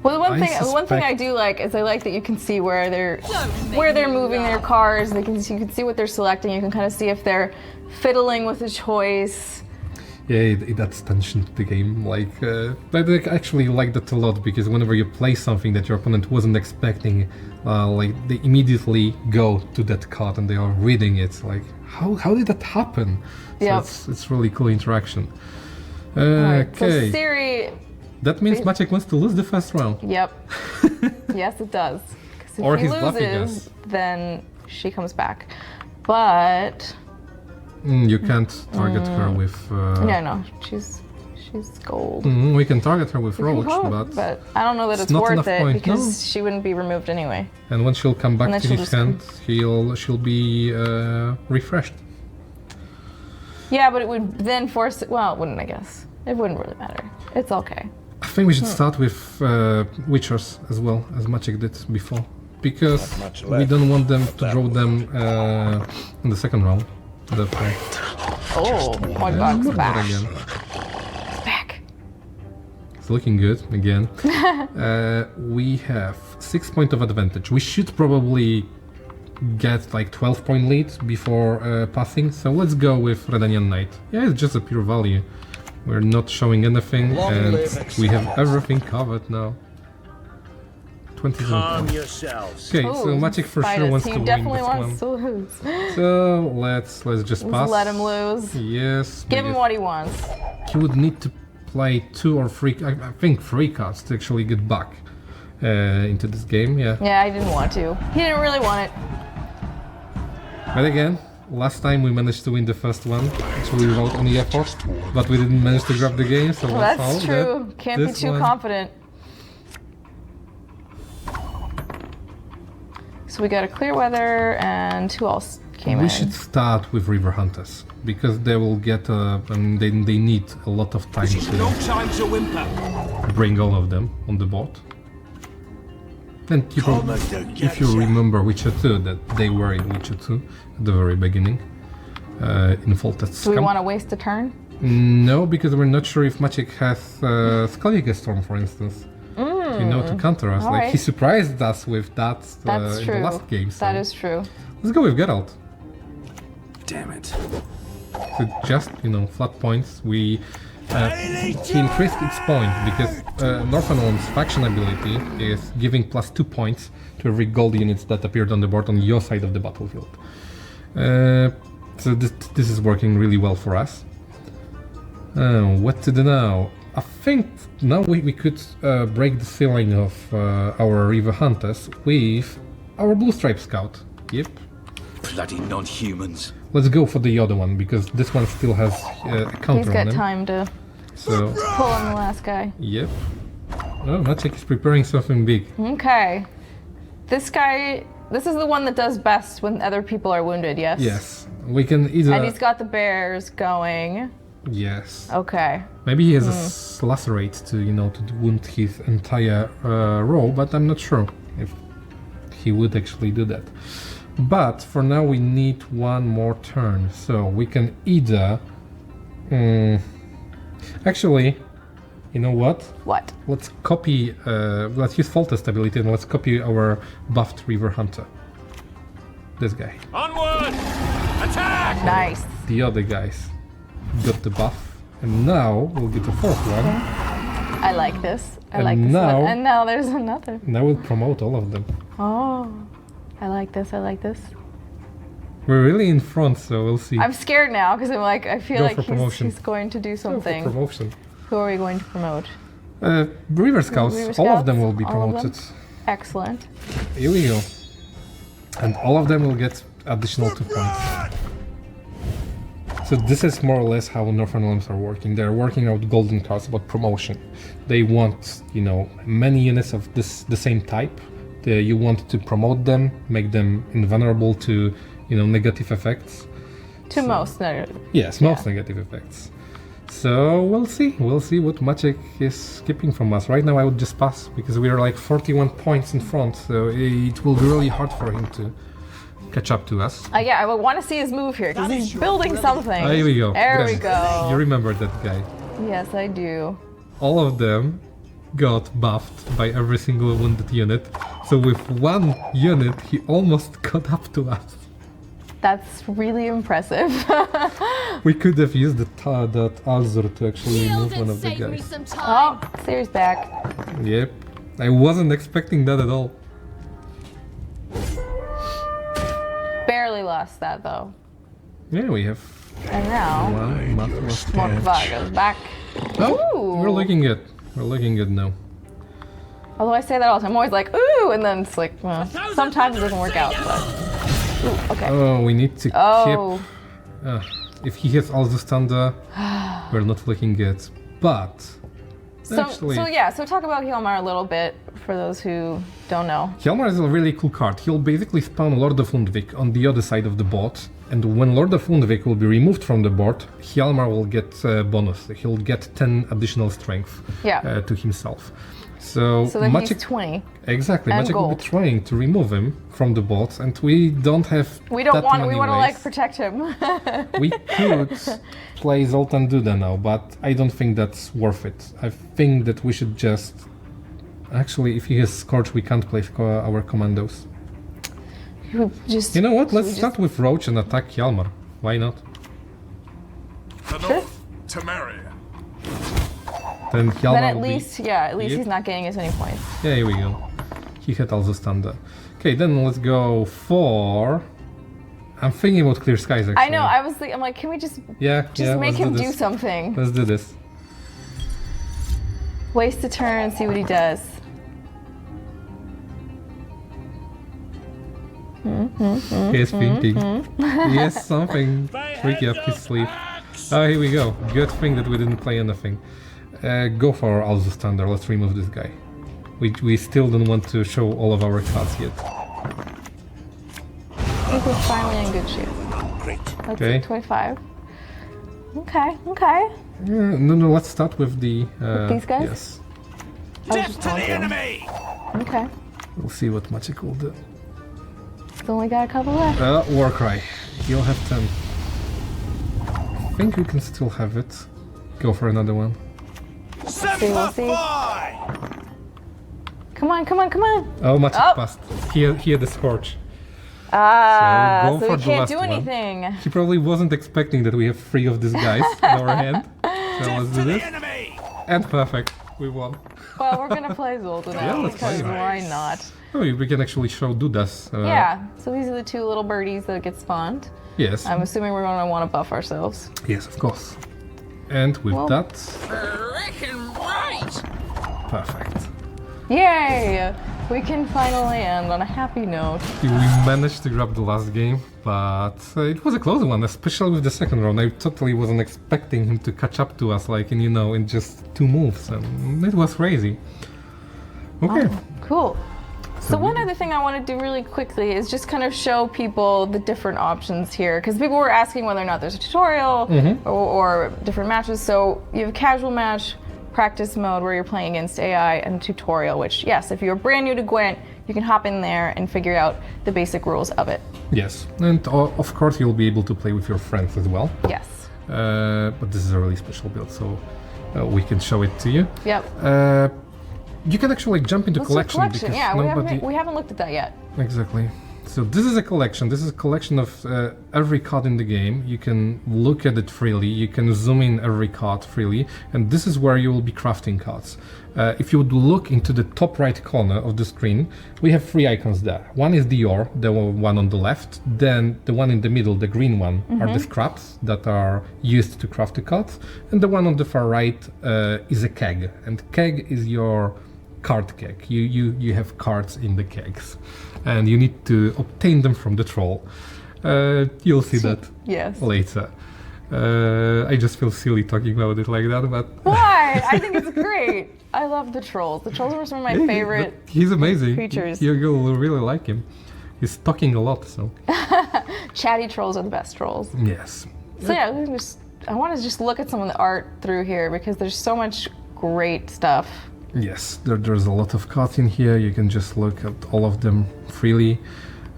Well, the one thing I do like is I like that you can see where they're moving their cars. You can see what they're selecting. You can kind of see if they're fiddling with a choice. Yeah, it adds tension to the game. Like, I actually like that a lot because whenever you play something that your opponent wasn't expecting, like they immediately go to that card and they are reading it. Like, how did that happen? So Yep. it's really cool interaction. Alright, so Okay, Siri. that means Maciek wants to lose the first round. Yep. Yes, it does. 'Cause if Or he he's bluffing loses, us. then she comes back. But You can't target her with. no, she's gold. We can target her with Roach, But I don't know that it's it's not worth enough it point, because no. she wouldn't be removed anyway. and when she'll come back And then to she'll his just hand, she'll be refreshed. Yeah, but it would then force it. Well, it wouldn't, I guess. It wouldn't really matter. It's okay. I think we should start with Witchers as well, as Maciek did before, because Not much we left. don't want them to draw them in the second round. Therefore, Oh, my dog's Murder back. again. Back. It's looking good again. We have 6 points of advantage. We should probably get like 12-point lead before passing. So let's go with Redanian Knight. Yeah, it's just a pure value. We're not showing anything, Long and live we have excellence. everything covered now. 27 Calm points. yourselves. Okay, so Maciek for sure wants to He win definitely this wants one. to lose. So let's just pass. Just let him lose. Yes. Give him because what he wants. he would need to play 2 or 3, I think 3 cards to actually get back into this game. Yeah. Yeah, I didn't want to. He didn't really want it. But again, last time we managed to win the first one, actually without any effort, but we didn't manage to grab the game. So Well, that's that's all. true. That- Can't be this too one- confident. So we got a clear weather, and who else came We in? should start with River Hunters because they will get. They need a lot of time No to time to whimper. bring all of them on the board. And you Come prob- to if you getcha. remember Witcher 2, that they were in Witcher 2 at the very beginning, in Faulted Do we Scum. want to waste a turn? No, because we're not sure if Maciek has Skellige Storm, for instance. You know, to counter us. Like, alright. he surprised us with that That's in true. the last game. So That is true. let's go with Geralt. Damn it. So just, flat points. He increased its point because Northernland's faction ability is giving +2 points to every gold units that appeared on the board on your side of the battlefield. So this is working really well for us. What to do now? I think now we could break the ceiling of our River Hunters with our Blue Stripe Scout. Yep. Bloody non-humans. Let's go for the other one because this one still has a counter He's on got him. time to So, pull on the last guy. yep. Oh, Maciek is preparing something big. Okay. This guy, this is the one that does best when other people are wounded, yes? Yes. We can either... And he's got the bears going. Yes. Okay. Maybe he has a lacerate to, to wound his entire row, but I'm not sure if he would actually do that. But for now we need one more turn, so we can either... Actually, you know what? What? Let's copy, let's use Faulted Stability and let's copy our buffed River Hunter. This guy. Onward! Attack! Nice. The other guys got the buff, and now we'll get a 4th one. I like this. I And like this now- one. And now there's another. Now we'll promote all of them. Oh. I like this. I like this. We're really in front, so we'll see. I'm scared now because I'm like, I feel Go like for promotion. he's going to do Go for something. promotion. Who are we going to promote? River Scouts, River all of Scouts, them will be all of them? promoted. Excellent. Here we go. And all of them will get additional 2 points. So this is more or less how Northern Realms are working. They're working out golden cards about promotion. They want, you know, many units of the same type. You want to promote them, make them invulnerable to, you know, negative effects. To most negative. Yes, most negative effects. So we'll see what Maciek is keeping from us. Right now I would just pass because we are like 41 points in front, so it will be really hard for him to catch up to us. Yeah, I would want to see his move here because he's building something. Here we go. There we Gren, go. You remember that guy. Yes, I do. All of them got buffed by every single wounded unit. So with 1 unit, he almost caught up to us. That's really impressive. We could have used that Alzur to actually remove one of the guys. Oh, Series back. Yep. I wasn't expecting that at all. Barely lost that though. Yeah, we have And now, one Mathros. Mokva goes back. Oh, Ooh. we're looking good. We're looking good now. Although I say that all the time, I'm always like, ooh, and then it's like, well, sometimes it doesn't work out, but. Ooh, okay. Oh, we need to Oh. keep... if he has all the standard, we're not looking good. But... actually, So talk about Hjalmar a little bit for those who don't know. Hjalmar is a really cool card. He'll basically spawn Lord of Undvik on the other side of the board. And when Lord of Undvik will be removed from the board, Hjalmar will get bonus. He'll get 10 additional strength to himself. So then Maciek, he's 20. Exactly. And Maciek will be gold. trying to remove him from the board, and we don't have We don't that want. many We want to ways. like protect him. We could play Zoltan Duda now, but I don't think that's worth it. I think that we should just... Actually, if he has Scorch, we can't play our commandos. We just. You know what? Let's we start with Roach and attack Hjalmar. Why not? The North, Temeria. Then Hjalmar Then at will least, be... at least Yep. he's not getting as many points. Yeah, here we go. He had also standard. Okay, then let's go for... I'm thinking about Clear Skies actually. I know. I'm like, can we just Make make him do something? Let's do this. Waste a turn and see what he does. He is thinking. He has something tricky up his sleeve. Oh, here we go. Good thing that we didn't play anything. Go for also standard. Let's remove this guy. We still don't want to show all of our cards yet. I think we're finally in good shape. Let's Okay. see, 25. Okay. No, let's start with the... these guys? Yes. Death to the enemy! Okay. We'll see what Maciek will do. It's only got a couple left. Warcry. He'll have 10. I think we can still have it. Go for another one. We'll see. Come on. Oh, Maciek Oh. passed. He had the Scorch. So go for we the can't last do one. anything. He probably wasn't expecting that we have 3 of these guys in our hand. So let's do this. Enemy! And perfect. We won. Well, we're gonna play Zoltan now let's because play. why not? Oh, we can actually show Dudas. Yeah. So these are the 2 little birdies that get spawned. Yes. I'm assuming we're gonna want to buff ourselves. Yes, of course. And with Well- that, Reckon right. perfect. Yay! We can finally end on a happy note. We managed to grab the last game, but it was a close one, especially with the second round. I totally wasn't expecting him to catch up to us, like, in just 2 moves, and it was crazy. Okay. Cool. So one other thing I want to do really quickly is just kind of show people the different options here, because people were asking whether or not there's a tutorial or different matches. So you have casual match, practice mode where you're playing against AI, and tutorial, which, yes, if you're brand new to Gwent, you can hop in there and figure out the basic rules of it. Yes, and of course you'll be able to play with your friends as well. Yes. But this is a really special build, so we can show it to you. Yep. You can actually jump into Let's do collection, collection. because Yeah, nobody... we haven't looked at that yet. Exactly. So this is a collection. This is a collection of every card in the game. You can look at it freely. You can zoom in every card freely. And this is where you will be crafting cards. If you would look into the top right corner of the screen, we have 3 icons there. One is the ore, the one on the left. Then the one in the middle, the green one, are the scraps that are used to craft the cards. And the one on the far right is a keg. And keg is your card keg. You have cards in the kegs. And you need to obtain them from the troll. You'll see that Yes. later. I just feel silly talking about it like that, but Why? I think it's great. I love the trolls. The trolls are some of my favorite. he's amazing. creatures. You'll really like him. He's talking a lot, so Chatty trolls are the best trolls. yes. So yeah, I want to just look at some of the art through here because there's so much great stuff. Yes, there's a lot of cards in here. You can just look at all of them freely.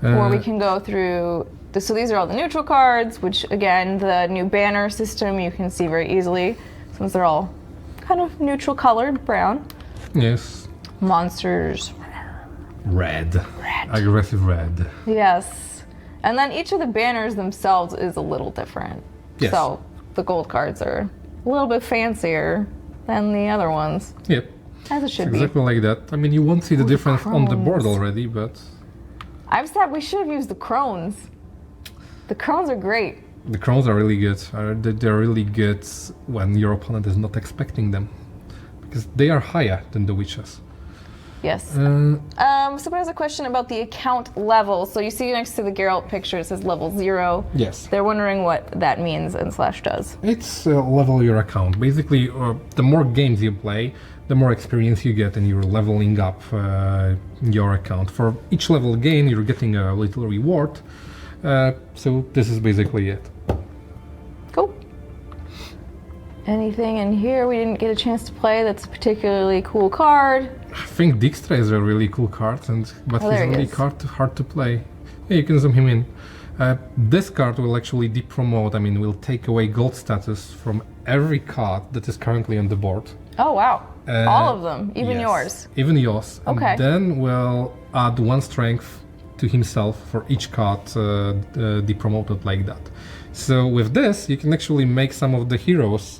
Or we can go through. So these are all the neutral cards, which again, the new banner system you can see very easily since they're all kind of neutral colored, brown. Yes. Monsters. Red. Aggressive red. Yes. And then each of the banners themselves is a little different. Yes. So the gold cards are a little bit fancier than the other ones, Yep. as it should Exactly like that. I mean, you won't see the difference on the board crones. already, but be. I've said we should have used the crones. The crones are great. the crones are really good. They're really good when your opponent is not expecting them, because they are higher than the witches. Yes. Someone has a question about the account level. So you see next to the Geralt picture, it says level 0. Yes. They're wondering what that means and / does. It's level your account. Basically, the more games you play, the more experience you get, and you're leveling up your account. For each level gain, you're getting a little reward. So this is basically it. Cool. Anything in here we didn't get a chance to play that's a particularly cool card? I think Dijkstra is a really cool card, but Oh, he's there he really is. hard to play. Yeah, you can zoom him in. This card will actually depromote, will take away gold status from every card that is currently on the board. Oh, wow. All of them, even Yes, yours. Even yours. Okay. And then we'll add 1 strength to himself for each card depromoted like that. So with this, you can actually make some of the heroes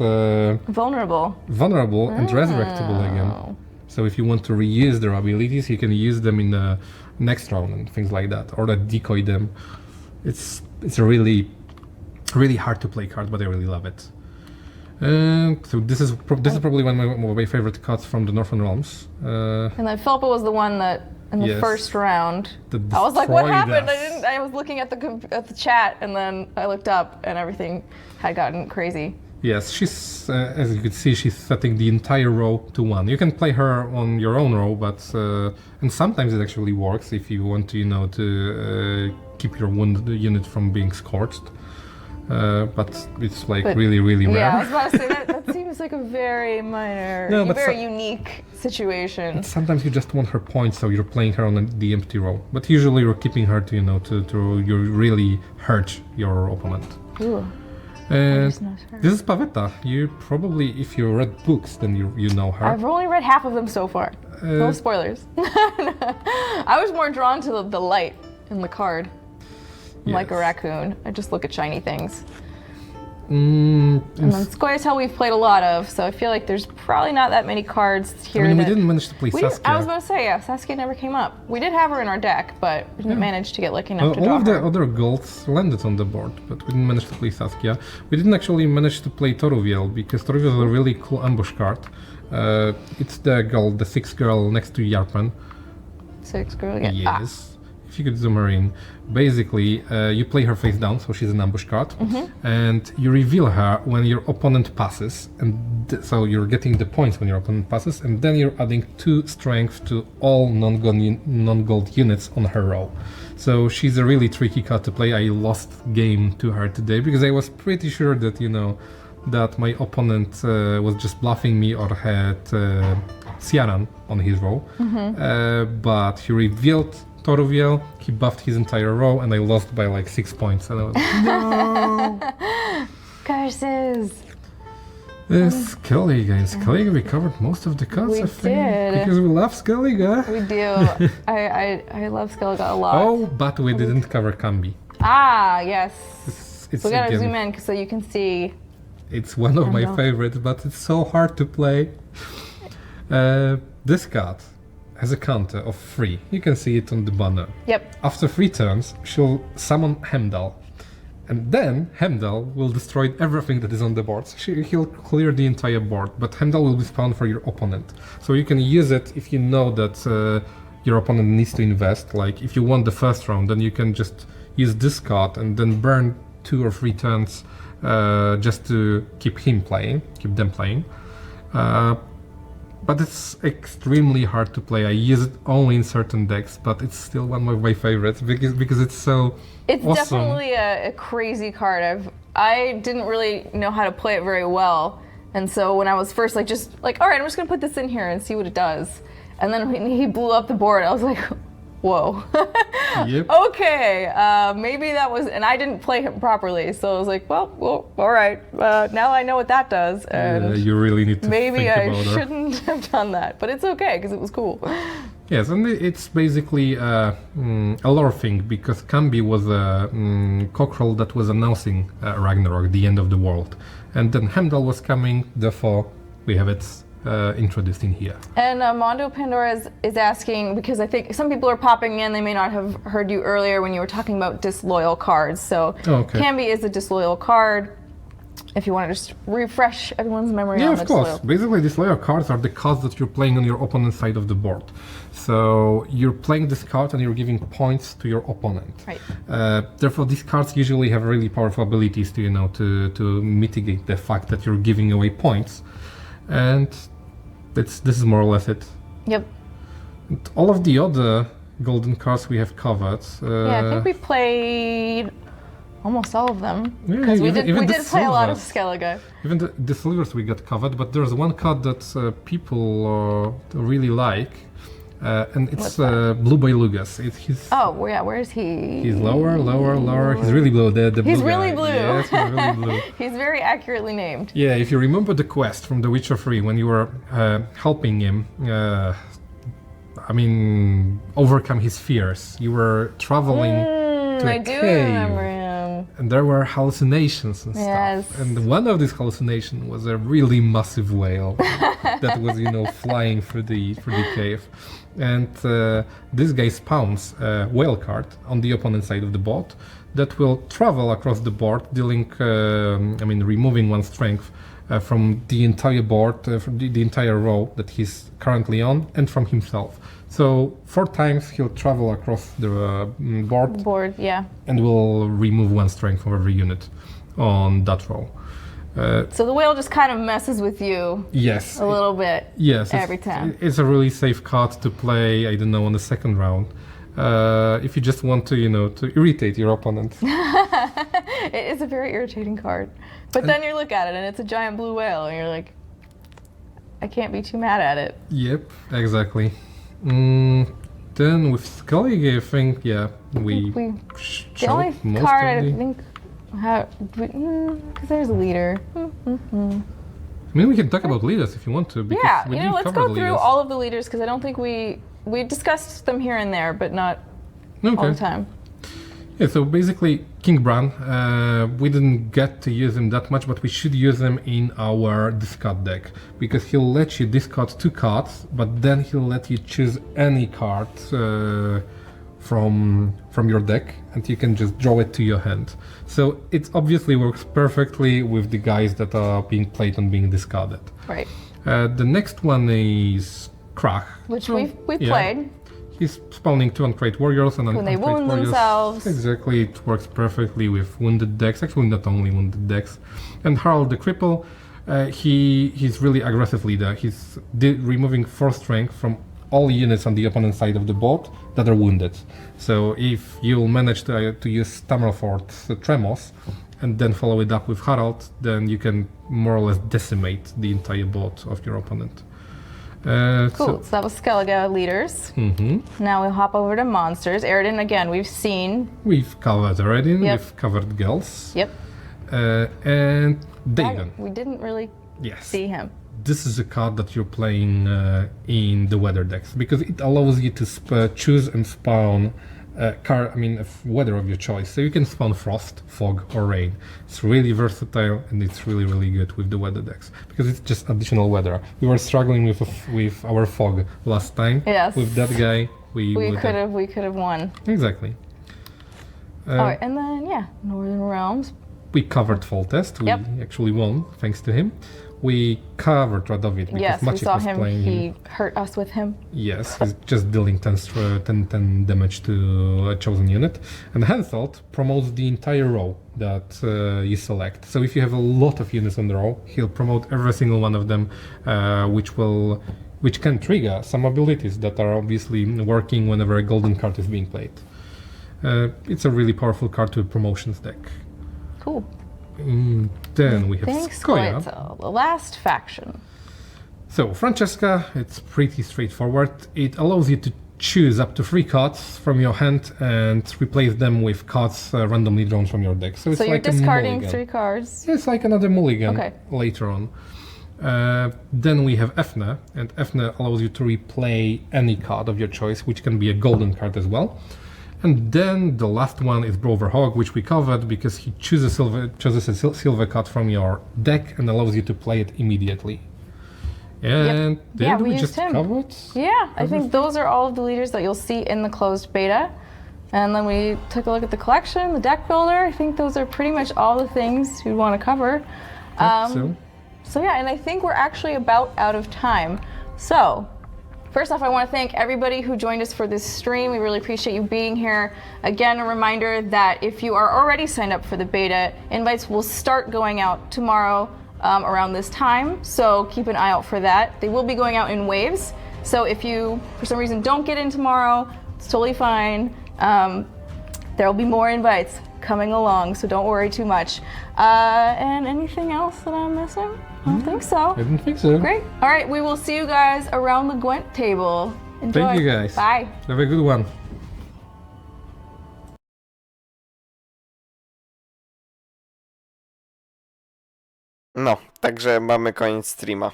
Vulnerable. vulnerable and resurrectable again. So if you want to reuse their abilities, you can use them in the next round and things like that, or decoy them. It's a really hard to play card, but I really love it. So this is probably one of my favorite cards from the Northern Realms. And then Philippa was the one that in the Yes. first round. That I was like, what destroyed happened? us. I was looking at the chat and then I looked up and everything had gotten crazy. Yes, she's as you can see, she's setting the entire row to 1. You can play her on your own row, but and sometimes it actually works if you want to, to keep your wounded unit from being scorched. But it's like really rare. Yeah, I was about to say that seems like a very minor, No, but very unique situation. Sometimes you just want her points, so you're playing her on the empty row. But usually you're keeping her to to you really hurt your opponent. Ooh. And Just not her. this is Pavetta. You probably, if you read books, then you know her. I've only read half of them so far. No spoilers. I was more drawn to the light in the card. Like a Yes. raccoon. I just look at shiny things. Mm, And then Scoia'tael we've played a lot of, so I feel like there's probably not that many cards here. we that- didn't manage to play We didn't- Saskia. I was about to say, yeah, Saskia never came up. We did have her in our deck, but we didn't manage to get lucky enough to All draw of the her. other golds landed on the board, but we didn't manage to play Saskia. We didn't actually manage to play Toruviel, because Toruviel is a really cool ambush card. It's the girl, the 6th girl next to Yarpen. 6 girl, yeah. Yes. If you could zoom her in. Basically, you play her face down, so she's an ambush card, and you reveal her when your opponent passes, and so you're getting the points when your opponent passes, and then you're adding 2 strength to all non-gold units on her row. So she's a really tricky card to play. I lost game to her today because I was pretty sure that that my opponent was just bluffing me or had Ciaran on his row, but he revealed Toruviel, he buffed his entire row, and I lost by like 6 points. And I was like, no! Curses! Skellige. In Skellige we covered most of the cards, We I think. did. Because we love Skellige. We do. I love Skellige a lot. Oh, but we didn't cover Cambi. Ah, yes. It's We gotta again, zoom in so you can see. It's one of my know. favorites, but it's so hard to play. This card has a counter of 3. You can see it on the banner. Yep. After 3 turns, she'll summon Heimdall. And then Heimdall will destroy everything that is on the board. He'll clear the entire board, but Heimdall will be spawned for your opponent. So you can use it if you know that your opponent needs to invest. Like if you won the first round, then you can just use this card and then burn 2 or 3 turns just to keep them playing. But it's extremely hard to play. I use it only in certain decks, but it's still one of my favorites because it's so It's awesome. definitely a crazy card. I didn't really know how to play it very well, and so when I was first all right, I'm just gonna put this in here and see what it does. And then when he blew up the board, I was like, whoa. Yep. Okay, maybe that was, and I didn't play him properly, so I was like, well, all right. Now I know what that does, and You really need to maybe think I about her. shouldn't have done that, but it's okay because it was cool. Yes, and it's basically a lore thing, because Cambi was a cockerel that was announcing Ragnarok, the end of the world. And then Heimdall was coming, therefore we have it introduced in here. And Mondo Pandora is asking, because I think some people are popping in, they may not have heard you earlier when you were talking about disloyal cards. So Okay. Cambi is a disloyal card. If you want to just refresh everyone's memory Yeah, on of the course. disloyal. Basically, disloyal cards are the cards that you're playing on your opponent's side of the board. So you're playing this card and you're giving points to your opponent. Right. Therefore, these cards usually have really powerful abilities to mitigate the fact that you're giving away points. And this is more or less it. Yep. And all of the other golden cards we have covered. Yeah, I think we played almost all of them. Yeah, Because we even the did play a lot of silvers. Skellige. Even the silvers we got covered, but there's one card that people really like, and it's Blue by Lugas. He's Oh, yeah, where is he? he's lower. He's really blue. The He's blue really guy. blue. Yes, he's really blue. He's very accurately named. Yeah, if you remember the quest from The Witcher 3 when you were helping him, overcome his fears. You were traveling to a I do cave. remember him. And there were hallucinations and Yes. stuff. And one of these hallucinations was a really massive whale that was, flying through the cave. And this guy spawns a whale card on the opponent side of the board that will travel across the board, dealing, removing one strength from the entire board, from the entire row that he's currently on, and from himself. So 4 times he'll travel across the board Yeah. and will remove 1 strength from every unit on that row. So the whale just kind of messes with you Yes. a little bit Yes. every time. It's a really safe card to play, I don't know, on the second round. If you just want to, to irritate your opponent. It is a very irritating card. But then you look at it and it's a giant blue whale and you're like, I can't be too mad at it. Yep, exactly. Then with Skellige, I think, we The showed only most card of I the... think, because there's a leader. we can talk about leaders if you want to. Because Yeah, we didn't let's cover go the through leaders. all of the leaders because I don't think we discussed them here and there, but not all Okay. the time. Yeah, so basically, King Bran, we didn't get to use him that much, but we should use him in our discard deck, because he'll let you discard 2 cards, but then he'll let you choose any card from your deck, and you can just draw it to your hand. So it obviously works perfectly with the guys that are being played and being discarded. Right. The next one is Krach. Which we've yeah. played. He's spawning 2 uncrate warriors and When they uncrate wound warriors. themselves. Exactly, it works perfectly with wounded decks. Actually, not only wounded decks. And Harald the Cripple, he's really aggressive leader. He's removing 4 strength from all units on the opponent's side of the board that are wounded. So if you'll manage to use Tamerlfort's Tremos and then follow it up with Harald, then you can more or less decimate the entire board of your opponent. Cool. So that was Skellige leaders. Now we'll hop over to monsters. Eridan, again, we've seen. We've covered Redin, Yep. we've covered girls. Yep. And Dagon. We didn't really Yes. see him. This is a card that you're playing in the weather decks because it allows you to choose and spawn weather of your choice. So you can spawn frost, fog, or rain. It's really versatile and it's really, really good with the weather decks because it's just additional weather. We were struggling with our fog last time. Yes. With that guy, we could have won. Exactly. All right, and then yeah, Northern Realms. We covered Fall Test. We actually won thanks to him. We covered Radovid because Yes, we Maciek saw was him. playing He hurt us with him. Yes, he's just dealing 10 damage to a chosen unit. And Henselt promotes the entire row that you select. So if you have a lot of units on the row, he'll promote every single one of them, which can trigger some abilities that are obviously working whenever a golden card is being played. It's a really powerful card to a promotions deck. Cool. Then we have Thanks, Skoya. Gwinta, the last faction. So, Francesca, it's pretty straightforward. It allows you to choose up to 3 cards from your hand and replace them with cards randomly drawn from your deck. So it's So you're like a discarding mulligan. 3 cards. It's like another mulligan Okay. later on. Then we have Efne, and Efne allows you to replay any card of your choice, which can be a golden card as well. And then the last one is Broverhog, which we covered because he chooses a silver card from your deck and allows you to play it immediately. And Yeah, did we we used just him. cover it? Yeah, I think those are all of the leaders that you'll see in the closed beta. And then we took a look at the collection, the deck builder. I think those are pretty much all the things you'd want to cover. So yeah, and I think we're actually about out of time. So first off, I want to thank everybody who joined us for this stream. We really appreciate you being here. Again, a reminder that if you are already signed up for the beta, invites will start going out tomorrow around this time. So keep an eye out for that. They will be going out in waves. So if you, for some reason, don't get in tomorrow, it's totally fine. There will be more invites coming along, so don't worry too much. And anything else that I'm missing? I don't think so. I didn't think so. Great. All right, we will see you guys around the Gwent table. Enjoy. Thank you guys. Bye. Have a good one. No, także mamy koniec streama.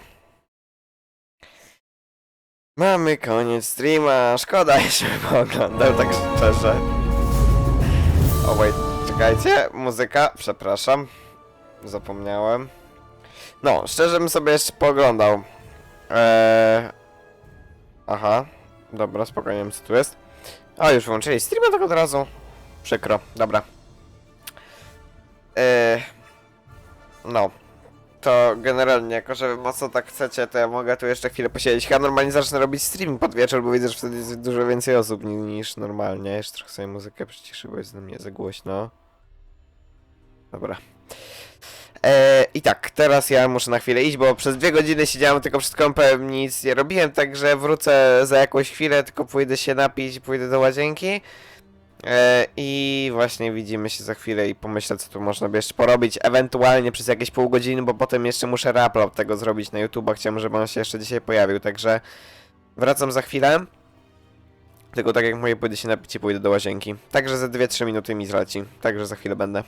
Mamy koniec streama. Szkoda, jeszcze bym oglądał, tak szczerze. O, wait, czekajcie. Muzyka, przepraszam. Zapomniałem. No, szczerze bym sobie jeszcze pooglądał. Aha. Dobra, spokojnie wiem co tu jest. O, już włączyli streama tak od razu. Przykro, dobra. No. To generalnie, jako że mocno tak chcecie, to ja mogę tu jeszcze chwilę posiedzieć. Ja normalnie zacznę robić stream pod wieczór, bo widzę, że wtedy jest dużo więcej osób niż normalnie. Jeszcze trochę sobie muzykę przyciszę, bo jest na mnie za głośno. Dobra. I tak, teraz ja muszę na chwilę iść, bo przez 2 godziny siedziałem tylko przed kąpem, nic nie robiłem, także wrócę za jakąś chwilę, tylko pójdę się napić, pójdę do łazienki. I właśnie widzimy się za chwilę i pomyślę, co tu można by jeszcze porobić, ewentualnie przez jakieś pół godziny, bo potem jeszcze muszę reupload tego zrobić na YouTube, chciałem, żeby on się jeszcze dzisiaj pojawił, także wracam za chwilę. Tylko tak jak mówię, pójdę się napić i pójdę do łazienki. Także za 2-3 minuty mi zleci, także za chwilę będę.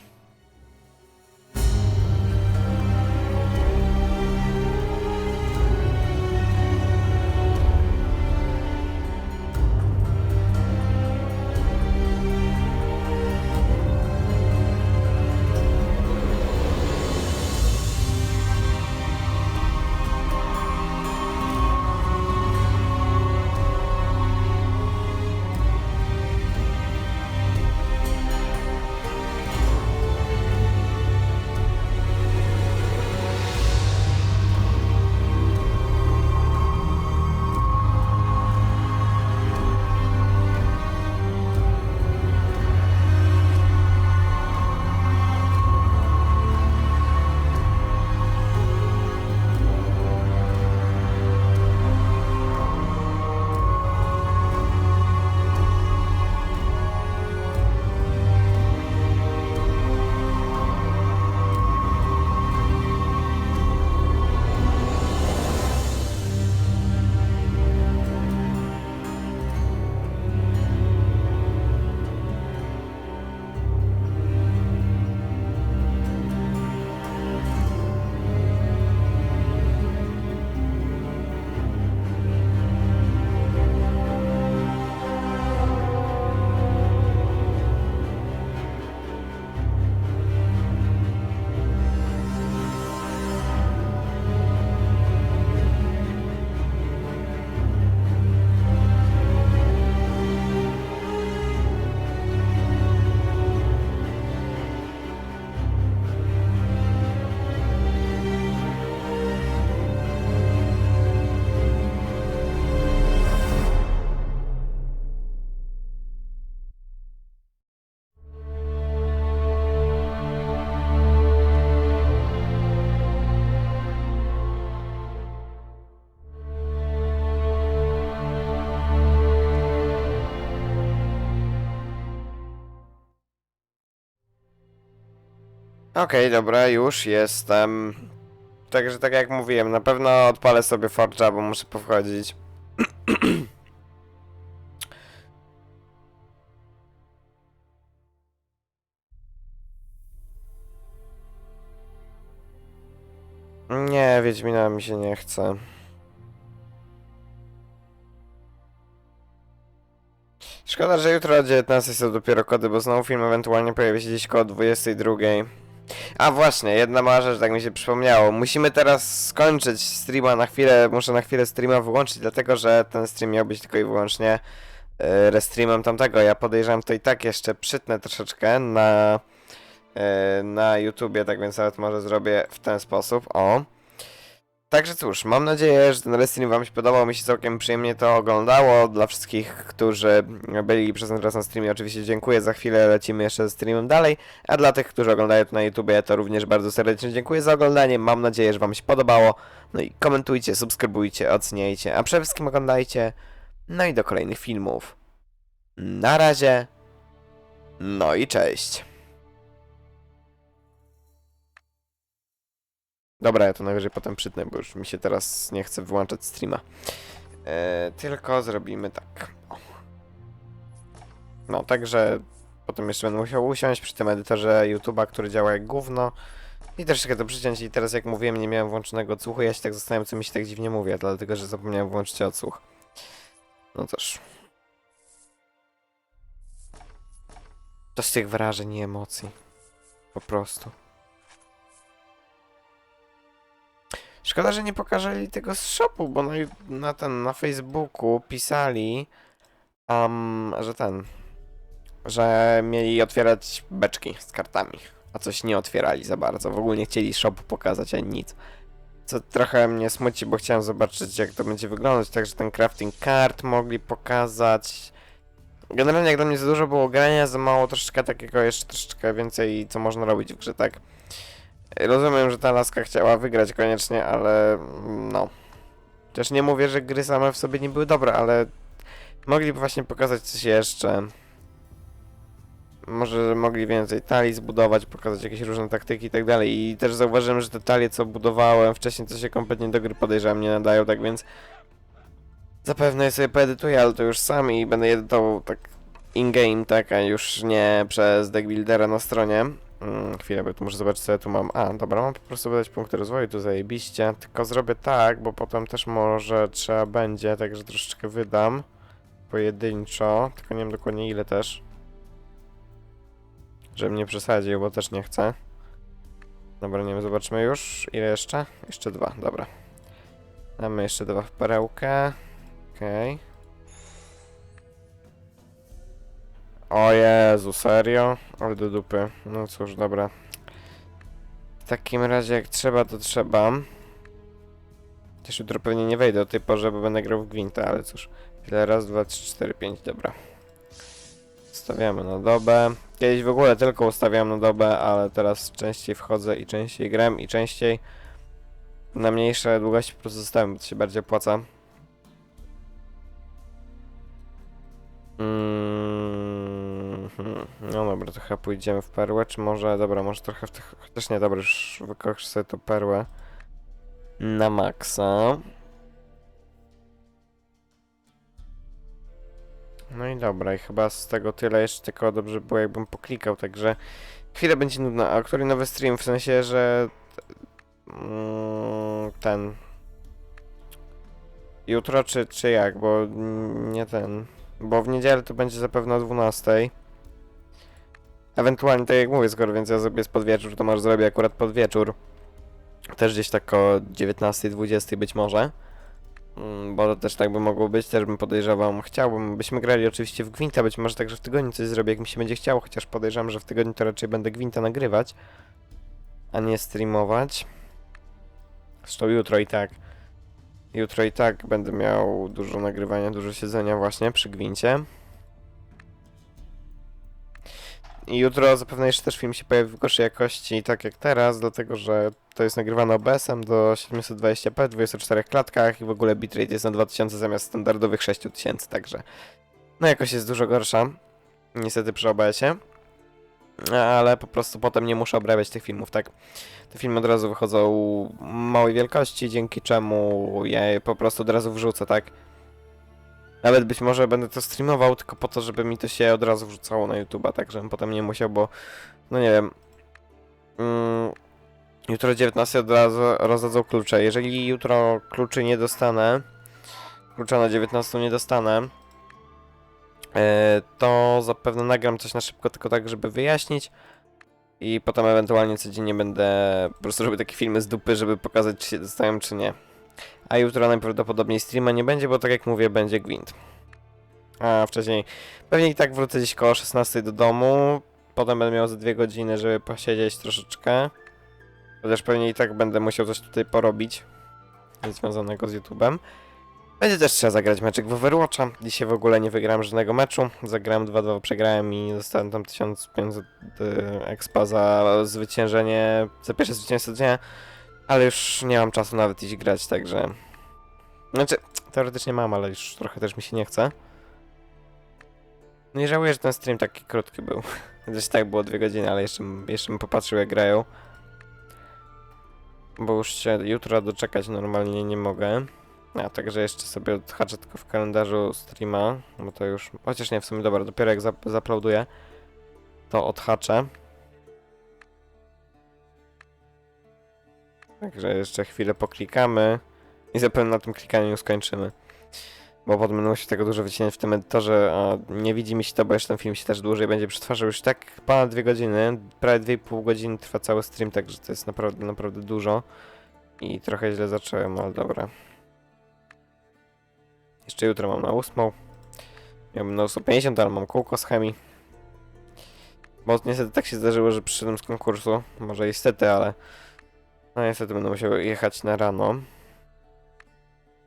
Okej, dobra, już jestem. Także tak jak mówiłem, na pewno odpalę sobie Forge'a, bo muszę powchodzić. Nie, Wiedźmina mi się nie chce. Szkoda, że jutro o 19 są dopiero kody, bo znowu film ewentualnie pojawi się gdzieś koło 22. A właśnie, jedna mała rzecz, tak mi się przypomniało. Musimy teraz skończyć streama na chwilę, muszę na chwilę streama wyłączyć, dlatego że ten stream miał być tylko i wyłącznie restreamem tamtego. Ja podejrzewam, to i tak jeszcze przytnę troszeczkę na YouTubie, tak więc nawet może zrobię w ten sposób, o. Także cóż, mam nadzieję, że ten restream wam się podobał, mi się całkiem przyjemnie to oglądało. Dla wszystkich, którzy byli przez ten czas na streamie, oczywiście dziękuję, za chwilę lecimy jeszcze ze streamem dalej, a dla tych, którzy oglądają to na YouTubie, to również bardzo serdecznie dziękuję za oglądanie, mam nadzieję, że wam się podobało, no i komentujcie, subskrybujcie, oceniajcie, a przede wszystkim oglądajcie, no i do kolejnych filmów. Na razie, no i cześć. Dobra, ja to najwyżej potem przytnę, bo już mi się teraz nie chce wyłączać streama. Tylko zrobimy tak. O. No, także potem jeszcze będę musiał usiąść przy tym edytorze YouTube'a, który działa jak gówno. I też troszkę to przyciąć i teraz jak mówiłem, nie miałem włączonego odsłuchu. Ja się tak zastanawiam, co mi się tak dziwnie mówi, dlatego że zapomniałem włączyć odsłuch. No cóż. To z tych wrażeń i emocji. Po prostu. Szkoda, że nie pokazali tego z shopu, bo na Facebooku pisali, że mieli otwierać beczki z kartami, a coś nie otwierali za bardzo. W ogóle nie chcieli shopu pokazać ani nic. Co trochę mnie smuci, bo chciałem zobaczyć, jak to będzie wyglądać, także ten crafting kart mogli pokazać. Generalnie jak dla mnie za dużo było grania, za mało troszeczkę takiego, jeszcze troszeczkę więcej, co można robić w grze, tak? Rozumiem, że ta laska chciała wygrać koniecznie, ale no. Też nie mówię, że gry same w sobie nie były dobre, ale mogliby właśnie pokazać coś jeszcze. Może mogli więcej talii zbudować, pokazać jakieś różne taktyki i tak dalej. I też zauważyłem, że te talie, co budowałem wcześniej, to się kompletnie do gry, podejrzewam, nie nadają, tak więc zapewne je sobie poedytuję, ale to już sam i będę je edytował tak in-game, tak, a już nie przez deckbuildera na stronie. Chwilę, bo tu muszę zobaczyć, co ja tu mam. A, dobra, mam po prostu wydać punkty rozwoju, tu zajebiście. Tylko zrobię tak, bo potem też może trzeba będzie, także troszeczkę wydam pojedynczo, tylko nie wiem dokładnie ile też. Żebym nie przesadził, bo też nie chcę. Dobra, nie wiem, zobaczmy już. Ile jeszcze? Jeszcze 2, dobra. Mamy jeszcze 2 w perełkę. Okej. O Jezu, serio? Ale do dupy. No cóż, dobra. W takim razie jak trzeba, to trzeba. Też jutro pewnie nie wejdę o tej porze, bo będę grał w Gwinta, ale cóż. Tyle, raz, 2, 3, 4, 5, dobra. Ustawiamy na dobę. Kiedyś w ogóle tylko ustawiałem na dobę, ale teraz częściej wchodzę i częściej gram i częściej na mniejsze długości po prostu zostawiam, bo to się bardziej opłaca. No dobra, to chyba pójdziemy w perłę, czy może, dobra, może trochę w tych, chociaż nie, dobra, już wykończę sobie tą perłę na maksa. No i dobra, i chyba z tego tyle, jeszcze tylko dobrze było, jakbym poklikał, także chwilę będzie nudno. A który nowy stream, w sensie, że ten jutro, czy jak, bo nie ten, bo w niedzielę to będzie zapewne o 12. Ewentualnie, tak jak mówię, skoro więc ja zrobię pod wieczór, to może zrobię akurat pod wieczór. Też gdzieś tak o 19-20 być może. Bo to też tak by mogło być, też bym podejrzewał, byśmy grali oczywiście w Gwinta, być może także w tygodniu coś zrobię, jak mi się będzie chciało, chociaż podejrzewam, że w tygodniu to raczej będę Gwinta nagrywać, a nie streamować. Zresztą jutro i tak będę miał dużo nagrywania, dużo siedzenia właśnie przy Gwincie. I jutro zapewne jeszcze też film się pojawi w gorszej jakości, tak jak teraz, dlatego że to jest nagrywane OBS-em do 720p, 24 klatkach i w ogóle bitrate jest na 2000 zamiast standardowych 6000, także no jakość jest dużo gorsza, niestety przy OBS-ie. ale po prostu potem nie muszę obrabiać tych filmów, tak? Te filmy od razu wychodzą małej wielkości, dzięki czemu ja je po prostu od razu wrzucę, tak? Nawet być może będę to streamował tylko po to, żeby mi to się od razu wrzucało na YouTube'a, tak żebym potem nie musiał, bo no nie wiem. Jutro o 19 od razu rozdadzą klucze. Jeżeli jutro kluczy nie dostanę, klucza na 19 nie dostanę, to zapewne nagram coś na szybko, tylko tak, żeby wyjaśnić. I potem ewentualnie codziennie będę po prostu robił takie filmy z dupy, żeby pokazać, czy się dostają, czy nie. A jutro najprawdopodobniej streama nie będzie, bo tak jak mówię, będzie Gwint. A wcześniej pewnie i tak wrócę gdzieś koło 16 do domu. Potem będę miał za 2 godziny, żeby posiedzieć troszeczkę. Chociaż pewnie i tak będę musiał coś tutaj porobić związanego z YouTube'em. Będzie też trzeba zagrać meczek w Overwatcha. Dzisiaj w ogóle nie wygrałem żadnego meczu. Zagrałem 2-2, przegrałem i dostałem tam 1500 expa za zwyciężenie, za pierwsze zwycięstwo dnia. Ale już nie mam czasu nawet iść grać, także... Znaczy, teoretycznie mam, ale już trochę też mi się nie chce. Nie żałuję, że ten stream taki krótki był. Zresztą tak było 2 godziny, ale jeszcze bym popatrzył, jak grają. Bo już się jutro doczekać normalnie nie mogę. A także jeszcze sobie odhaczę tylko w kalendarzu streama, bo to już... Chociaż nie, w sumie dobra, dopiero jak zaploaduję, to odhaczę. Także jeszcze chwilę poklikamy i zapewne na tym klikaniu skończymy. Bo potem będę musiał tego dużo wycinać w tym edytorze, a nie widzi mi się to, bo jeszcze ten film się też dłużej będzie przetwarzał. Już tak ponad 2 godziny, prawie 2,5 godziny trwa cały stream, także to jest naprawdę dużo. I trochę źle zacząłem, ale dobra. Jeszcze jutro mam na 8. Miałbym na 8:50, ale mam kółko z chemii. Bo niestety tak się zdarzyło, że przyszedłem z konkursu. Może niestety, ale... No niestety będę musiał jechać na rano.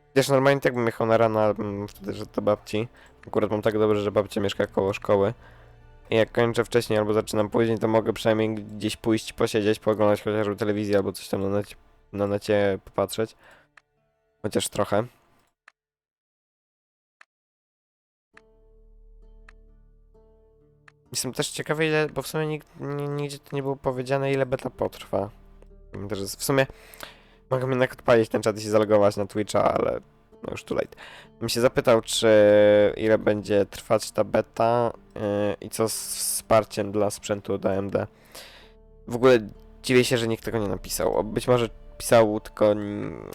Chociaż normalnie tak bym jechał na rano, ale bym wtedy szedł do babci. Akurat mam tak dobrze, że babcia mieszka koło szkoły. I jak kończę wcześniej albo zaczynam później, to mogę przynajmniej gdzieś pójść, posiedzieć, pooglądać chociażby telewizję albo coś tam na necie popatrzeć. Chociaż trochę. Jestem też ciekawy, ile, bo w sumie nigdzie to nie było powiedziane, ile beta potrwa. Też w sumie mogę jednak odpalić ten czat i się zalogować na Twitcha, ale no już too late. Bym się zapytał, czy ile będzie trwać ta beta i co z wsparciem dla sprzętu od AMD. W ogóle dziwię się, że nikt tego nie napisał. Być może pisał, tylko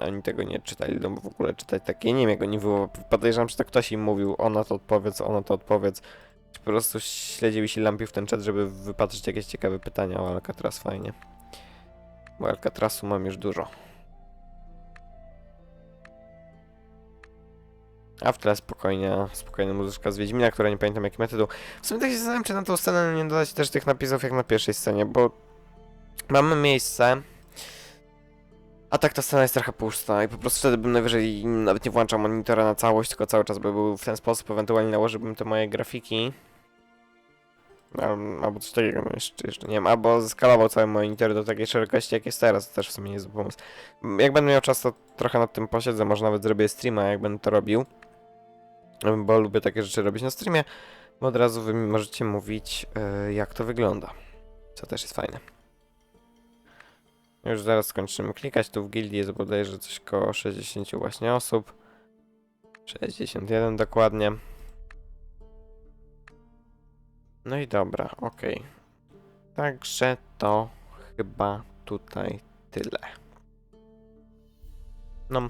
oni tego nie czytali, no bo w ogóle czytać takie, nie wiem jak oni było. Podejrzewam, że to ktoś im mówił, ona to odpowiedz. Czy po prostu śledził i się lampił w ten czat, żeby wypatrzeć jakieś ciekawe pytania o Alcatraz, fajnie. Bo Alcatrazu mam już dużo. A w tle spokojna muzyczka z Wiedźmina, która nie pamiętam jakim tytuł. W sumie tak się zastanawiam, czy na tą scenę nie dodać też tych napisów jak na pierwszej scenie, bo mamy miejsce, a tak ta scena jest trochę pusta i po prostu wtedy bym najwyżej nawet nie włączał monitora na całość, tylko cały czas by był w ten sposób, ewentualnie nałożyłbym te moje grafiki. Albo coś takiego, no jeszcze nie wiem, albo skalował cały monitor do takiej szerokości jak jest teraz, to też w sumie nie jest pomysł. Jak będę miał czas, to trochę nad tym posiedzę, może nawet zrobię streama, jak będę to robił. Bo lubię takie rzeczy robić na streamie, bo od razu wy mi możecie mówić, jak to wygląda. Co też jest fajne. Już zaraz skończymy klikać, tu w gildii jest bodajże coś koło 60 właśnie osób. 61 dokładnie. No i dobra, okej. Także to chyba tutaj tyle. No,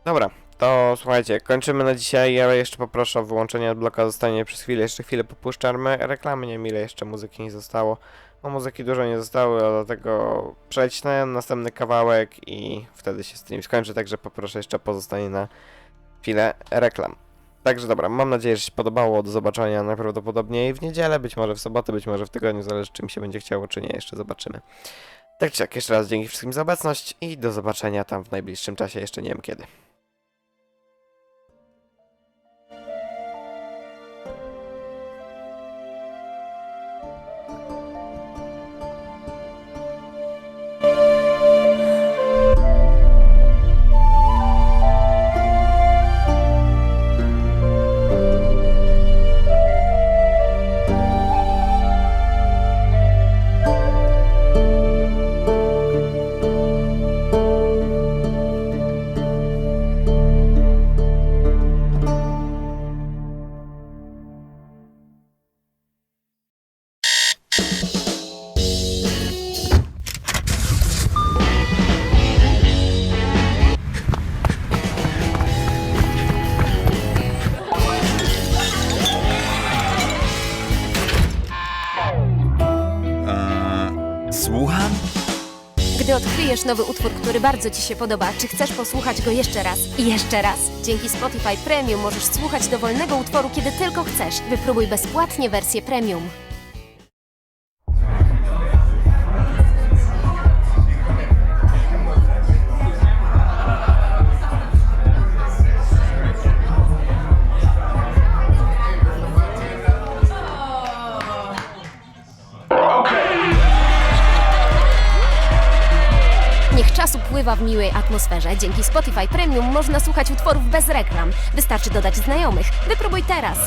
dobra, to słuchajcie, kończymy na dzisiaj. Ja jeszcze poproszę o wyłączenie adblocka, zostanie przez chwilę, jeszcze chwilę popuszczamy reklamy, nie wiem ile jeszcze muzyki nie zostało. No muzyki dużo nie zostały, dlatego przejdź na następny kawałek i wtedy się stream skończy, także poproszę jeszcze o pozostanie na chwilę reklam. Także dobra, mam nadzieję, że się podobało. Do zobaczenia najprawdopodobniej w niedzielę, być może w sobotę, być może w tygodniu, zależy czy mi się będzie chciało, czy nie, jeszcze zobaczymy. Tak czy jak, jeszcze raz dzięki wszystkim za obecność i do zobaczenia tam w najbliższym czasie, jeszcze nie wiem kiedy. Słucham? Gdy odkryjesz nowy utwór, który bardzo Ci się podoba, czy chcesz posłuchać go jeszcze raz i jeszcze raz? Dzięki Spotify Premium możesz słuchać dowolnego utworu, kiedy tylko chcesz. Wypróbuj bezpłatnie wersję Premium. Niech czas upływa w miłej atmosferze. Dzięki Spotify Premium można słuchać utworów bez reklam. Wystarczy dodać znajomych. Wypróbuj teraz!